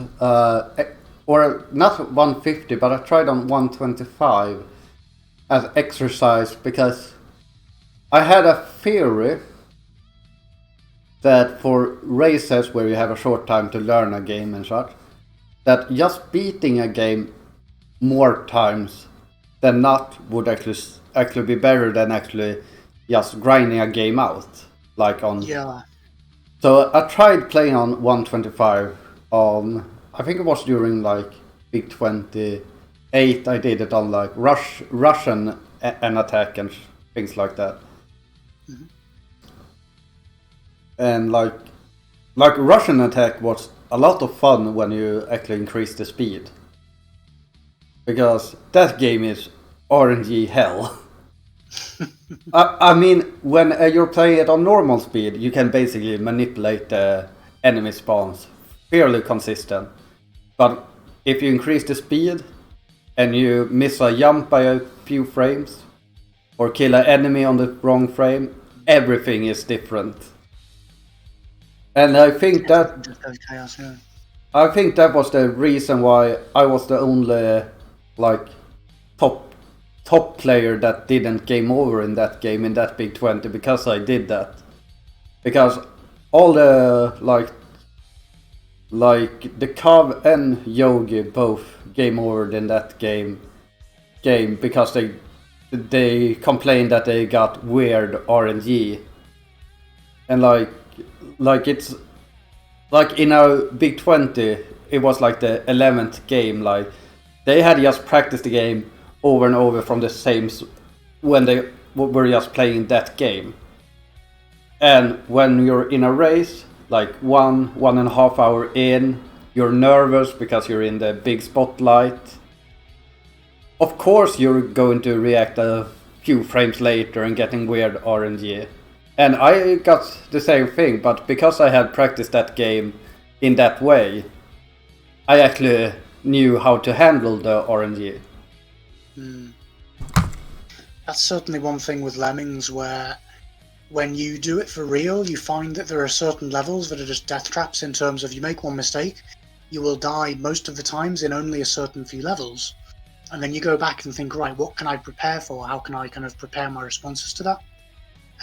or not 150, but I tried on 125 as exercise because I had a theory that for races where you have a short time to learn a game and such, that just beating a game more times than not would actually be better than actually just grinding a game out, like on. Yeah. So I tried playing on 125 on. I think it was during like Big 28. I did it on like Russian and attack and things like that. Mm-hmm. And like Russian attack was a lot of fun when you actually increase the speed. Because that game is RNG hell. I mean, when you're playing it on normal speed, you can basically manipulate the enemy spawns fairly consistent. But if you increase the speed and you miss a jump by a few frames or kill an enemy on the wrong frame, everything is different. And I think that chaos, yeah. I think that was the reason why I was the only like top player that didn't game over in that game in that Big 20 because I did that. Because all the like the Kav and Yogi both game over in that game because they complained that they got weird RNG. And like it's like in our Big 20 it was like the 11th game, like they had just practiced the game over and over from the same when they were just playing that game. And when you're in a race, like 1.5 hour in, you're nervous because you're in the big spotlight. Of course you're going to react a few frames later and getting weird RNG. And I got the same thing, but because I had practiced that game in that way, I actually knew how to handle the RNG. That's certainly one thing with Lemmings, where when you do it for real, you find that there are certain levels that are just death traps in terms of you make one mistake, you will die most of the times in only a certain few levels. And then you go back and think, right, what can I prepare for? How can I kind of prepare my responses to that?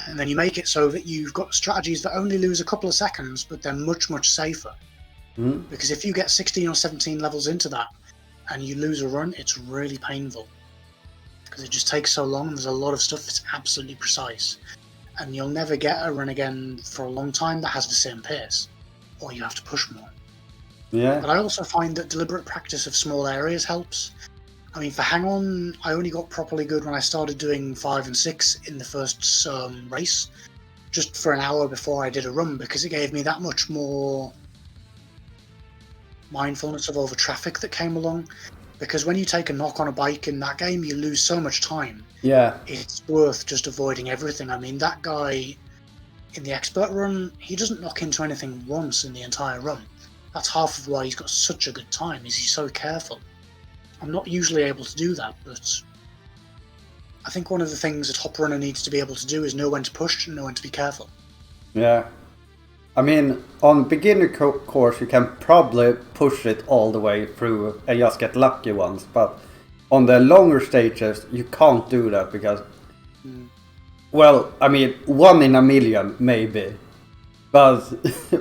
And then you make it so that you've got strategies that only lose a couple of seconds, but they're much, much safer. Because if you get 16 or 17 levels into that and you lose a run, it's really painful. Because it just takes so long and there's a lot of stuff that's absolutely precise. And you'll never get a run again for a long time that has the same pace. Or you have to push more. Yeah. But I also find that deliberate practice of small areas helps. I mean, for Hang On, I only got properly good when I started doing 5 and 6 in the first race, just for an hour before I did a run, because it gave me that much more mindfulness of all the traffic that came along. Because when you take a knock on a bike in that game, you lose so much time. Yeah. It's worth just avoiding everything. I mean, that guy in the expert run, he doesn't knock into anything once in the entire run. That's half of why he's got such a good time, is he's so careful. I'm not usually able to do that, but I think one of the things a top runner needs to be able to do is know when to push and know when to be careful. Yeah. I mean, on beginner course you can probably push it all the way through and just get lucky ones, but on the longer stages you can't do that because, well, I mean, 1 in a million maybe, but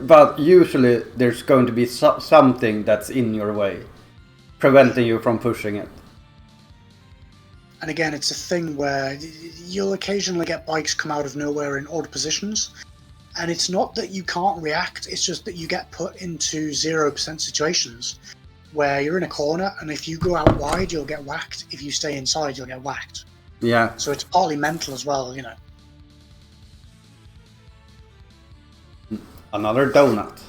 but usually there's going to be something that's in your way, preventing you from pushing it. And again, it's a thing where you'll occasionally get bikes come out of nowhere in odd positions. And it's not that you can't react, it's just that you get put into 0% situations where you're in a corner, and if you go out wide, you'll get whacked. If you stay inside, you'll get whacked. Yeah. So it's partly mental as well, you know. Another donut.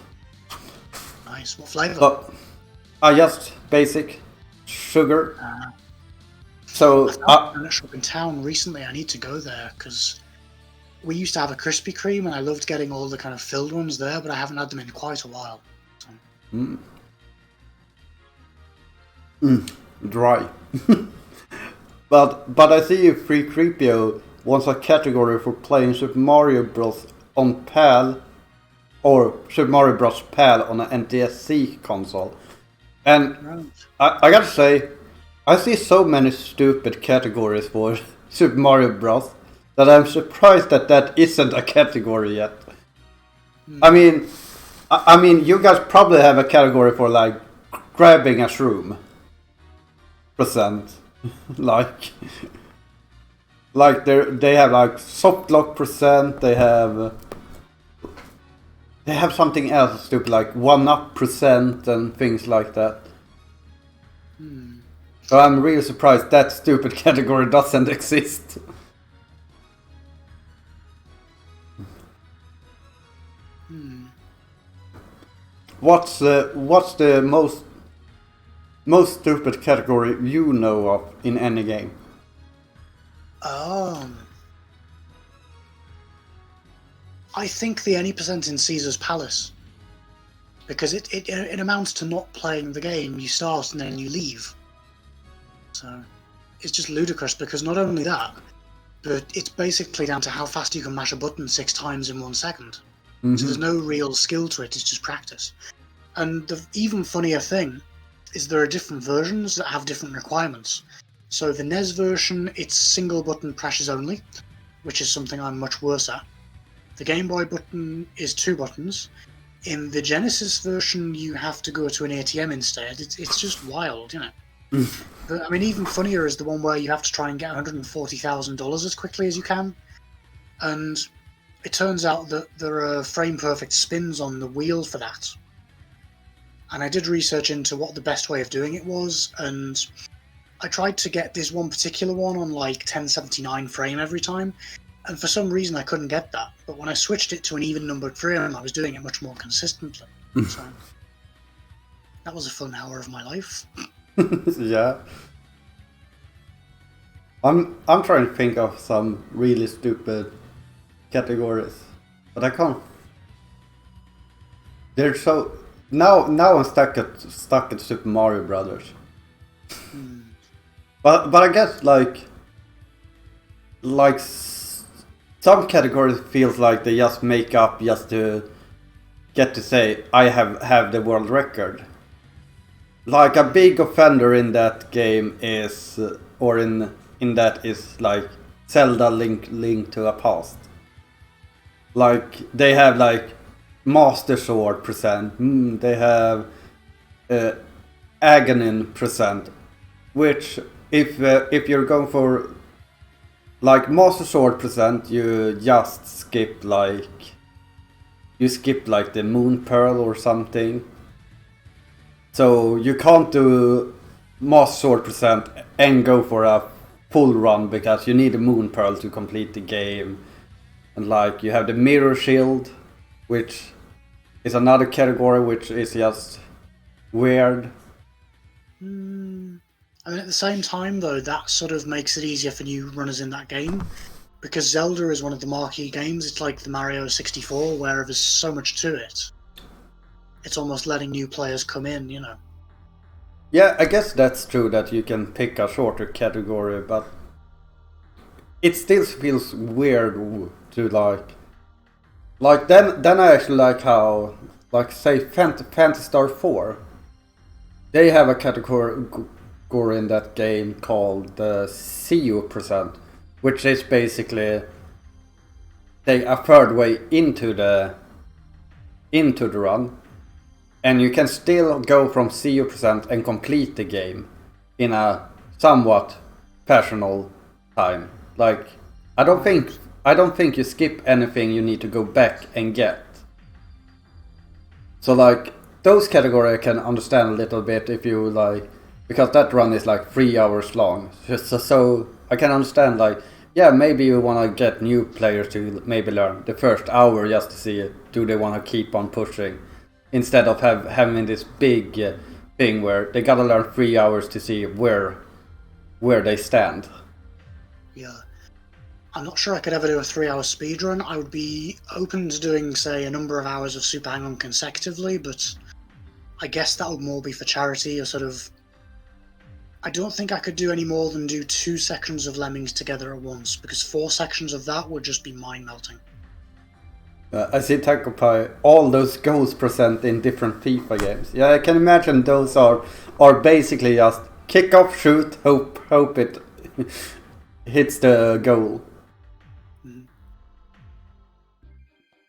Nice. What flavour? Just basic sugar. So I found a shop in town recently. I need to go there because we used to have a Krispy Kreme, and I loved getting all the kind of filled ones there, but I haven't had them in quite a while. So. Dry. but I see Free Creepio wants a category for playing Super Mario Bros. On PAL, or Super Mario Bros. PAL on an NTSC console. And Right. I gotta say, I see so many stupid categories for Super Mario Bros. That I'm surprised that isn't a category yet. I mean, you guys probably have a category for like grabbing a shroom percent, like they have like soft lock percent. They have something else stupid like 1-up% and things like that. So I'm really surprised that stupid category doesn't exist. What's the most stupid category you know of in any game? I think the any percent in Caesar's Palace, because it amounts to not playing the game. You start and then you leave. So it's just ludicrous because not only that, but it's basically down to how fast you can mash a button 6 times in 1 second. So there's no real skill to it, it's just practice. And the even funnier thing is there are different versions that have different requirements. So the NES version, it's single button presses only, which is something I'm much worse at. The Game Boy button is 2 buttons. In the Genesis version, you have to go to an ATM instead. It's just wild, you know. But, I mean, even funnier is the one where you have to try and get $140,000 as quickly as you can. And it turns out that there are frame-perfect spins on the wheel for that. And I did research into what the best way of doing it was, and I tried to get this one particular one on like 1079 frame every time, and for some reason I couldn't get that. But when I switched it to an even-numbered frame, I was doing it much more consistently. So that was a fun hour of my life. Yeah. I'm trying to think of some really stupid categories, but I can't. They're so now I'm stuck at Super Mario Brothers. But I guess like some categories feels like they just make up just to get to say I have the world record. Like a big offender in that game is, or in that is like Zelda Link to a Past. Like they have like Master Sword %, they have Aghanim %, which if you're going for like Master Sword %, you just skip like the Moon Pearl or something. So you can't do Master Sword % and go for a full run because you need a Moon Pearl to complete the game. And like you have the Mirror Shield, which is another category which is just weird. I mean, at the same time though, that sort of makes it easier for new runners in that game. Because Zelda is one of the marquee games. It's like the Mario 64 where there's so much to it. It's almost letting new players come in, you know. Yeah, I guess that's true that you can pick a shorter category, but it still feels weird to like Like then I actually like how, like say Phantasy Star 4, they have a category in that game called the CU%, which is basically a third way into the run, and you can still go from CU% and complete the game in a somewhat fashionable time. Like I don't think you skip anything you need to go back and get. So like those categories I can understand a little bit if you like, because that run is like 3 hours long. So I can understand like, yeah, maybe you want to get new players to maybe learn the first hour just to see do they want to keep on pushing, instead of having this big thing where they gotta learn 3 hours to see where they stand. Yeah. I'm not sure I could ever do a 3-hour speedrun. I would be open to doing, say, a number of hours of Super Hang-On consecutively, but I guess that would more be for charity, or sort of... I don't think I could do any more than do 2 sections of Lemmings together at once, because 4 sections of that would just be mind-melting. I see Taco Pie, all those goals present in different FIFA games. Yeah, I can imagine those are basically just kick off, shoot, hope it hits the goal.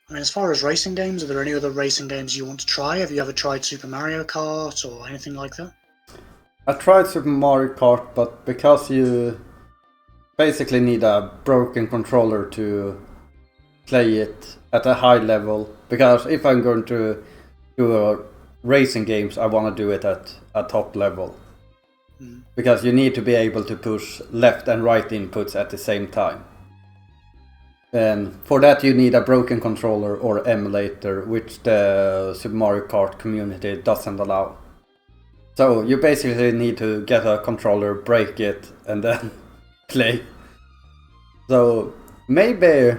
I mean, as far as racing games, are there any other racing games you want to try? Have you ever tried Super Mario Kart or anything like that? I tried Super Mario Kart, but because you basically need a broken controller to play it at a high level, because if I'm going to do racing games, I want to do it at a top level. Because you need to be able to push left and right inputs at the same time. And for that you need a broken controller or emulator, which the Super Mario Kart community doesn't allow. So you basically need to get a controller, break it, and then play. So maybe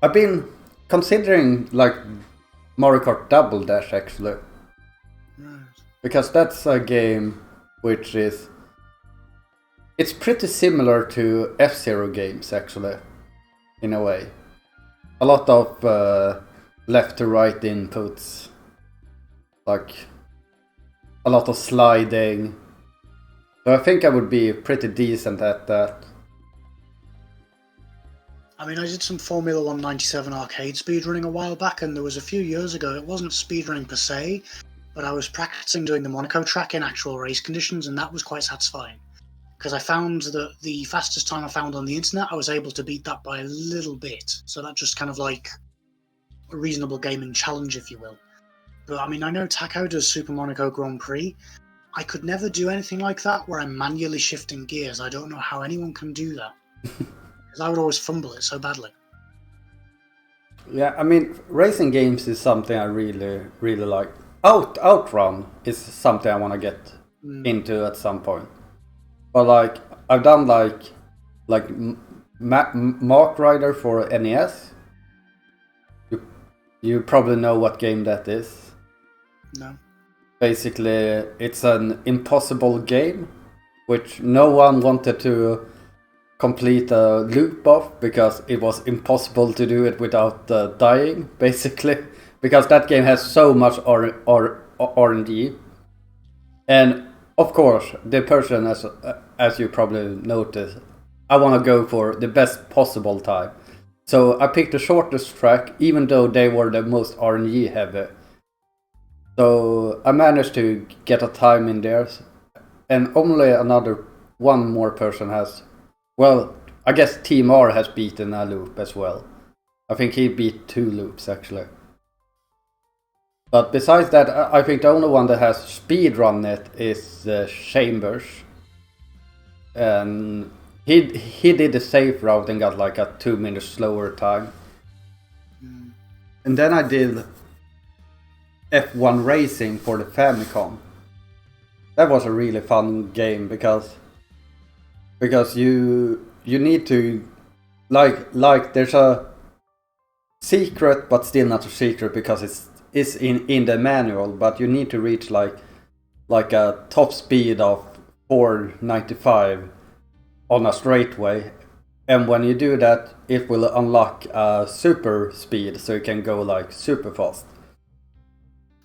I've been considering like Mario Kart Double Dash actually. Right. Because that's a game which is... it's pretty similar to F-Zero games actually, in a way. A lot of left to right inputs. Like a lot of sliding. So I think I would be pretty decent at that. I mean, I did some Formula 197 arcade speedrunning a while back, and there was a few years ago, it wasn't speedrunning per se, but I was practicing doing the Monaco track in actual race conditions, and that was quite satisfying. Because I found that the fastest time I found on the internet, I was able to beat that by a little bit. So that's just kind of like a reasonable gaming challenge, if you will. But I mean, I know Taco does Super Monaco Grand Prix. I could never do anything like that where I'm manually shifting gears. I don't know how anyone can do that. Because I would always fumble it so badly. Yeah, I mean, racing games is something I really, really like. Outrun is something I want to get into at some point. But like, I've done like Mark Rider for NES. You probably know what game that is. No. Basically, it's an impossible game, which no one wanted to complete a loop of, because it was impossible to do it without dying, basically. Because that game has so much R&D. And of course, the person, as you probably noticed, I want to go for the best possible time. So I picked the shortest track, even though they were the most RNG heavy. So I managed to get a time in there, and only one more person has. Well, I guess Team R has beaten a loop as well. I think he beat 2 loops actually. But besides that, I think the only one that has speedrun it is Chambers. And he did the safe route and got like a 2 minutes slower time. And then I did F1 Racing for the Famicom. That was a really fun game because you need to like there's a secret, but still not a secret because it's in the manual, but you need to reach like a top speed of 495 on a straightaway, And when you do that, it will unlock super speed, so you can go like super fast.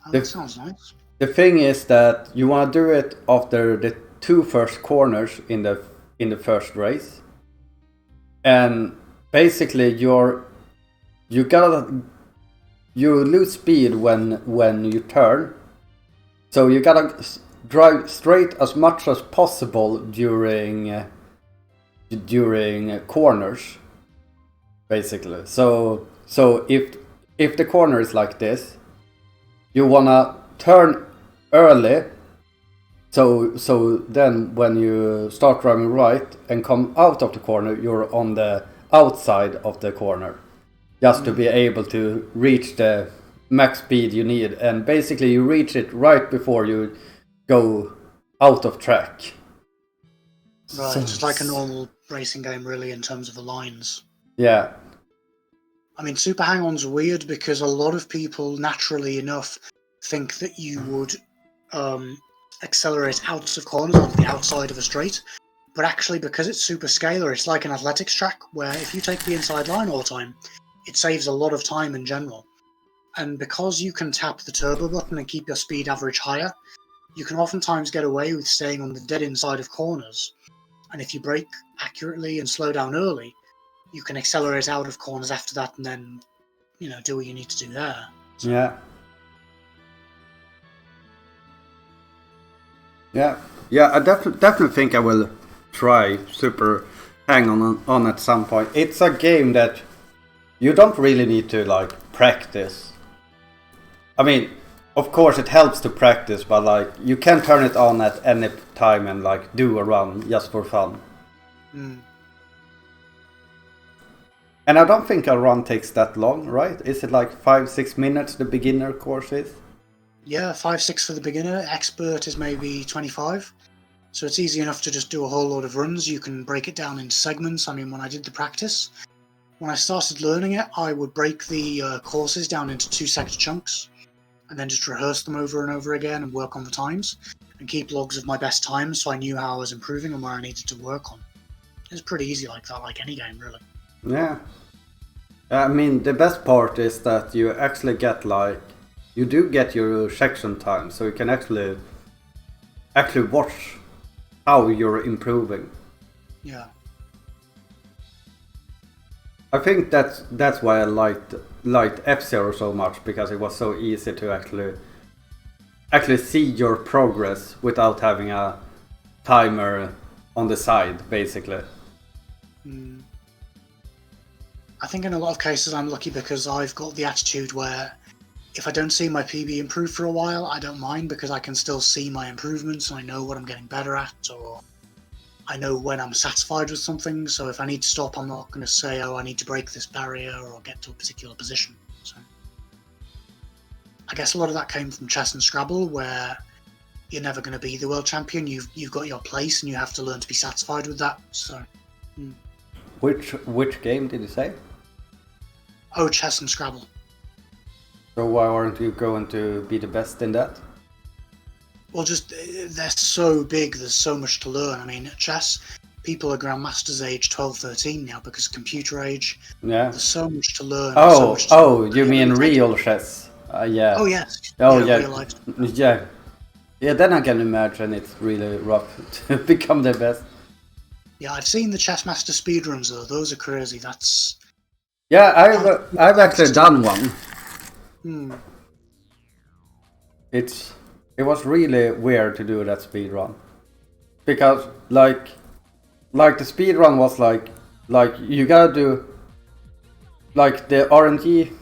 Oh, that sounds nice. The thing is that you want to do it after the 2 first corners in the first race, and basically you lose speed when you turn, so you gotta drive straight as much as possible during corners, basically. So if the corner is like this, you wanna turn early, so then when you start driving right and come out of the corner, you're on the outside of the corner, just to be able to reach the max speed you need. And basically you reach it right before you go out of track. Right, just like a normal racing game, really, in terms of the lines. Yeah. I mean, Super Hang-On's weird because a lot of people, naturally enough, think that you would accelerate out of corners onto the outside of a straight. But actually, because it's super scalar, it's like an athletics track where if you take the inside line all the time, it saves a lot of time in general. And because you can tap the turbo button and keep your speed average higher, you can oftentimes get away with staying on the dead inside of corners. And if you brake accurately and slow down early, you can accelerate out of corners after that and then, do what you need to do there. So. Yeah. Yeah, I definitely think I will try Super Hang-On at some point. It's a game that you don't really need to like practice. I mean, of course it helps to practice, but like you can turn it on at any time and like do a run just for fun. And I don't think a run takes that long, right? Is it like 5-6 minutes the beginner course is? Yeah, 5-6 for the beginner. Expert is maybe 25. So it's easy enough to just do a whole load of runs. You can break it down into segments. I mean, when I did the practice, when I started learning it, I would break the courses down into 2-second chunks and then just rehearse them over and over again and work on the times and keep logs of my best times so I knew how I was improving and where I needed to work on. It's pretty easy like that, like any game, really. Yeah. I mean, the best part is that you actually get you do get your section time, so you can actually watch how you're improving. Yeah. I think that's why I liked F-Zero so much, because it was so easy to actually see your progress without having a timer on the side, basically. I think in a lot of cases I'm lucky because I've got the attitude where if I don't see my PB improve for a while, I don't mind because I can still see my improvements and I know what I'm getting better at, or I know when I'm satisfied with something. So if I need to stop, I'm not going to say, oh, I need to break this barrier or get to a particular position. So I guess a lot of that came from chess and Scrabble, where you're never going to be the world champion. You've got your place and you have to learn to be satisfied with that. So. Which game did you say? Oh, chess and Scrabble. So why aren't you going to be the best in that? Well, just they're so big, there's so much to learn. I mean, at chess, people are grandmasters age 12, 13 now because computer age. Yeah. There's so much to learn. You mean real chess? Yeah. Oh, yes. Oh, yeah. Real life. Yeah. Yeah, then I can imagine it's really rough to become the best. Yeah, I've seen the Chessmaster speedruns though. Those are crazy. That's. Yeah, I've actually done one. It was really weird to do that speedrun, because like the speedrun was like you gotta do like the RNG.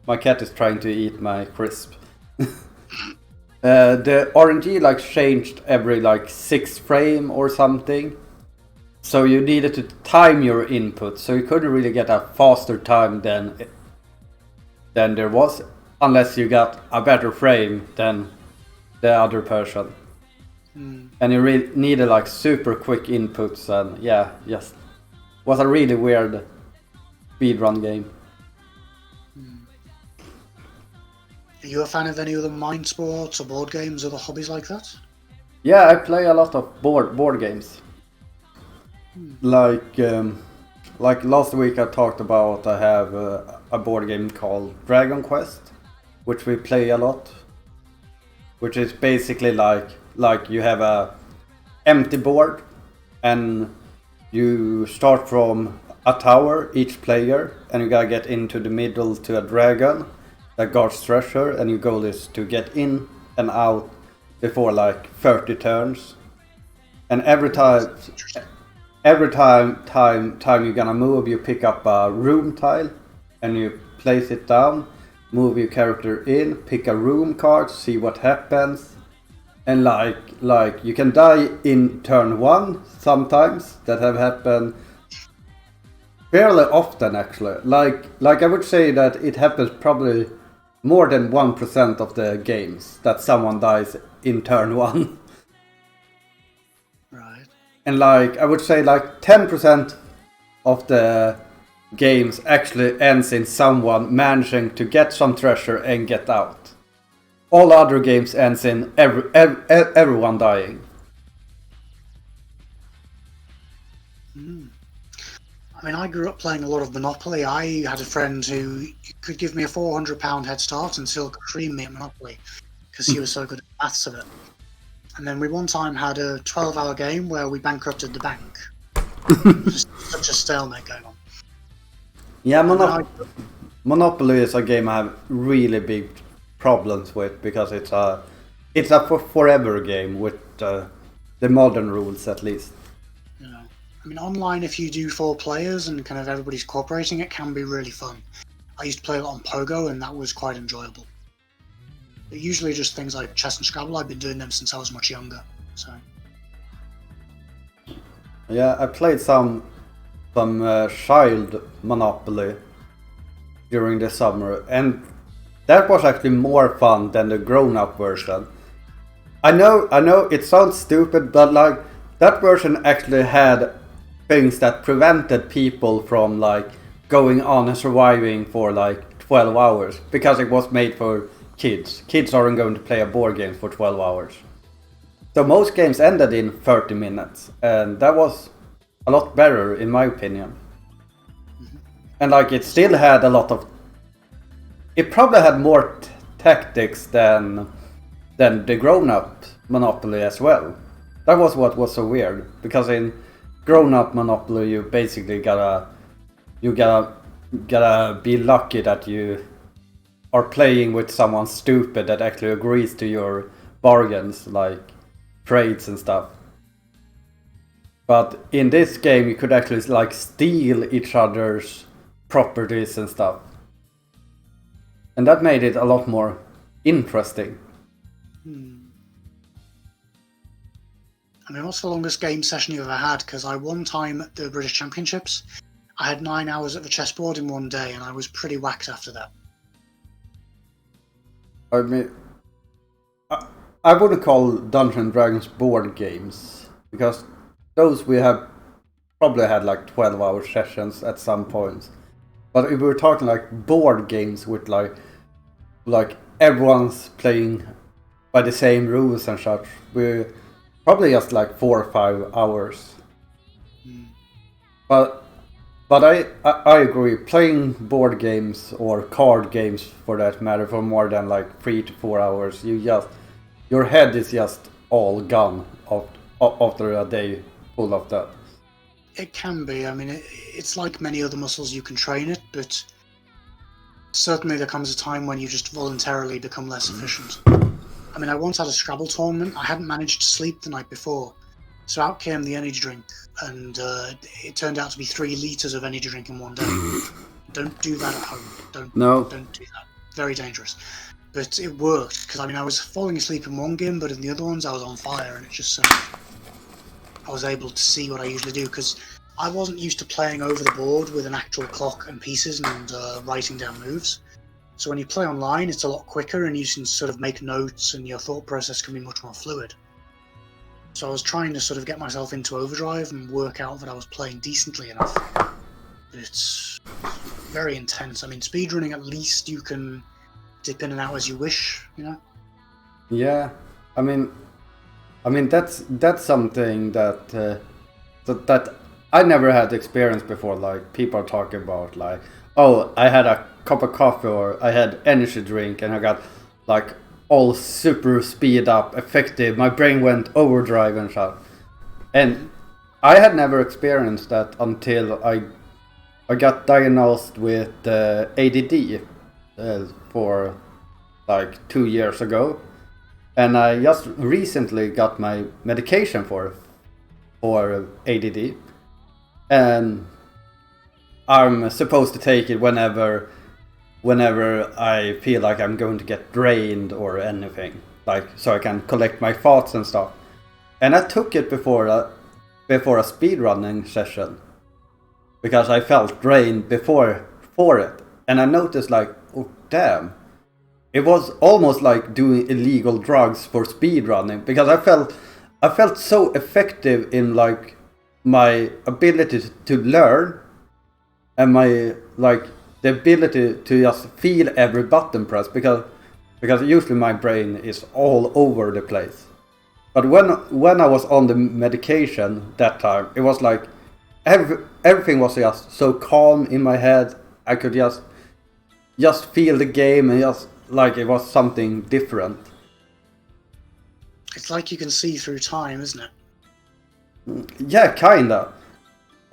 My cat is trying to eat my crisp. The RNG like changed every like 6th frame or something. So you needed to time your input, so you couldn't really get a faster time than there was, unless you got a better frame than the other person. And you really needed like super quick inputs, and yeah, just was a really weird speedrun game. Are you a fan of any other mind sports or board games, other hobbies like that? Yeah, I play a lot of board games. Like like last week I talked about I have a board game called Dragon Quest, which we play a lot. Which is basically like you have a empty board and you start from a tower, each player, and you gotta get into the middle to a dragon that guards treasure, and your goal is to get in and out before like 30 turns. And every time you're gonna move, you pick up a room tile and you place it down, move your character in, pick a room card, see what happens. And like you can die in turn 1 sometimes. That have happened fairly often actually. Like I would say that it happens probably more than 1% of the games that someone dies in turn 1. Right. And like I would say like 10% of the games actually ends in someone managing to get some treasure and get out. All other games ends in everyone dying. I mean, I grew up playing a lot of Monopoly. I had a friend who could give me a £400 head start and still cream me at Monopoly because he was so good at maths of it. And then we one time had a 12-hour game where we bankrupted the bank. Just such a stalemate going on. Yeah, Monopoly is a game I have really big problems with because it's a forever game with the modern rules at least. Yeah. I mean, online, if you do 4 players and kind of everybody's cooperating, it can be really fun. I used to play a lot on Pogo, and that was quite enjoyable. But usually just things like chess and Scrabble, I've been doing them since I was much younger. So. Yeah, I played some child Monopoly during the summer, and that was actually more fun than the grown-up version. I know it sounds stupid, but like that version actually had things that prevented people from like going on and surviving for like 12 hours because it was made for kids. Kids aren't going to play a board game for 12 hours. So most games ended in 30 minutes, and that was a lot better in my opinion. And like it still had a lot of... It probably had more tactics than the grown-up Monopoly as well. That was what was so weird, because in grown-up Monopoly you basically gotta be lucky that you are playing with someone stupid that actually agrees to your bargains, like trades and stuff. But in this game you could actually like steal each other's properties and stuff. And that made it a lot more interesting. I mean, what's the longest game session you've ever had? Because I one time at the British Championships, I had 9 hours at the chessboard in one day, and I was pretty whacked after that. I mean, I wouldn't call Dungeons & Dragons board games, because those we have probably had like 12-hour sessions at some points. But if we were talking like board games with like everyone's playing by the same rules and such, we probably just like 4 or 5 hours. But I agree, playing board games or card games for that matter for more than like 3 to 4 hours, your head is just all gone after a day full of that. It can be. I mean, it's like many other muscles, you can train it, but certainly there comes a time when you just voluntarily become less efficient. I mean, I once had a Scrabble tournament. I hadn't managed to sleep the night before, so out came the energy drink, and it turned out to be 3 litres of energy drink in one day. Don't do that at home. Don't do that. Very dangerous. But it worked, because I mean, I was falling asleep in one game, but in the other ones I was on fire, and it just I was able to see what I usually do, because I wasn't used to playing over the board with an actual clock and pieces and writing down moves. So when you play online, it's a lot quicker and you can sort of make notes and your thought process can be much more fluid. So I was trying to sort of get myself into overdrive and work out that I was playing decently enough. But it's very intense. I mean, speedrunning, at least you can dip in and out as you wish, you know? Yeah, I mean that's something that I never had the experience before, like people are talking about like, oh, I had a cup of coffee or I had energy drink and I got like all super speed up, effective, my brain went overdrive and stuff. And I had never experienced that until I got diagnosed with ADD for like 2 years ago. And I just recently got my medication for ADD. And I'm supposed to take it whenever I feel like I'm going to get drained or anything, like so I can collect my thoughts and stuff. And I took it before a speedrunning session because I felt drained before for it, and I noticed like, oh damn, it was almost like doing illegal drugs for speedrunning because I felt so effective in like my ability to learn and my like the ability to just feel every button press because usually my brain is all over the place. But when I was on the medication that time, it was like everything was just so calm in my head. I could just feel the game and just like it was something different. It's like you can see through time, isn't it? Yeah, kinda.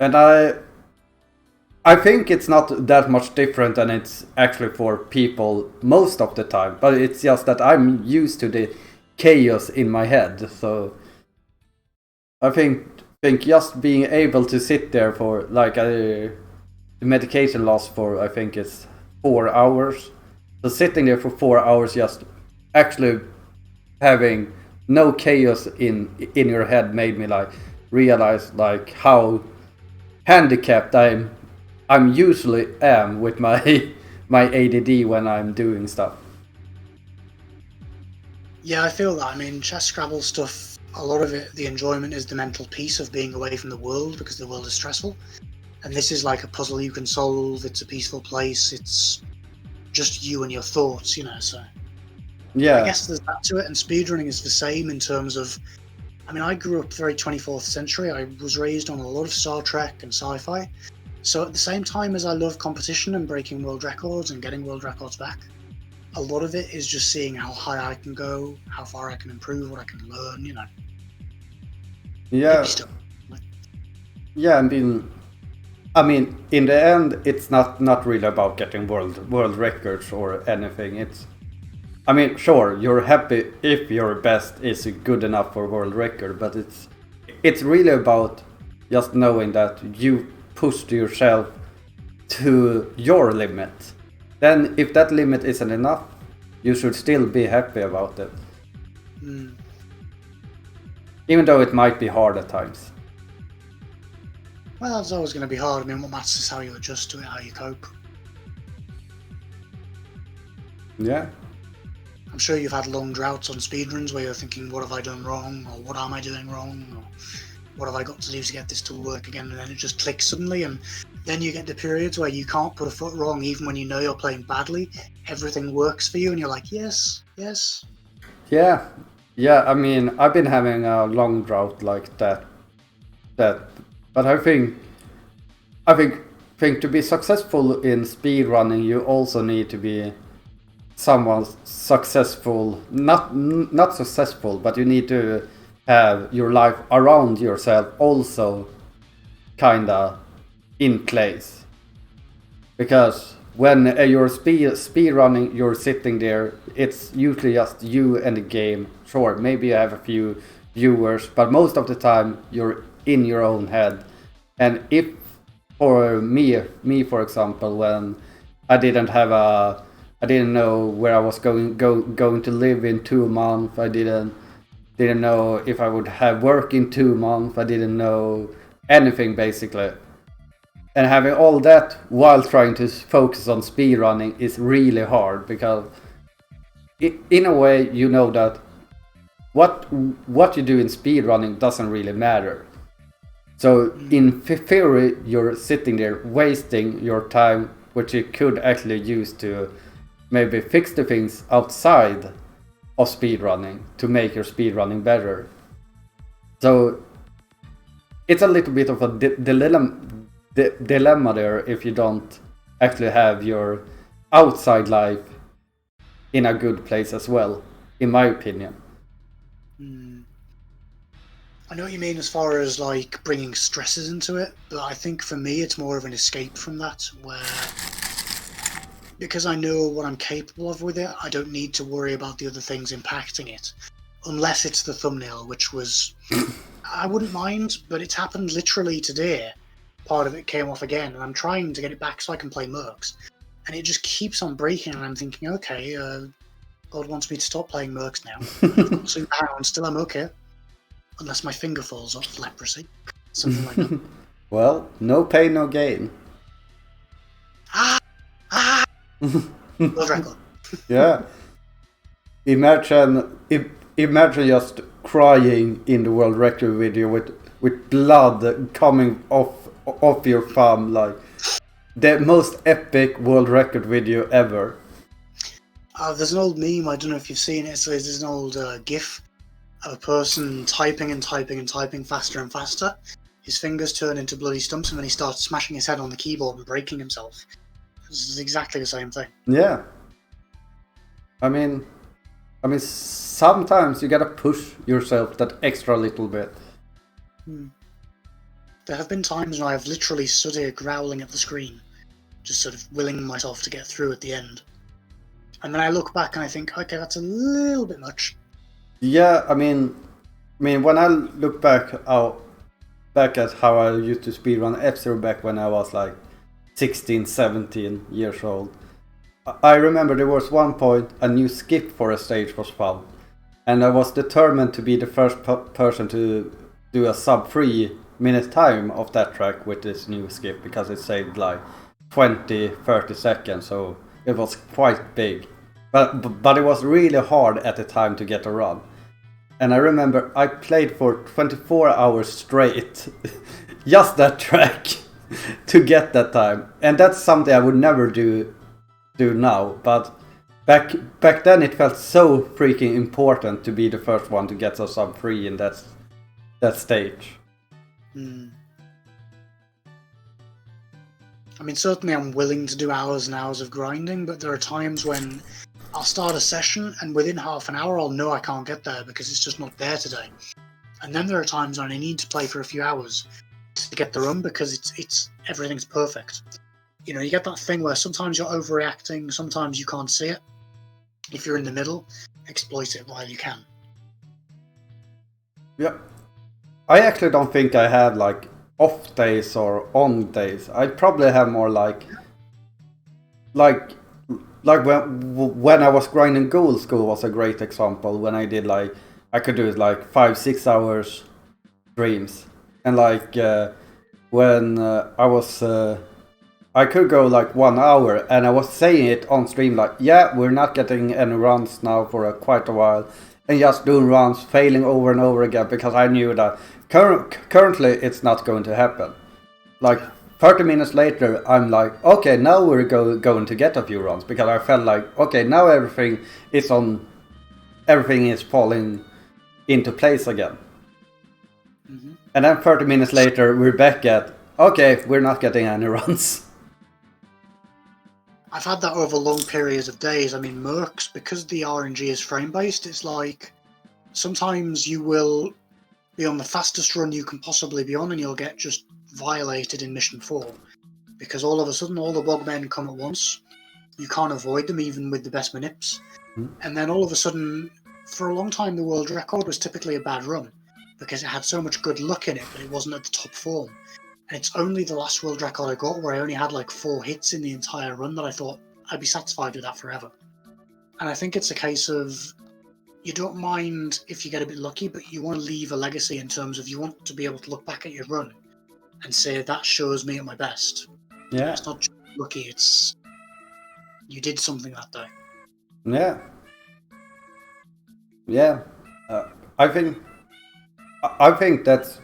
And I think it's not that much different than it's actually for people most of the time, but it's just that I'm used to the chaos in my head. So I think just being able to sit there for like the medication lasts for I think it's 4 hours. So sitting there for 4 hours just actually having no chaos in your head made me like realize like how handicapped I'm usually am with my ADD when I'm doing stuff. Yeah, I feel that. I mean, chess, Scrabble stuff, a lot of it, the enjoyment is the mental peace of being away from the world because the world is stressful. And this is like a puzzle you can solve. It's a peaceful place. It's just you and your thoughts, you know, so... Yeah. I guess there's that to it, and speedrunning is the same in terms of... I mean, I grew up very 24th century. I was raised on a lot of Star Trek and sci-fi. So at the same time as I love competition and breaking world records and getting world records back, a lot of it is just seeing how high I can go, how far I can improve, what I can learn, you know. Yeah. Yeah, I mean, in the end, it's not really about getting world records or anything. It's, I mean, sure, you're happy if your best is good enough for world record, but it's really about just knowing that you pushed yourself to your limit. Then if that limit isn't enough, you should still be happy about it. Even though it might be hard at times. Well, it's always going to be hard. I mean, what matters is how you adjust to it, how you cope. Yeah. I'm sure you've had long droughts on speedruns where you're thinking, what have I done wrong? Or what am I doing wrong? Or what have I got to do to get this to work again? And then it just clicks suddenly, and then you get the periods where you can't put a foot wrong even when you know you're playing badly. Everything works for you and you're like, yes. Yeah, I mean, I've been having a long drought like that. But I think to be successful in speedrunning, you also need to be someone successful, not successful, but you need to have your life around yourself also kinda in place. Because when you're speedrunning, you're sitting there, it's usually just you and the game. Sure, maybe you have a few viewers, but most of the time you're in your own head. And if for me for example, when I didn't know where I was going to live in 2 months, I didn't know if I would have work in 2 months, I didn't know anything basically. And having all that while trying to focus on speedrunning is really hard, because in a way you know that what you do in speedrunning doesn't really matter. So in theory you're sitting there wasting your time, which you could actually use to maybe fix the things outside of speedrunning to make your speedrunning better. So it's a little bit of a dilemma there if you don't actually have your outside life in a good place as well, in my opinion. I know what you mean as far as like bringing stresses into it, but I think for me it's more of an escape from that, where because I know what I'm capable of with it, I don't need to worry about the other things impacting it. Unless it's the thumbnail, which was... I wouldn't mind, but it's happened literally today. Part of it came off again, and I'm trying to get it back so I can play Mercs. And it just keeps on breaking, and I'm thinking, okay, God wants me to stop playing Mercs now. I've got superpower, still I'm okay. Unless my finger falls off leprosy. Something like that. Well, no pain, no gain. World record. Yeah. Imagine just crying in the world record video with blood coming off your thumb, like the most epic world record video ever. There's an old meme, I don't know if you've seen it, so there's an old GIF of a person typing and typing and typing faster and faster. His fingers turn into bloody stumps and then he starts smashing his head on the keyboard and breaking himself. This is exactly the same thing. Yeah. I mean, sometimes you gotta push yourself that extra little bit. There have been times when I've literally stood here growling at the screen, just sort of willing myself to get through at the end. And then I look back and I think, okay, that's a little bit much. Yeah, I mean, when I look back at how I used to speedrun F-Zero back when I was like 16, 17 years old, I remember there was one point a new skip for a stage was found, and I was determined to be the first person to do a sub 3 minute time of that track with this new skip, because it saved like 20-30 seconds, so it was quite big. But it was really hard at the time to get a run. And I remember I played for 24 hours straight, just that track, to get that time. And that's something I would never do now. But back then it felt so freaking important to be the first one to get a sub 3 in that stage. I mean, certainly I'm willing to do hours and hours of grinding, but there are times when I'll start a session and within half an hour I'll know I can't get there because it's just not there today. And then there are times when I need to play for a few hours to get the run because it's everything's perfect. You know, you get that thing where sometimes you're overreacting, sometimes you can't see it. If you're in the middle, exploit it while you can. Yeah. I actually don't think I have like off days or on days. I probably have more like when I was grinding Gold School was a great example. When I did like, I could do it like 5-6 hours streams, and like when I was I could go like 1 hour, and I was saying it on stream like, yeah, we're not getting any runs now for quite a while, and just doing runs, failing over and over again, because I knew that currently it's not going to happen. Like 30 minutes later, I'm like, okay, now we're going to get a few runs, because I felt like, okay, now everything is falling into place again. Mm-hmm. And then 30 minutes later, we're back at, okay, we're not getting any runs. I've had that over long periods of days. I mean, Mercs, because the RNG is frame-based, it's like sometimes you will be on the fastest run you can possibly be on and you'll get just violated in Mission 4. Because all of a sudden, all the bugmen come at once. You can't avoid them even with the best manips. Mm-hmm. And then all of a sudden, for a long time, the world record was typically a bad run because it had so much good luck in it, but it wasn't at the top form. And it's only the last world record I got where I only had like 4 hits in the entire run that I thought I'd be satisfied with that forever. And I think it's a case of you don't mind if you get a bit lucky, but you want to leave a legacy in terms of you want to be able to look back at your run and say that shows me at my best. Yeah. It's not just lucky, it's you did something that day. Yeah. Yeah. I think that's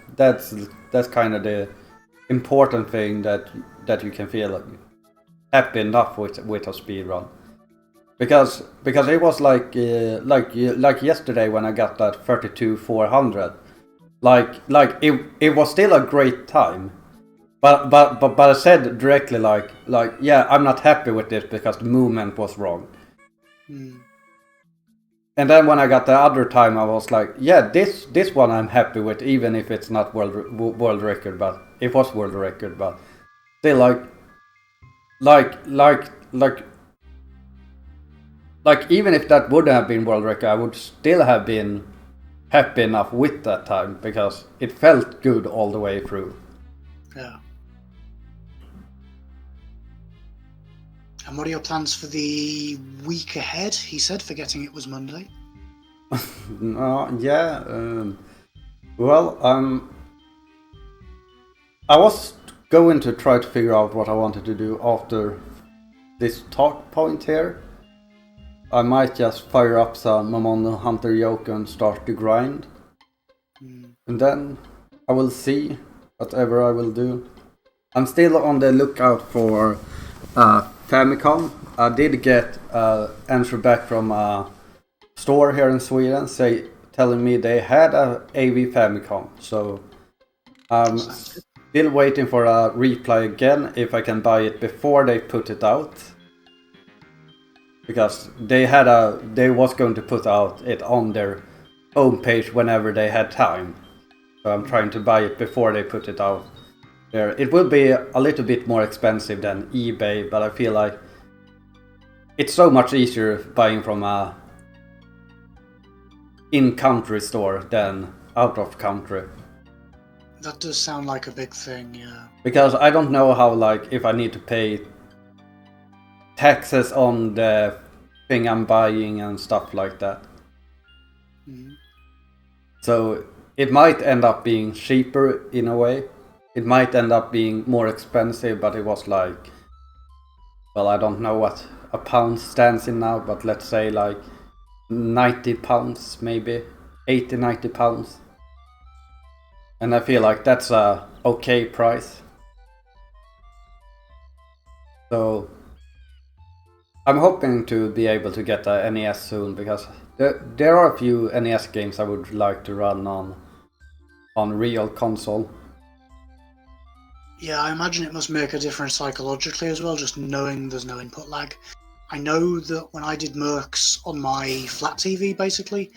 kind of the important thing that you can feel happy enough with a speedrun, because it was like yesterday when I got that 32-400. it was still a great time. But I said directly like yeah, I'm not happy with this because the movement was wrong. And then when I got the other time, I was like, yeah, this one I'm happy with, even if it's not world record, but it was world record, but still like even if that wouldn't have been world record, I would still have been happy enough with that time because it felt good all the way through. Yeah. And what are your plans for the week ahead? He said, forgetting it was Monday. Yeah. Well, I was going to try to figure out what I wanted to do after this talk point here. I might just fire up some Momono Hunter Yoke and start the grind. And then I will see whatever I will do. I'm still on the lookout for Famicom. I did get an answer back from a store here in Sweden telling me they had a AV Famicom. So I'm still waiting for a reply again if I can buy it before they put it out. Because they was going to put out it on their homepage whenever they had time. So I'm trying to buy it before they put it out there. It will be a little bit more expensive than eBay, but I feel like it's so much easier buying from a in-country store than out of country. That does sound like a big thing, yeah. Because I don't know how, like, if I need to pay taxes on the thing I'm buying and stuff like that. So it might end up being cheaper in a way. It might end up being more expensive, but it was like, well, I don't know what a pound stands in now, but let's say like 90 pounds, maybe 80, 90 pounds. And I feel like that's a okay price. So I'm hoping to be able to get a NES soon, because there are a few NES games I would like to run on real console. Yeah, I imagine it must make a difference psychologically as well, just knowing there's no input lag. I know that when I did Mercs on my flat TV, basically,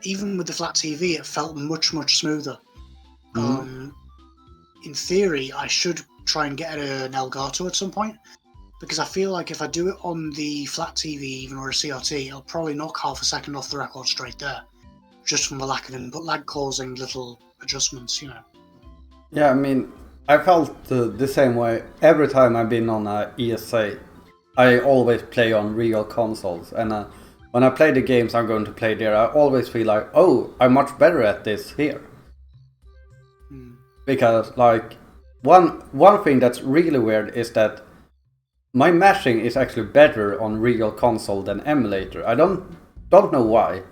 even with the flat TV, it felt much, much smoother. In theory, I should try and get an Elgato at some point, because I feel like if I do it on the flat TV, even or a CRT, I'll probably knock half a second off the record straight there, just from the lack of input lag causing little adjustments, you know. Yeah, I mean, I felt the same way every time I've been on a ESA. I always play on real consoles, and when I play the games I'm going to play there, I always feel like, oh, I'm much better at this here. Because, like, one thing that's really weird is that my mashing is actually better on real console than emulator. I don't know why.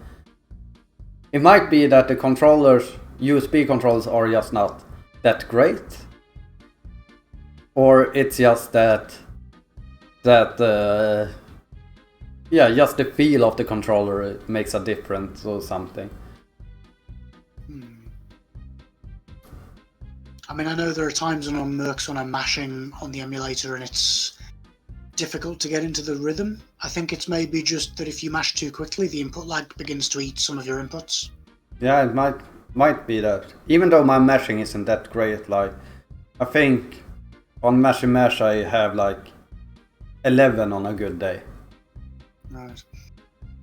It might be that the controllers, USB controllers, are just not that great, or it's just that just the feel of the controller makes a difference or something. I mean, I know there are times when on Mercs when I'm mashing on the emulator and it's difficult to get into the rhythm. I think it's maybe just that if you mash too quickly, the input lag begins to eat some of your inputs. Yeah, it might be that. Even though my mashing isn't that great, like, I think on Mashy Mash I have like 11 on a good day. Right.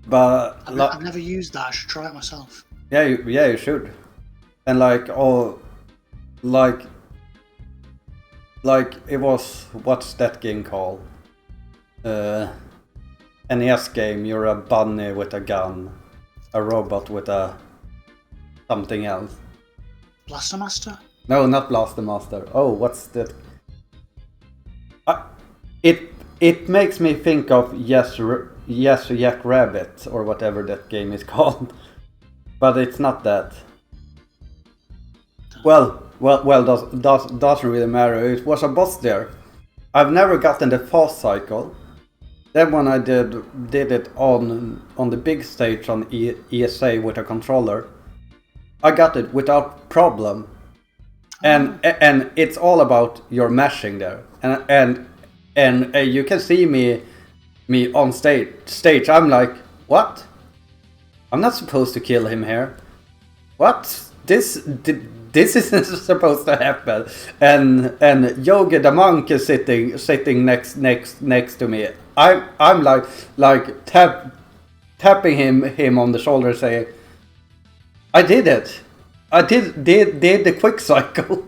But I've never used that. I should try it myself. Yeah, you should. And like it was, what's that game called? NES game. You're a bunny with a gun, a robot with a something else. Blaster Master? No, not Blaster Master. Oh, what's that? It makes me think of Yes Jack Rabbit or whatever that game is called, but it's not that. Well, doesn't really matter. It was a boss there. I've never gotten the fast cycle. Then when I did it on the big stage on ESA with a controller, I got it without problem. And it's all about your mashing there. And you can see me on stage. I'm like, what? I'm not supposed to kill him here. What? This isn't supposed to happen. And Yogi the monk is sitting next to me. I'm like tapping him on the shoulder, saying, I did it. I did the quick cycle.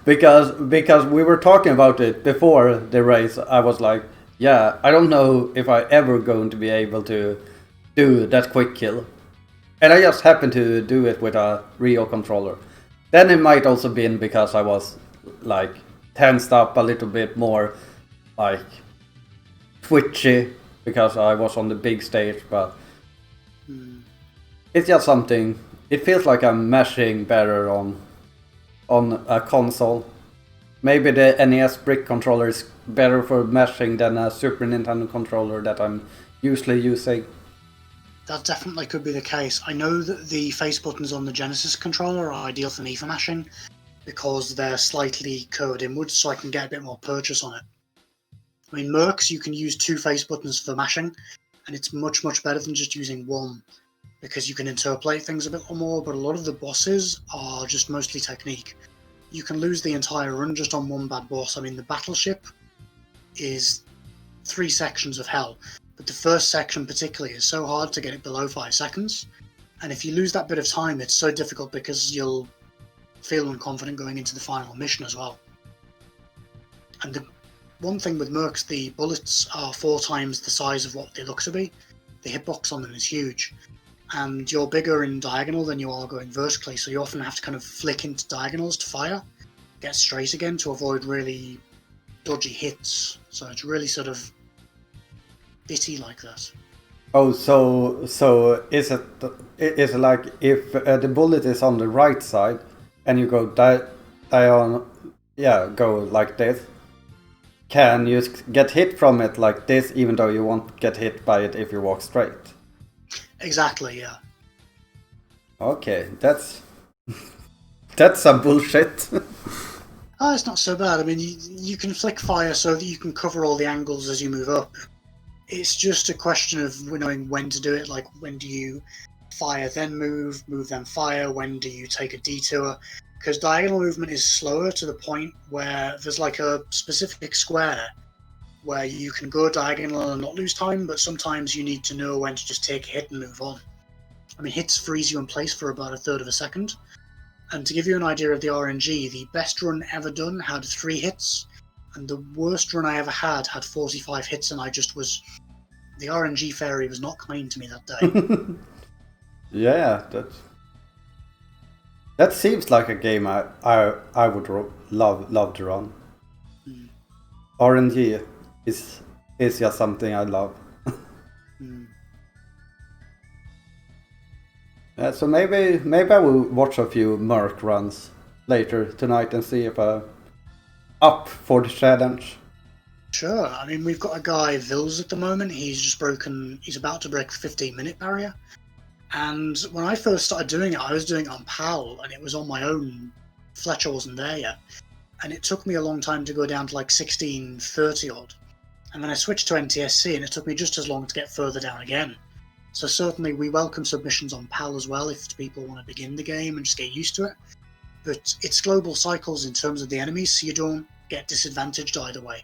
because we were talking about it before the race. I was like, yeah, I don't know if I ever going to be able to do that quick kill. And I just happened to do it with a Rio controller. Then it might also been because I was like tensed up a little bit more, like twitchy, because I was on the big stage, but it's just something. It feels like I'm mashing better on a console. Maybe the NES brick controller is better for mashing than a Super Nintendo controller that I'm usually using. That definitely could be the case. I know that the face buttons on the Genesis controller are ideal for me for mashing because they're slightly curved inwards, so I can get a bit more purchase on it. I mean, Mercs, you can use 2 face buttons for mashing, and it's much better than just using 1 because you can interpolate things a bit more, but a lot of the bosses are just mostly technique. You can lose the entire run just on 1 bad boss. I mean, the battleship is 3 sections of hell. But the first section particularly is so hard to get it below 5 seconds. And if you lose that bit of time, it's so difficult because you'll feel unconfident going into the final mission as well. And the one thing with Mercs, the bullets are 4 times the size of what they look to be. The hitbox on them is huge. And you're bigger in diagonal than you are going vertically, so you often have to kind of flick into diagonals to fire, get straight again to avoid really dodgy hits. So it's really sort of bitty like that. Oh, so is it like if the bullet is on the right side and you go go like this, can you get hit from it like this even though you won't get hit by it if you walk straight? Exactly, yeah. Okay, that's some bullshit. Oh, it's not so bad. I mean, you can flick fire so that you can cover all the angles as you move up. It's just a question of knowing when to do it. Like, when do you fire then move then fire? When do you take a detour? Because diagonal movement is slower to the point where there's like a specific square where you can go diagonal and not lose time, but sometimes you need to know when to just take a hit and move on. I mean, hits freeze you in place for about 1/3 of a second. And to give you an idea of the RNG, the best run ever done had 3 hits, and the worst run I ever had 45 hits, and the RNG fairy was not kind to me that day. Yeah, that seems like a game I would love to run. RNG is just something I love. So maybe I will watch a few Merc runs later tonight and see if I'm up for the challenge. Sure. I mean, we've got a guy, Vils, at the moment. He's about to break the 15-minute barrier. And when I first started doing it, I was doing it on PAL, and it was on my own. Fletcher wasn't there yet. And it took me a long time to go down to like 1630 odd. And then I switched to NTSC, and it took me just as long to get further down again. So certainly we welcome submissions on PAL as well if people want to begin the game and just get used to it. But it's global cycles in terms of the enemies, so you don't get disadvantaged either way.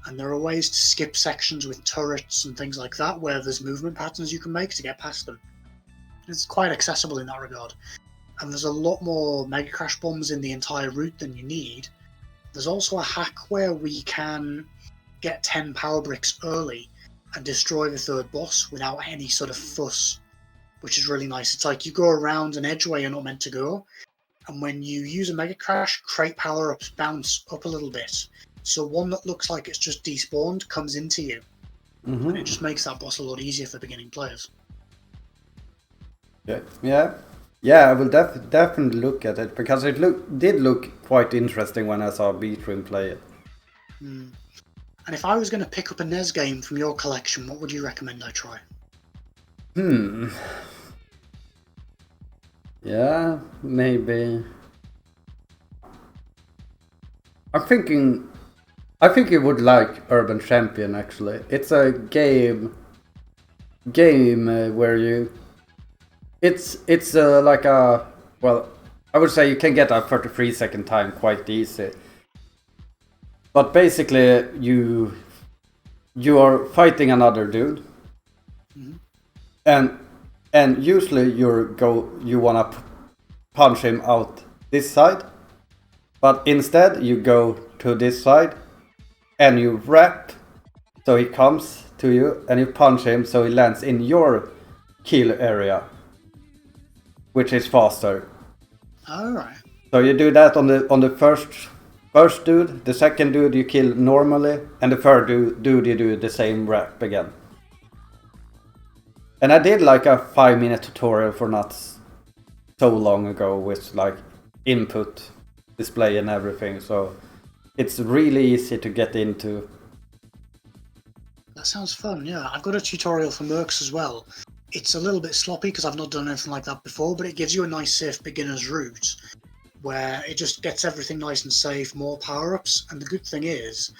And there are ways to skip sections with turrets and things like that where there's movement patterns you can make to get past them. It's quite accessible in that regard. And there's a lot more Mega Crash bombs in the entire route than you need. There's also a hack where we can get 10 power bricks early and destroy the 3rd boss without any sort of fuss, which is really nice. It's like you go around an edge where you're not meant to go, and when you use a Mega Crash, crate power-ups bounce up a little bit. So one that looks like it's just despawned comes into you, and it just makes that boss a lot easier for beginning players. Yeah. I will definitely look at it because it did look quite interesting when I saw Beatrim play it. And if I was going to pick up a NES game from your collection, what would you recommend I try? Yeah, maybe. I think you would like Urban Champion actually. It's a game where you it's like a, well, I would say you can get a 33-second time quite easy. But basically you are fighting another dude. Mhm. And usually you wanna punch him out this side, but instead you go to this side and you wrap so he comes to you and you punch him so he lands in your kill area, which is faster. Alright. So you do that on the first dude, the second dude you kill normally, and the third dude you do the same wrap again. And I did like a 5-minute tutorial for not so long ago with like input, display and everything, so it's really easy to get into. That sounds fun, yeah. I've got a tutorial for Mercs as well. It's a little bit sloppy because I've not done anything like that before, but it gives you a nice safe beginner's route where it just gets everything nice and safe, more power-ups, and the good thing is,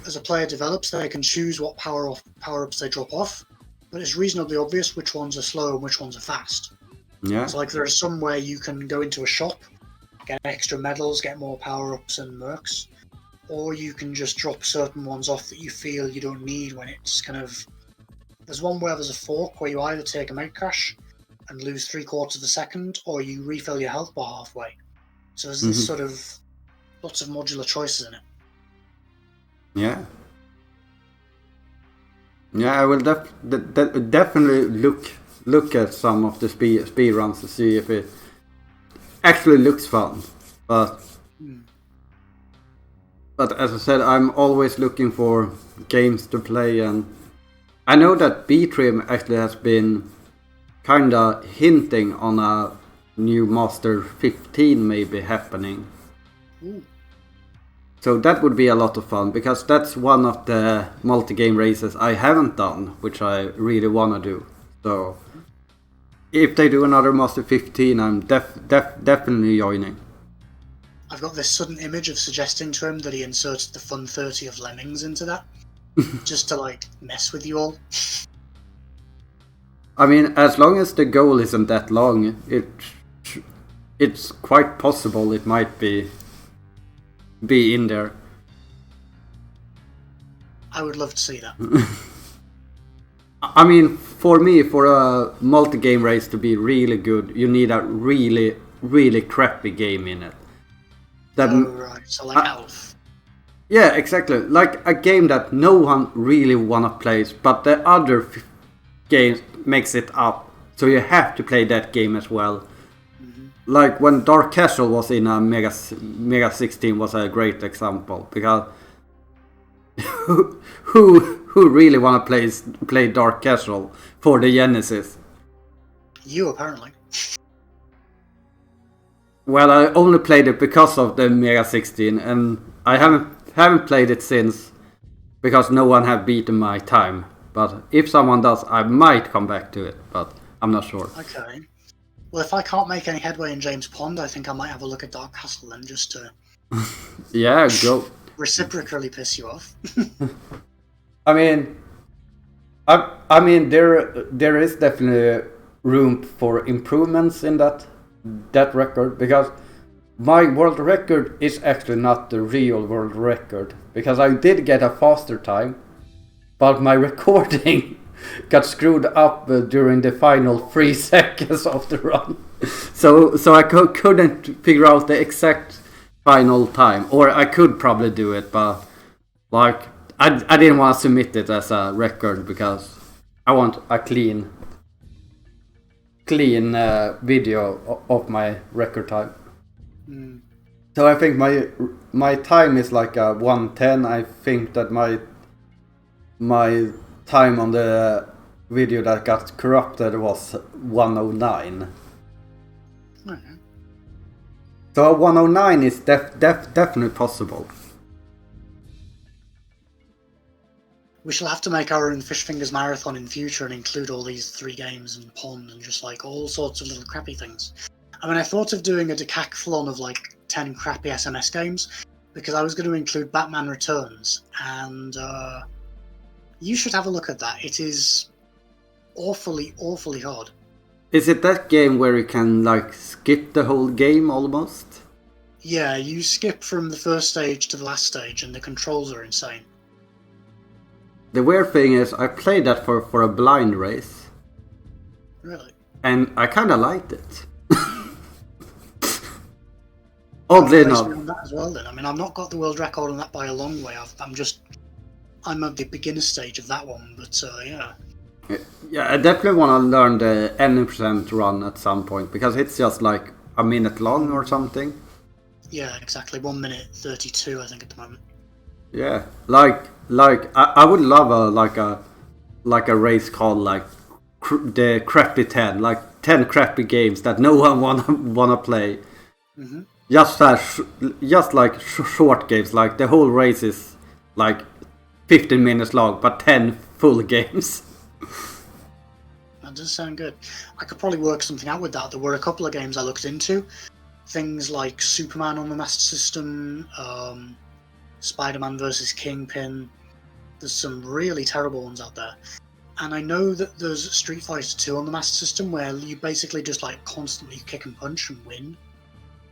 as a player develops, they can choose what power-ups they drop off, but it's reasonably obvious which ones are slow and which ones are fast. Yeah. So like there are some where you can go into a shop, get extra medals, get more power-ups and mercs, or you can just drop certain ones off that you feel you don't need when it's kind of... There's one where there's a fork where you either take a med crash and lose 3/4 of a second, or you refill your health bar halfway. So there's this sort of lots of modular choices in it. Yeah. Yeah, I will definitely look at some of the speed runs to see if it actually looks fun. But as I said, I'm always looking for games to play, and I know that B-Trim actually has been kinda hinting on a new Master 15 maybe happening. Ooh. So that would be a lot of fun, because that's one of the multi-game races I haven't done, which I really wanna do. So if they do another Master 15, I'm definitely joining. I've got this sudden image of suggesting to him that he inserted the Fun 30 of Lemmings into that, just to like mess with you all. I mean, as long as the goal isn't that long, it's quite possible it might be in there. I would love to see that. I mean, for me, for a multi-game race to be really good, you need a really, really crappy game in it. Right, so like Elf. Yeah, exactly. Like a game that no one really wanna play, but the other games makes it up. So you have to play that game as well. Like when Dark Casual was in a Mega 16 was a great example, because who really wanna play Dark Casual for the Genesis? You apparently. Well, I only played it because of the Mega 16, and I haven't played it since, because no one have beaten my time. But if someone does, I might come back to it, but I'm not sure. Okay. Well, if I can't make any headway in James Pond, I think I might have a look at Dark Castle then, just to Yeah, go. reciprocally piss you off. I mean, there is definitely room for improvements in that record, because my world record is actually not the real world record, because I did get a faster time, but my recording got screwed up during the final 3 seconds of the run. So I couldn't figure out the exact final time, or I could probably do it, but like I didn't want to submit it as a record, because I want a clean video of my record time. So I think my time is like a 1:10. I think that my time on the video that got corrupted was 1:09. Okay. So a 1:09 is definitely possible. We shall have to make our own Fish Fingers marathon in future and include all these 3 games and Pond and just like all sorts of little crappy things. I mean, I thought of doing a decathlon of like 10 crappy SMS games because I was going to include Batman Returns, and you should have a look at that. It is awfully, awfully hard. Is it that game where you can like skip the whole game almost? Yeah, you skip from the first stage to the last stage, and the controls are insane. The weird thing is, I played that for a blind race. Really? And I kind of liked it. Oddly enough. On that as well, then. I mean, I've not got the world record on that by a long way. I'm at the beginner stage of that one, but yeah. Yeah, I definitely want to learn the N% run at some point, because it's just like a minute long or something. Yeah, exactly. 1 minute 32, I think, at the moment. Yeah, like I would love a race called like the crappy 10, like 10 crappy games that no one wanna play. Mm-hmm. Just like short games, like the whole race is like 15 minutes long, but 10 full games. That does sound good. I could probably work something out with that. There were a couple of games I looked into. Things like Superman on the Master System, Spider-Man vs. Kingpin. There's some really terrible ones out there. And I know that there's Street Fighter 2 on the Master System where you basically just like constantly kick and punch and win.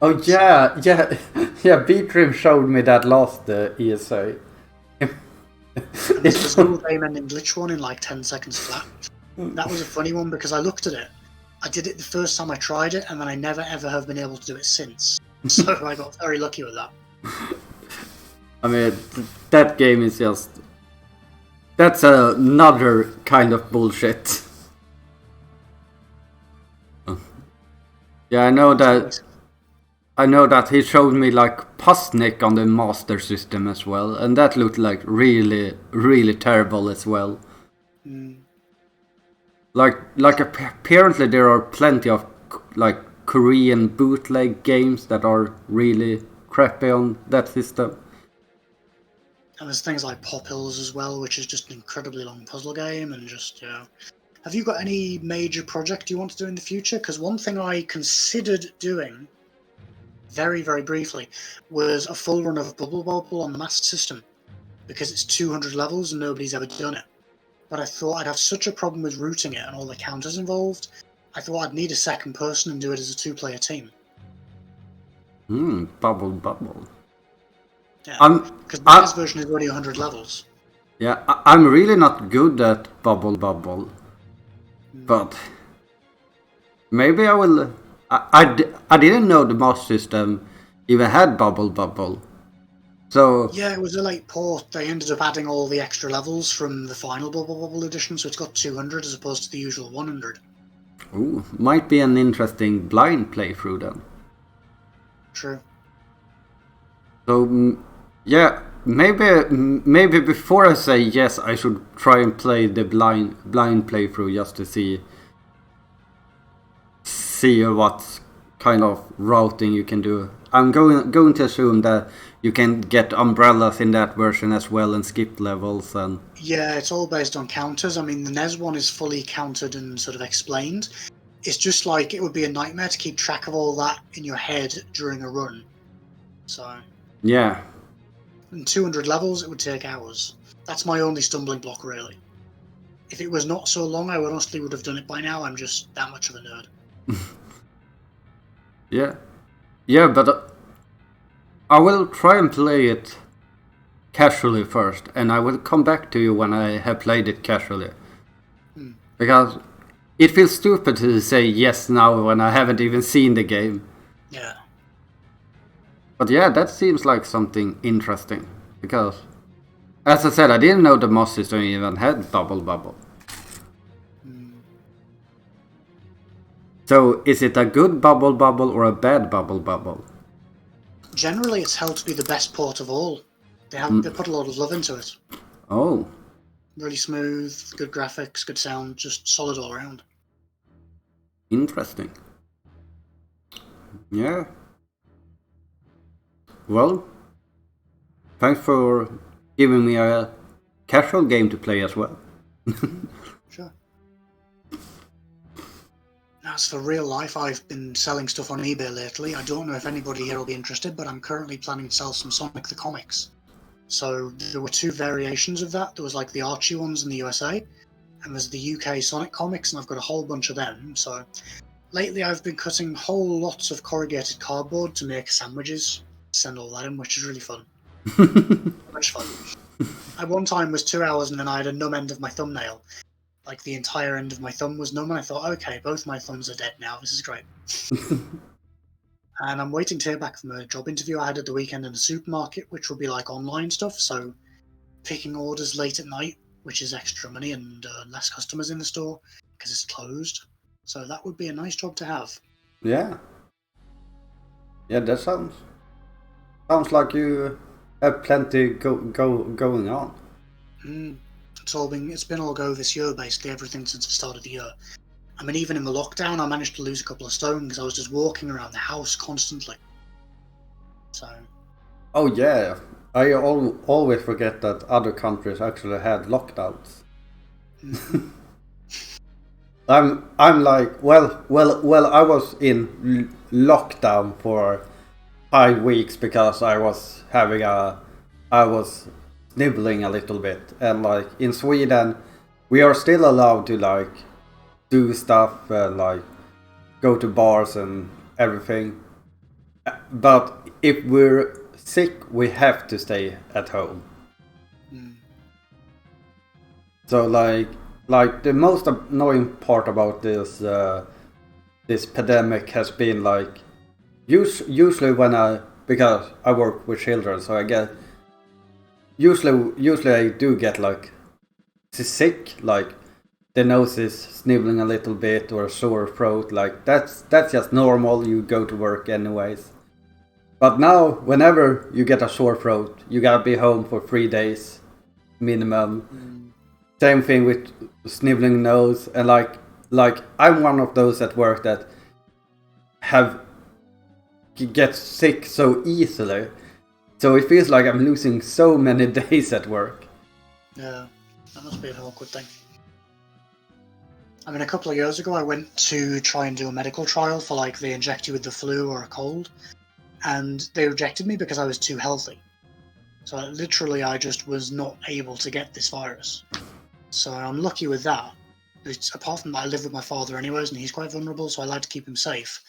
Oh yeah. B-Trim showed me that last ESA. And there's a game-ending glitch one in like 10 seconds flat. That was a funny one because I looked at it. I did it the first time I tried it, and then I never ever have been able to do it since. So I got very lucky with that. I mean, that game is just... That's another kind of bullshit. Yeah, I know that he showed me like Pusnik on the Master System as well, and that looked like really, really terrible as well. Like apparently there are plenty of like Korean bootleg games that are really crappy on that system. And there's things like Pop Hills as well, which is just an incredibly long puzzle game, and just, yeah. Have you got any major project you want to do in the future? Because one thing I considered doing, very, very briefly, was a full run of Bubble Bobble on the Master System. Because it's 200 levels and nobody's ever done it. But I thought I'd have such a problem with routing it and all the counters involved. I thought I'd need a second person and do it as a 2-player team. Bubble Bubble. Yeah, because the NES version is already 100 levels. Yeah, I'm really not good at Bubble Bubble. But maybe I will... I didn't know the Master System even had Bubble Bubble. So... Yeah, it was a late port. They ended up adding all the extra levels from the final Bubble Bubble edition, so it's got 200 as opposed to the usual 100. Ooh, might be an interesting blind playthrough then. True. So, yeah, maybe before I say yes, I should try and play the blind playthrough just to see what kind of routing you can do. I'm going to assume that you can get umbrellas in that version as well and skip levels and... Yeah, it's all based on counters. I mean, the NES one is fully countered and sort of explained. It's just like it would be a nightmare to keep track of all that in your head during a run. So... Yeah. In 200 levels, it would take hours. That's my only stumbling block, really. If it was not so long, I honestly would have done it by now. I'm just that much of a nerd. Yeah, but I will try and play it casually first, and I will come back to you when I have played it casually. Because it feels stupid to say yes now when I haven't even seen the game. Yeah. But yeah, that seems like something interesting, because, as I said, I didn't know the Master System even had Bubble Bubble. So, is it a good Bubble Bubble or a bad Bubble Bubble? Generally, it's held to be the best port of all. They put a lot of love into it. Oh. Really smooth, good graphics, good sound, just solid all around. Interesting. Yeah. Well, thanks for giving me a casual game to play as well. Sure. Now, as for real life, I've been selling stuff on eBay lately. I don't know if anybody here will be interested, but I'm currently planning to sell some Sonic the Comics. So there were 2 variations of that. There was like the Archie ones in the USA, and there's the UK Sonic comics, and I've got a whole bunch of them. So lately I've been cutting whole lots of corrugated cardboard to make sandwiches, send all that in, which is really fun. Much fun. At one time was 2 hours, and then I had a numb end of my thumbnail. Like the entire end of my thumb was numb, and I thought, okay, both my thumbs are dead now. This is great. And I'm waiting to hear back from a job interview I had at the weekend in a supermarket, which will be like online stuff. So picking orders late at night, which is extra money and less customers in the store because it's closed. So that would be a nice job to have. Yeah. Yeah, that sounds like you have plenty going on. It's been all go this year, basically, everything since the start of the year. I mean, even in the lockdown, I managed to lose a couple of stone because I was just walking around the house constantly. So. Oh yeah, I always forget that other countries actually had lockdowns. Mm-hmm. I'm like, well, I was in lockdown for 5 weeks because I was snibbling a little bit, and like in Sweden, we are still allowed to like do stuff, like go to bars and everything. But if we're sick, we have to stay at home. So like the most annoying part about this pandemic has been like usually because I work with children, so I get usually I do get like sick, like the nose is sniveling a little bit or a sore throat, like that's just normal, you go to work anyways. But now whenever you get a sore throat, you gotta be home for 3 days minimum. Same thing with sniveling nose, and like I'm one of those at work that get sick so easily. So it feels like I'm losing so many days at work. Yeah, that must be an awkward thing. I mean, a couple of years ago I went to try and do a medical trial for like they inject you with the flu or a cold, and they rejected me because I was too healthy. So literally I just was not able to get this virus. So I'm lucky with that. Apart from that, I live with my father anyways, and he's quite vulnerable, so I like to keep him safe.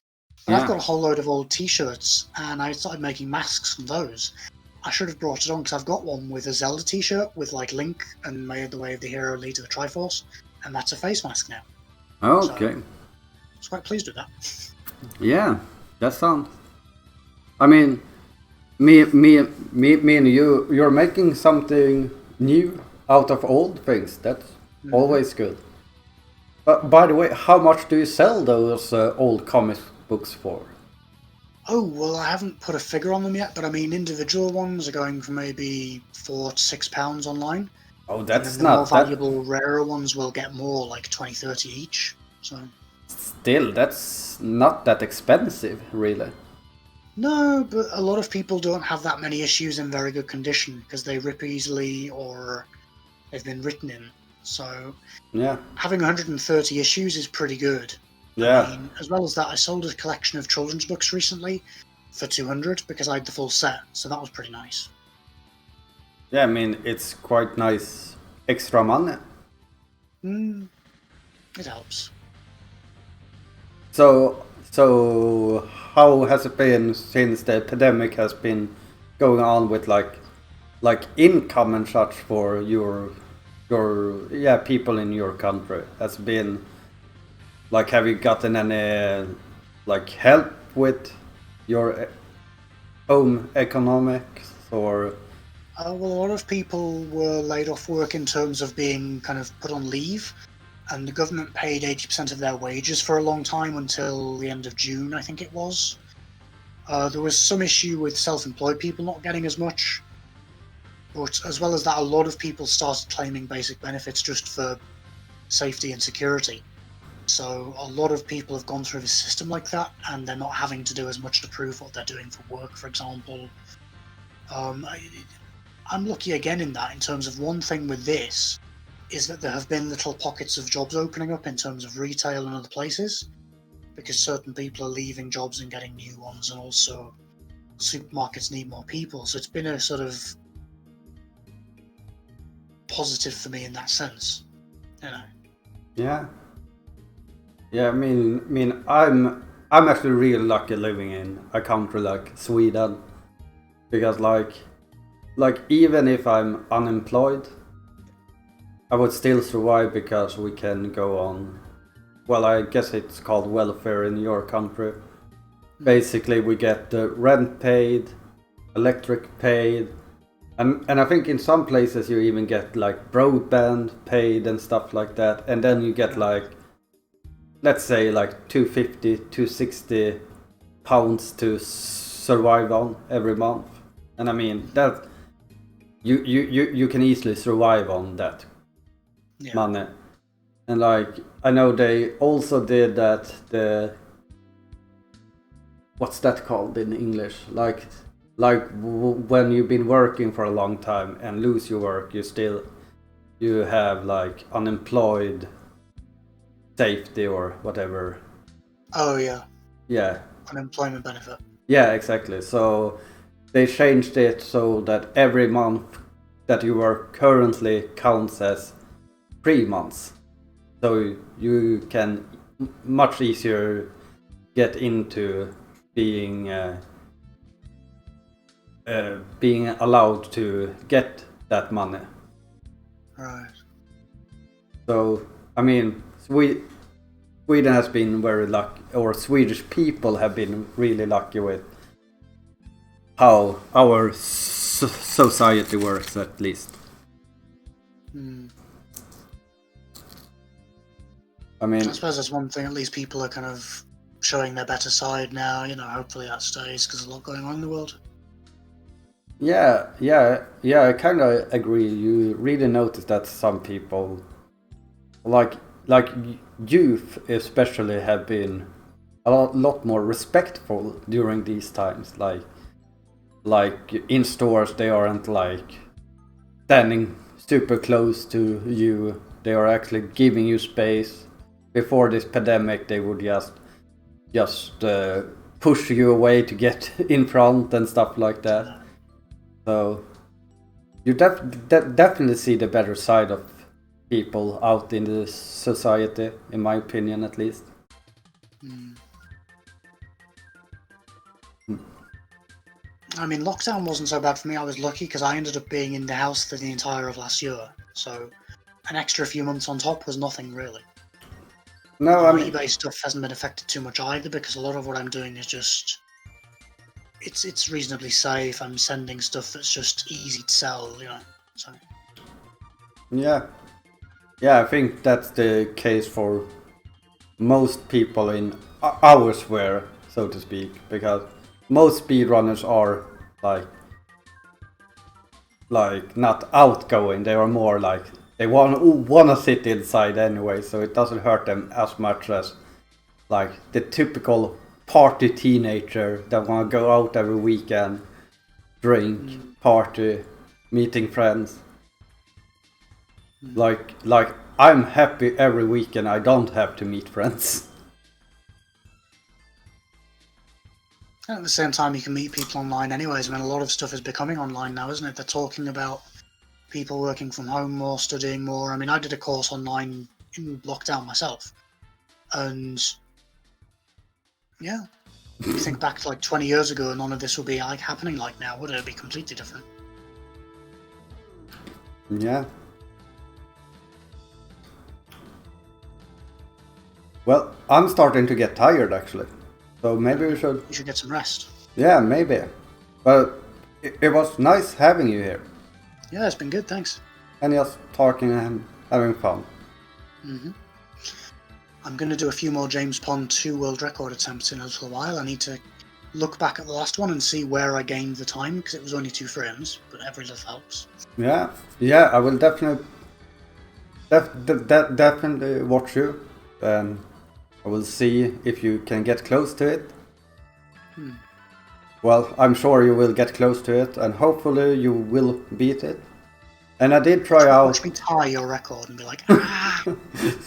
But I've got a whole load of old t-shirts, and I started making masks from those. I should have brought it on, because I've got one with a Zelda t-shirt with like Link and Made the Way of the Hero lead to the Triforce, and that's a face mask now. Okay. So, I was quite pleased with that. Yeah, that sounds... I mean, me and you're making something new out of old things. That's always good. But by the way, how much do you sell those old comic books for? Oh, well, I haven't put a figure on them yet, but I mean, individual ones are going for maybe £4 to £6 online. Oh, that's and then the more valuable, rarer ones will get more, like 20, 30 each. So still, that's not that expensive, really. No, but a lot of people don't have that many issues in very good condition because they rip easily or they've been written in. So yeah, having 130 issues is pretty good. Yeah. I mean, as well as that, I sold a collection of children's books recently for 200 because I had the full set, so that was pretty nice. Yeah, I mean, it's quite nice extra money. It helps. So how has it been since the pandemic has been going on with like income and such for your people in your country? Has it been like, have you gotten any like help with your home economics or? Well, a lot of people were laid off work in terms of being kind of put on leave, and the government paid 80% of their wages for a long time until the end of June, I think it was. There was some issue with self-employed people not getting as much, but as well as that, a lot of people started claiming basic benefits just for safety and security. So a lot of people have gone through a system like that, and they're not having to do as much to prove what they're doing for work, for example. I'm lucky again in that, in terms of one thing with this, is that there have been little pockets of jobs opening up in terms of retail and other places. because certain people are leaving jobs and getting new ones, and also supermarkets need more people. So it's been a sort of positive for me in that sense, you know. Yeah. Yeah, I mean, I'm actually really lucky living in a country like Sweden, because like even if I'm unemployed, I would still survive because we can go on. Well, I guess it's called welfare in your country. Basically, we get the rent paid, electric paid, and I think in some places you even get like broadband paid and stuff like that, and then you get like, let's say like 250, 260 pounds to survive on every month. And I mean that you can easily survive on that money. And like I know they also did that, the what's that called in English, like when you've been working for a long time and lose your work, you have like unemployed safety or whatever. Oh yeah. Yeah. Unemployment benefit. Yeah, exactly. So they changed it so that every month that you work currently counts as 3 months. So you can much easier get into being allowed to get that money. Right. So I mean, Sweden has been very lucky, or Swedish people have been really lucky with how our society works, at least. I mean, I suppose that's one thing. At least people are kind of showing their better side now. You know, hopefully that stays, because there's a lot going on in the world. yeah, I kind of agree. You really notice that some people, like youth especially, have been a lot more respectful during these times. Like in stores, they aren't like standing super close to you. They are actually giving you space. Before this pandemic, they would just push you away to get in front and stuff like that. So you definitely see the better side of people out in the society, in my opinion, at least. I mean, lockdown wasn't so bad for me. I was lucky because I ended up being in the house for the entire of last year. So an extra few months on top was nothing really. No, I mean, eBay stuff hasn't been affected too much either, because a lot of what I'm doing is just it's reasonably safe. I'm sending stuff that's just easy to sell, you know. So yeah, I think that's the case for most people in our sphere, so to speak, because most speedrunners are like not outgoing. They are more like they wanna sit inside anyway, so it doesn't hurt them as much as like the typical party teenager that wanna go out every weekend, drink, party, meeting friends. Like I'm happy every weekend I don't have to meet friends. and at the same time, you can meet people online anyways. I mean, a lot of stuff is becoming online now, isn't it? They're talking about people working from home more, studying more. I mean, I did a course online in lockdown myself, and yeah, you think back to like 20 years ago, none of this would be like happening like now, would it? It'd be completely different. Yeah. Well, I'm starting to get tired actually, so maybe we should. You should get some rest. Yeah, maybe. But it was nice having you here. Yeah, it's been good, thanks. And just talking and having fun. I'm going to do a few more James Pond 2 world record attempts in a little while. I need to look back at the last one and see where I gained the time, because it was only 2 frames, but every little helps. Yeah, I will definitely watch you, and I will see if you can get close to it. Well, I'm sure you will get close to it, and hopefully you will beat it. And I did try out... Watch me tie your record and be like, ah!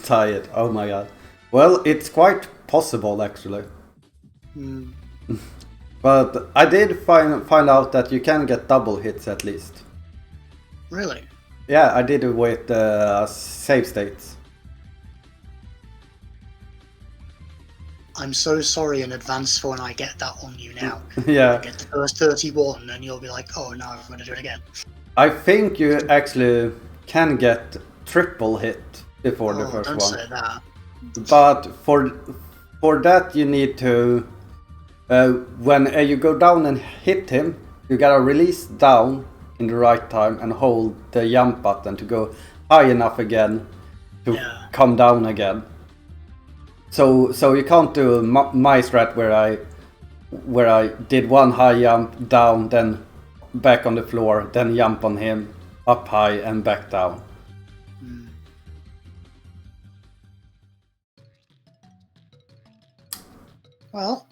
Tie it, oh my god. Well, it's quite possible actually. Hmm. But I did find out that you can get double hits at least. Really? Yeah, I did it with save states. I'm so sorry in advance for when I get that on you now. Yeah. I get the first 31 and you'll be like, oh no, I'm going to do it again. I think you actually can get triple hit before the first don't one. say that. But for that you need to when you go down and hit him, you gotta release down in the right time and hold the jump button to go high enough again to come down again. So you can't do my strat where I did one high jump down, then back on the floor, then jump on him up high and back down. Well,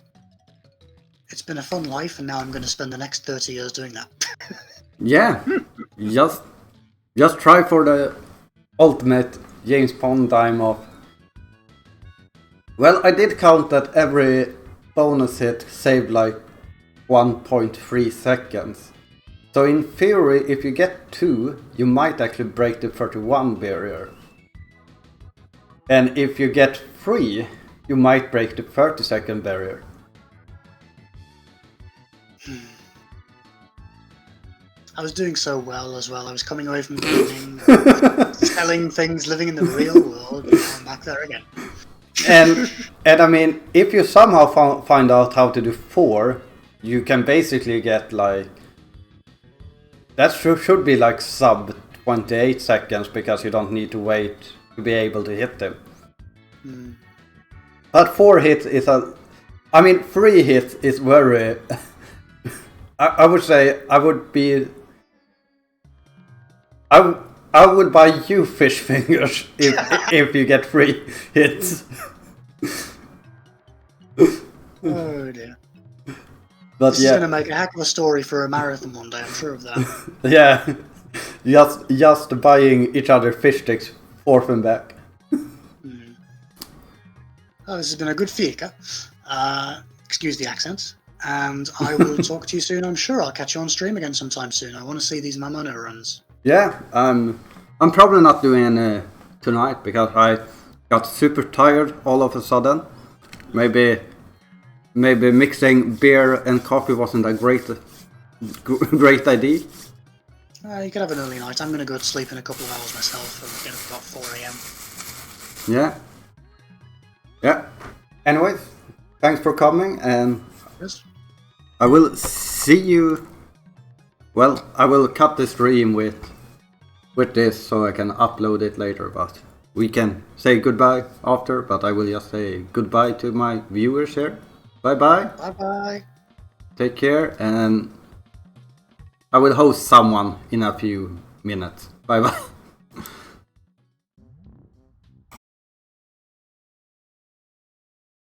it's been a fun life, and now I'm going to spend the next 30 years doing that. Yeah, just try for the ultimate James Bond time of. Well, I did count that every bonus hit saved like 1.3 seconds. So in theory, if you get 2, you might actually break the 31 barrier. And if you get 3, you might break the 30-second barrier. I was doing so well as well. I was coming away from gaming, selling things, living in the real world, and I'm back there again. And I mean, if you somehow find out how to do 4, you can basically get like... That should be like sub 28 seconds, because you don't need to wait to be able to hit them. But 4 hits is a... I mean, 3 hits is very... I would say I would be... I would buy you fish fingers if you get 3 hits. Oh dear. But this is going to make a heck of a story for a marathon one day, I'm sure of that. Yeah, just buying each other fish sticks forth and back. Oh, this has been a good Fika. Excuse the accent. And I will talk to you soon, I'm sure. I'll catch you on stream again sometime soon. I want to see these Mamona runs. Yeah, I'm probably not doing any tonight because I got super tired all of a sudden. Maybe mixing beer and coffee wasn't a great idea. You could have an early night. I'm going to go to sleep in a couple of hours myself and get up about 4 a.m. Yeah. Anyways, thanks for coming, and I will see you. Well, I will cut the stream with this so I can upload it later, but we can say goodbye after, but I will just say goodbye to my viewers here. Bye bye. Bye bye. Take care, and I will host someone in a few minutes. Bye bye.